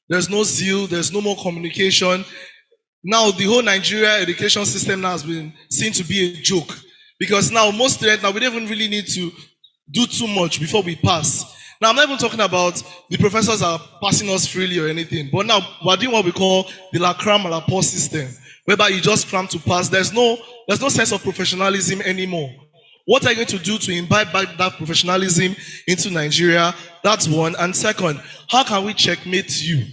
There's no zeal, there's no more communication. Now the whole Nigeria education system now has been seen to be a joke. Because now most students, we don't even really need to do too much before we pass. Now I'm not even talking about the professors are passing us freely or anything. But now we're doing what we call the la cram a la pause system. Whereby you just cram to pass. There's no sense of professionalism anymore. What are you going to do to imbibe back that professionalism into Nigeria? That's one. And second, how can we checkmate you?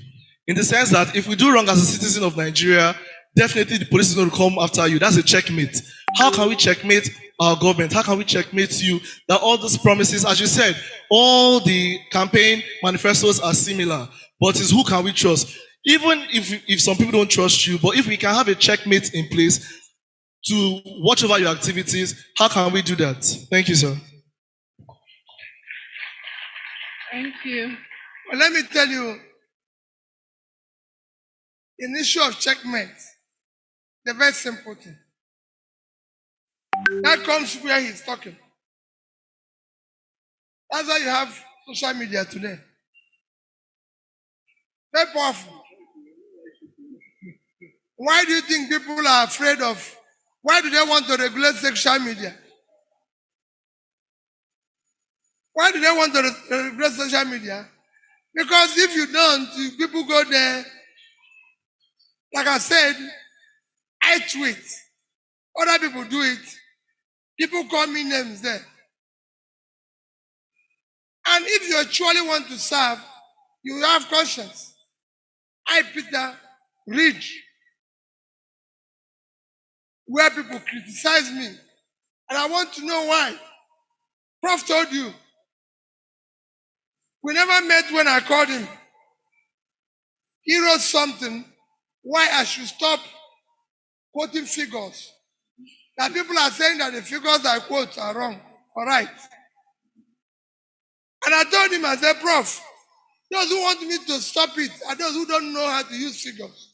In the sense that if we do wrong as a citizen of Nigeria, definitely the police is going to come after you. That's a checkmate. How can we checkmate our government? How can we checkmate you? That all these promises, as you said, all the campaign manifestos are similar. But it's who can we trust? Even if some people don't trust you, but if we can have a checkmate in place to watch over your activities, how can we do that? Thank you, sir. Thank you. Well, let me tell you, an issue of checkmate, the very simple thing. That comes where he's talking. That's why you have social media today. Very powerful. Why do you think people are afraid of? Why do they want to regulate social media? Why do they want to regulate social media? Because if you don't, people go there. Like I said, I tweet. Other people do it. People call me names there. And if you actually want to serve, you have conscience. I, Peter, read where people criticize me. And I want to know why. Prof told you. We never met when I called him. He wrote something why I should stop quoting figures. That people are saying that the figures I quote are wrong or right. And I told him, I said, Prof, those who want me to stop it are those who don't know how to use figures.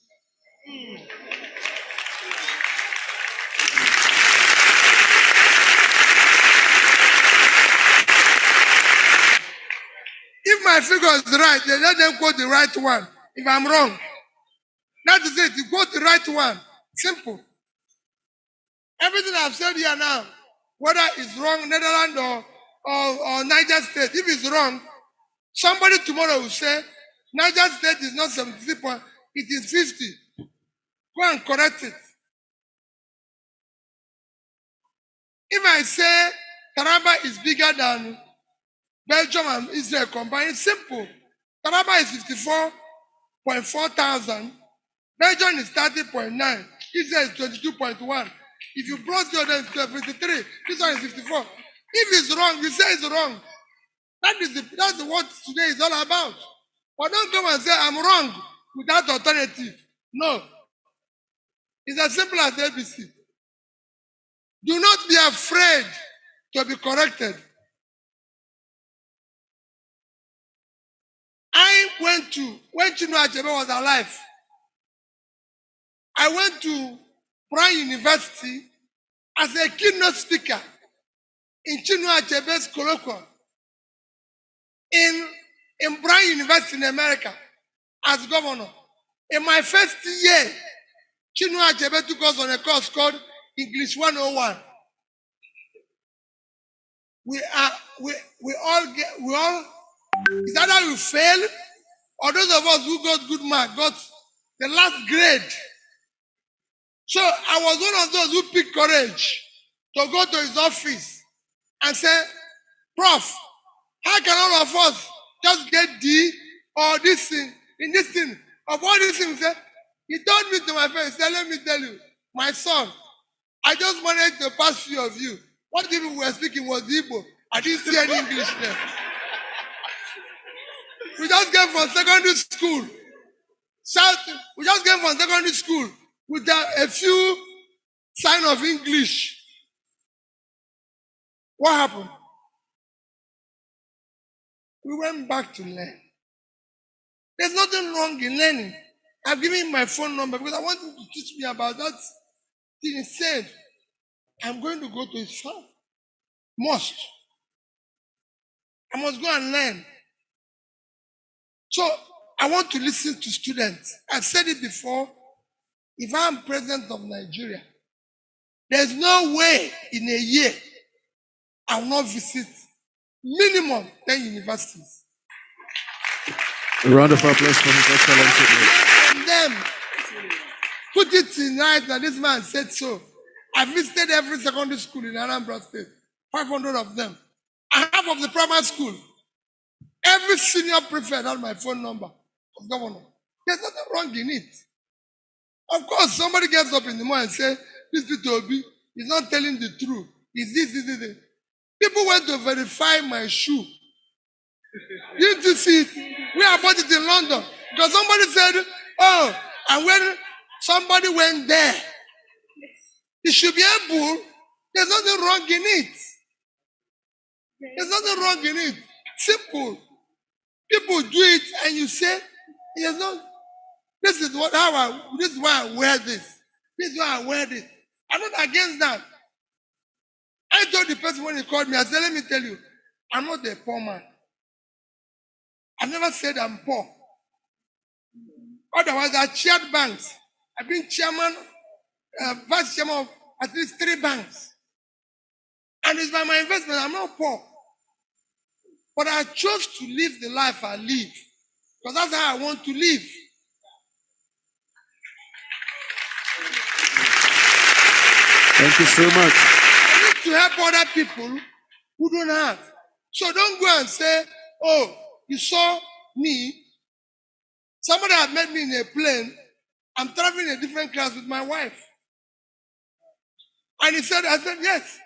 If my figure is right, then let them quote the right one. If I'm wrong, that is it. You quote the right one. Simple. Everything I've said here now, whether it's wrong, Netherlands or Niger State, if it's wrong, somebody tomorrow will say, Niger State is not 73 points, it is 50. Go and correct it. If I say Taraba is bigger than Belgium and Israel combined, it's simple. Taraba is 54.4 thousand. Belgium is 30.9. Israel is 22.1. If you brought your then 53, this one is 54. If it's wrong, you say it's wrong. That's what today is all about. But don't come and say I'm wrong without alternative. No. It's as simple as ABC. Do not be afraid to be corrected. When Chinua Achebe was alive, I went to Brown University as a keynote speaker in Chinua Achebe's colloquium in Brown University in America as governor. In my first year, Chinua Achebe took us on a course called English 101. We all, it's either you fail or those of us who got good mark got the last grade. So I was one of those who picked courage to go to his office and say, Prof, how can all of us just get D or this thing, in this thing, of all these things? He told me to my face, he said, let me tell you, my son, I just wanted to pass few of you. What people were speaking was Igbo. I didn't see any English there. We just came from secondary school. We just came from secondary school with a few signs of English. What happened? We went back to learn. There's nothing wrong in learning. I've given him my phone number because I want him to teach me about that thing. He said, I'm going to go to his farm. I must go and learn. So I want to listen to students. I've said it before. If I'm president of Nigeria, there's no way in a year I will not visit minimum 10 universities. A round of applause for His Excellency. And them put it in right that this man said so. I visited every secondary school in Anambra State, 500 of them, and half of the primary school. Every senior prefect had my phone number of governor. There's nothing wrong in it. Of course, somebody gets up in the morning and says, this Peter Obi is not telling the truth. Is this. People went to verify my shoe. Didn't you see it? We have bought it in London. Because somebody said, oh, and when somebody went there, he should be able, there's nothing wrong in it. There's nothing wrong in it. Simple. People do it and you say, this is why I wear this. This is why I wear this. I'm not against that. I told the person when he called me, I said, let me tell you, I'm not a poor man. I never said I'm poor. Otherwise, I chaired banks. I've been chairman, vice chairman of at least 3 banks. And it's by my investment, I'm not poor. But I chose to live the life I live. Because that's how I want to live. Thank you so much. I need to help other people who don't have. So don't go and say, oh, you saw me. Somebody had met me in a plane. I'm traveling in a different class with my wife. And I said, yes.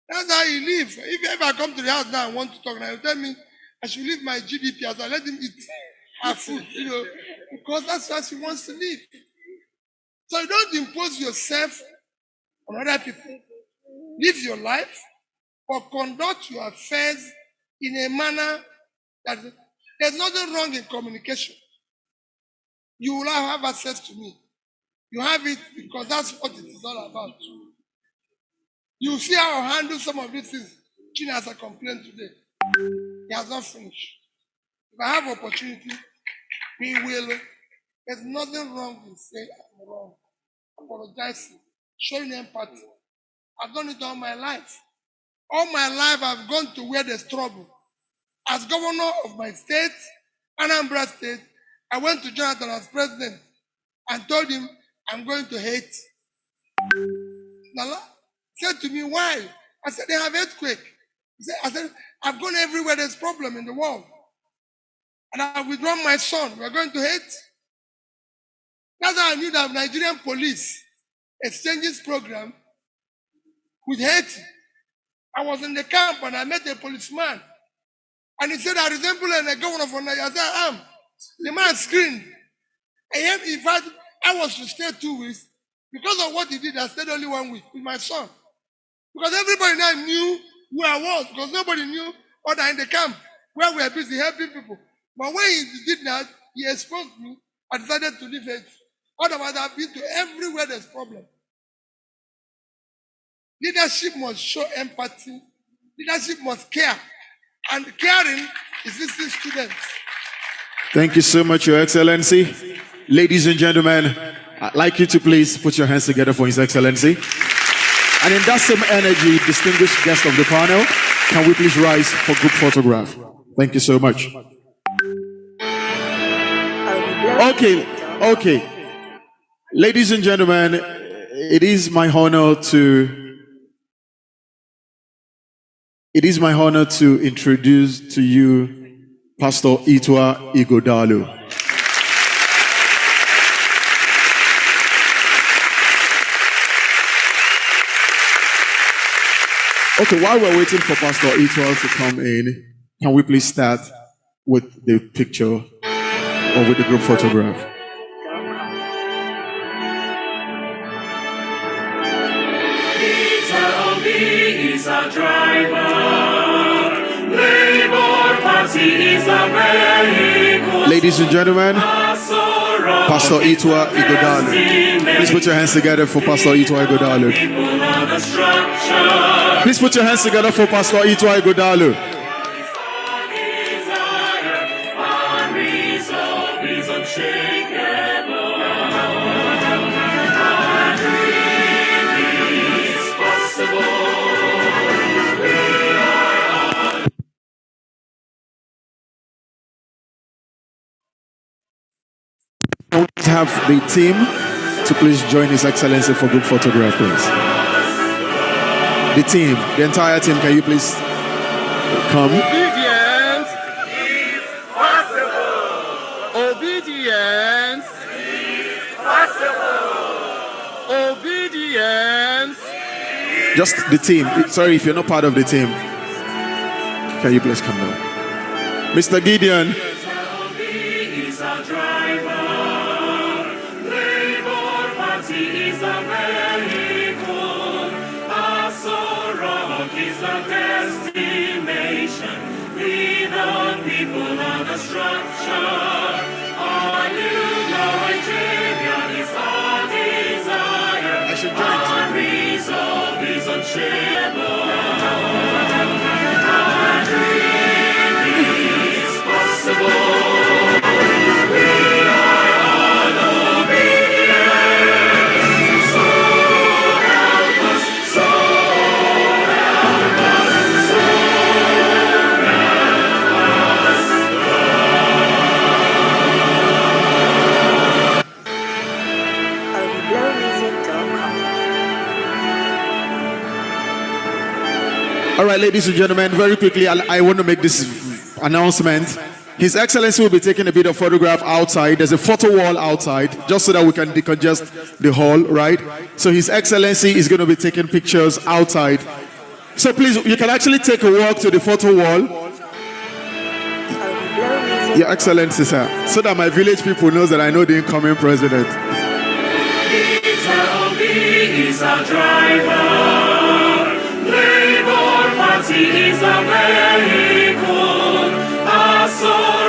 That's how you live. If I come to the house now and want to talk, now you tell me I should leave my GDP as I let him eat her food, because that's how she wants to live. So you don't impose yourself on other people. Live your life, but conduct your affairs in a manner that there's nothing wrong in communication. You will have access to me. You have it because that's what it is all about. You see how I handle some of these things. China has a complaint today. He has not finished. If I have opportunity, we will. There's nothing wrong in saying I'm wrong. Apologizing, showing empathy. I've done it all my life. All my life I've gone to where there's trouble. As governor of my state, Anambra State, I went to Jonathan as president and told him I'm going to hate. Nala said to me, why? I said, they have earthquake. I said, I've gone everywhere there's problem in the world. And I've withdrawn my son. We're going to hate. That's how I knew that Nigerian police exchanges program with Haiti. I was in the camp and I met a policeman. And he said, I resemble a governor from Nigeria. I said, I am. The man screamed. And in fact, I was to stay 2 weeks. Because of what he did, I stayed only 1 week with my son. Because everybody now knew who I was. Because nobody knew other in the camp where we were busy helping people. But when he did that, he exposed me. I decided to leave it. Otherwise, I've been to everywhere there's problem. Leadership must show empathy. Leadership must care. And caring is listening to students. Thank you so much, Your Excellency. Ladies and gentlemen, I'd like you to please put your hands together for His Excellency. And in that same energy, distinguished guest of the panel, can we please rise for group photograph? Thank you so much. Okay. Ladies and gentlemen, it is my honor to introduce to you Pastor Itwa Igodalo. Okay, while we're waiting for Pastor Ito to come in, can we please start with the picture or with the group photograph? Peter Obi is our driver. Labour Party is our vehicle. Ladies and gentlemen, Pastor Itwa Igodalu. Please put your hands together for Pastor Itwa Igodalu. Please put your hands together for Pastor Itwa Igodalu. Have the team to please join His Excellency for group photograph, please. The team, the entire team, can you please come? Obedience is possible. Obedience is possible. Obedience. Just the team. Sorry if you're not part of the team. Can you please come down? Mr. Gideon. All right, ladies and gentlemen, very quickly, I want to make this announcement. His Excellency will be taking a bit of photograph outside. There's a photo wall outside, just so that we can decongest the hall, right? So His Excellency is going to be taking pictures outside. So please, you can actually take a walk to the photo wall. Your Excellency, sir, so that my village people knows that I know the incoming president. Peter Obi is our driver. Is a vehicle,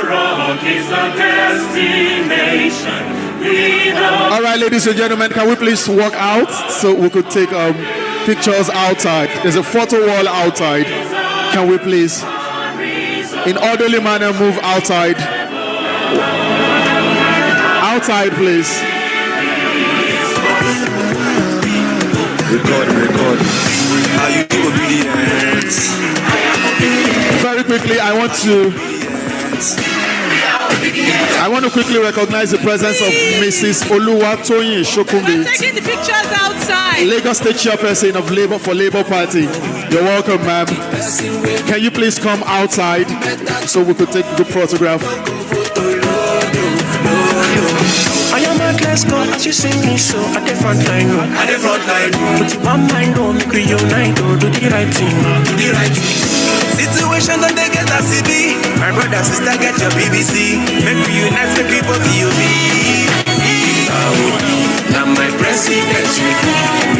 Rock is the destination. All right, ladies and gentlemen, can we please walk out so we could take pictures outside? There's a photo wall outside. Can we please, in orderly manner, move outside? Outside, please. Record. Are you obedient? Very quickly, I want to quickly recognize the presence of Mrs. Oluwatoyin Shokunbi. We're taking the pictures outside. Lagos State Chairperson of Labour Party. You're welcome, ma'am. Can you please come outside so we could take a good photograph? I am at let's go as you see me so at the front line. At the front line. Put one mind on, make we unite, do the right thing. Do the right thing. Situation that they get a CD. My brother, sister, get your BBC. Make we unite, make people feel me. Now my president with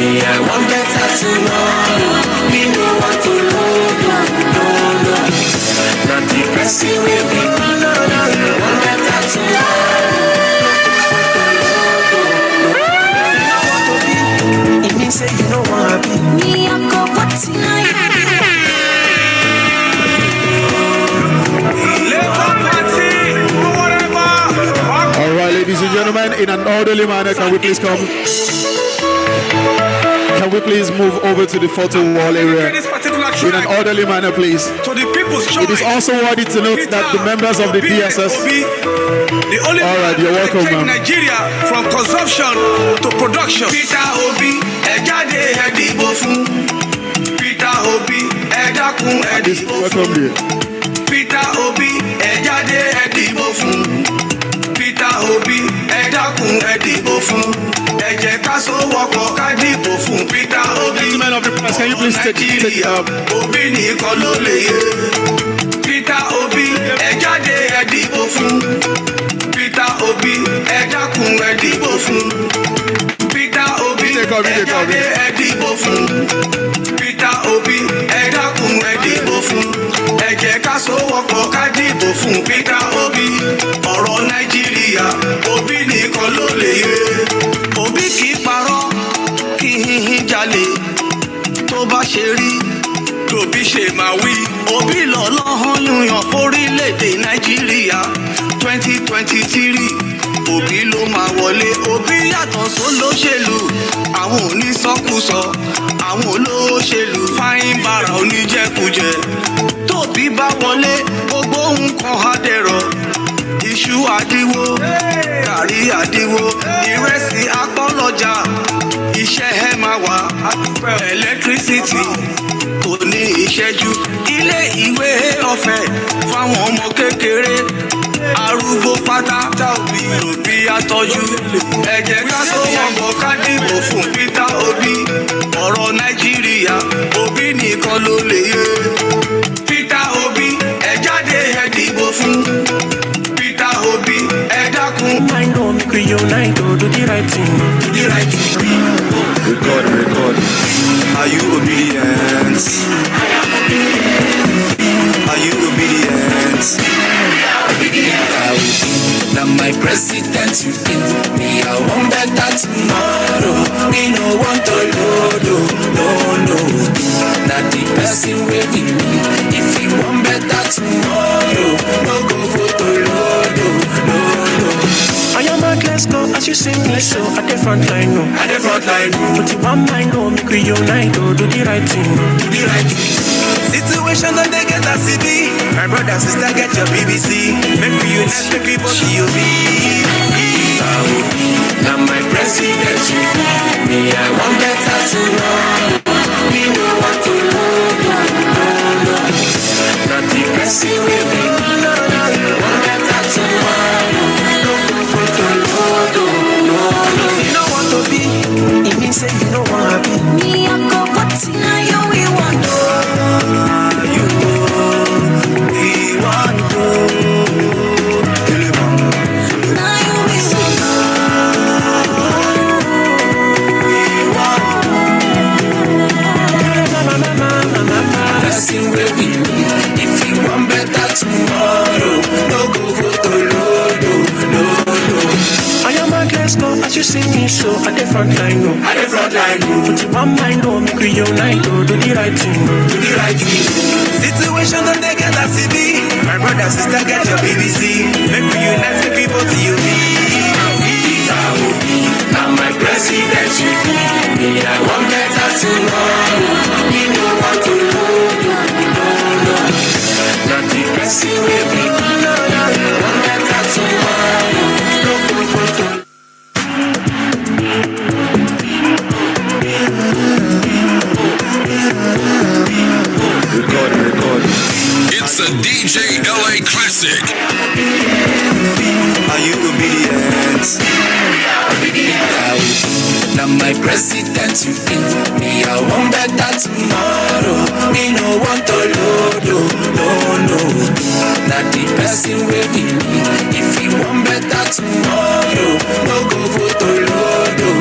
me, I want better tomorrow. Me no want to no. Not the person will be me, no. I want better tomorrow. Say you know what me, I go for tonight. All right, ladies and gentlemen, in an orderly manner, can we please come? Can we please move over to the photo wall area? In an orderly manner, please. It is also worthy to note that the members of the DSS. All right, you're welcome, ma'am. Nigeria from consumption to production. Peter Obi, Peter Obi, welcome here. Peter Obi, Peter Obi, ẹ dìbò fún. Ẹ jẹ́ ká sowọ́pọ̀ ká dìbò fún Peter Obi. Gentlemen of the press, can you please take Obi nìkan ló lè yé. Peter Obi ẹ jáde ẹ dìbò fún. Peter Obi ẹ dákun ẹ dìbò fún. Peter Obi ẹ jáde ẹ dìbò fún. Peter Obi ẹ dákun ẹ dìbò fún. Ẹ jẹ́ ká sowọ́pọ̀ ká dìbò fún Peter Obi. Ọ̀rọ̀ Nàìjíríà Obi nìkan ló lè yé. Obi kì í parọ́ kì í jalè. Tó bá ṣe rí lòbí ṣe máa wí. Obi lọ́lọ́hán yúnyàn fórílẹ̀-èdè Nàìjíríà 2023. Obi ló máa wọlé. Obi yàtọ̀ sólóṣèlú. Àwọn onísọkúsọ, àwọn olóṣèlú fáyín bàrà oníjẹkújẹ. Tóbi bá wọlé gbogbo nǹkan á dẹ̀rọ̀. Iṣu àdínwó, gàrí àdínwó, ìrẹsì apọ́lọ́jà. Iṣẹ́ ẹ máa wà, ẹlẹ́tírísítì kò ní ìṣẹ́jú. Ilé ìwé ọ̀fẹ́ fáwọn ọmọ kékeré. Arúgbó pátá Obi àtọ́jú. Ẹ jẹ́ ká sowọ́pọ̀ ká dìbò fún Peter Obi. Ọ̀rọ̀ Nàìjíríà Obi nìkan ló lè yé. Peter Obi ẹ jáde ẹ dìbò fún. Peter Obi ẹ dákun. I know me we unite to do the right thing. Do the right thing. Record. Are you obedient? I am obedient. Are you obedient? We are obedient. Now my president you give me, I want better tomorrow. Me no want to load, no. Now the person will be me. If you want better tomorrow, no go for to load, no. I am at let's go as you see me so at the front line, no. At the front line. But you want mine, no, make we unite to do the right thing. Do the right thing. Situation don't they get a CD. My brother, sister, get your BBC. Make we unite, make people see you be. Now my president, you me, I want better tomorrow. Me no want to load, no. Not the person will be. Want better tomorrow. No go to load, no. If you don't want to be, it means say you don't want to be. Me, I go for now you we want to. Tomorrow, no go for the load, no. I am at let's go as you see me so at the front line, no. At the front line. But you want mine, no, make we unite to do the right thing. Do the right thing. Situation don't they get a CD. My brother, sister, get your BBC. Make we unite, make people see you be. Now my president, you me, I want better tomorrow. Me no want to load, no. Not the person will be. Want better tomorrow. No go to. Record. It's a DJ LA classic. Are you obedient? We are obedient. Now my president you give me, I want better tomorrow. Me no want to load, no. Now the person will be me. If you want better tomorrow, no go for to load, no.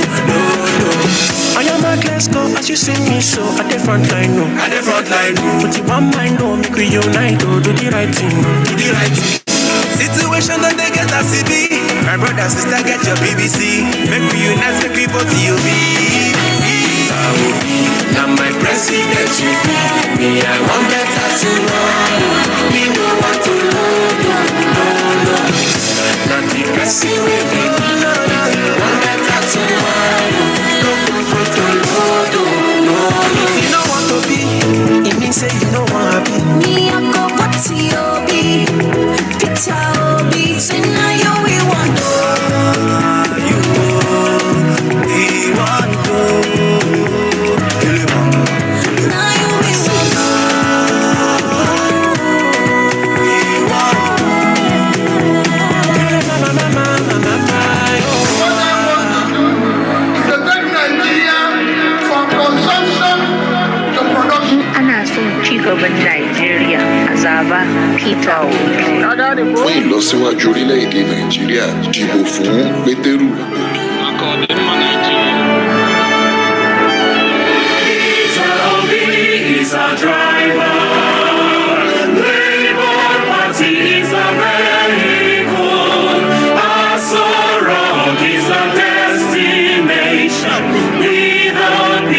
I am at let's go as you see me so at the front line, no. At the front line. But you want mine, no, make we unite to do the right thing. Do the right thing. Situation don't they get a CD. My brother, sister, get your BBC. Make we unite, make people see you be. Now my president, you me, I want better tomorrow. Me no want to load, no. Not the person will be. Want better tomorrow. No go for to load, no. If you don't want to be, it means say you don't want to be. Me, I go for T.O.B. Peter Obi. Say now you we want to. We want to. Now you we want to. We want to. gaban Nigeria a zaba Peter Obi. Fún ìlọsíwájú orílẹ̀-èdè Nàìjíríà, dìbò fún Pétérù Obi. Peter Obi is our driver.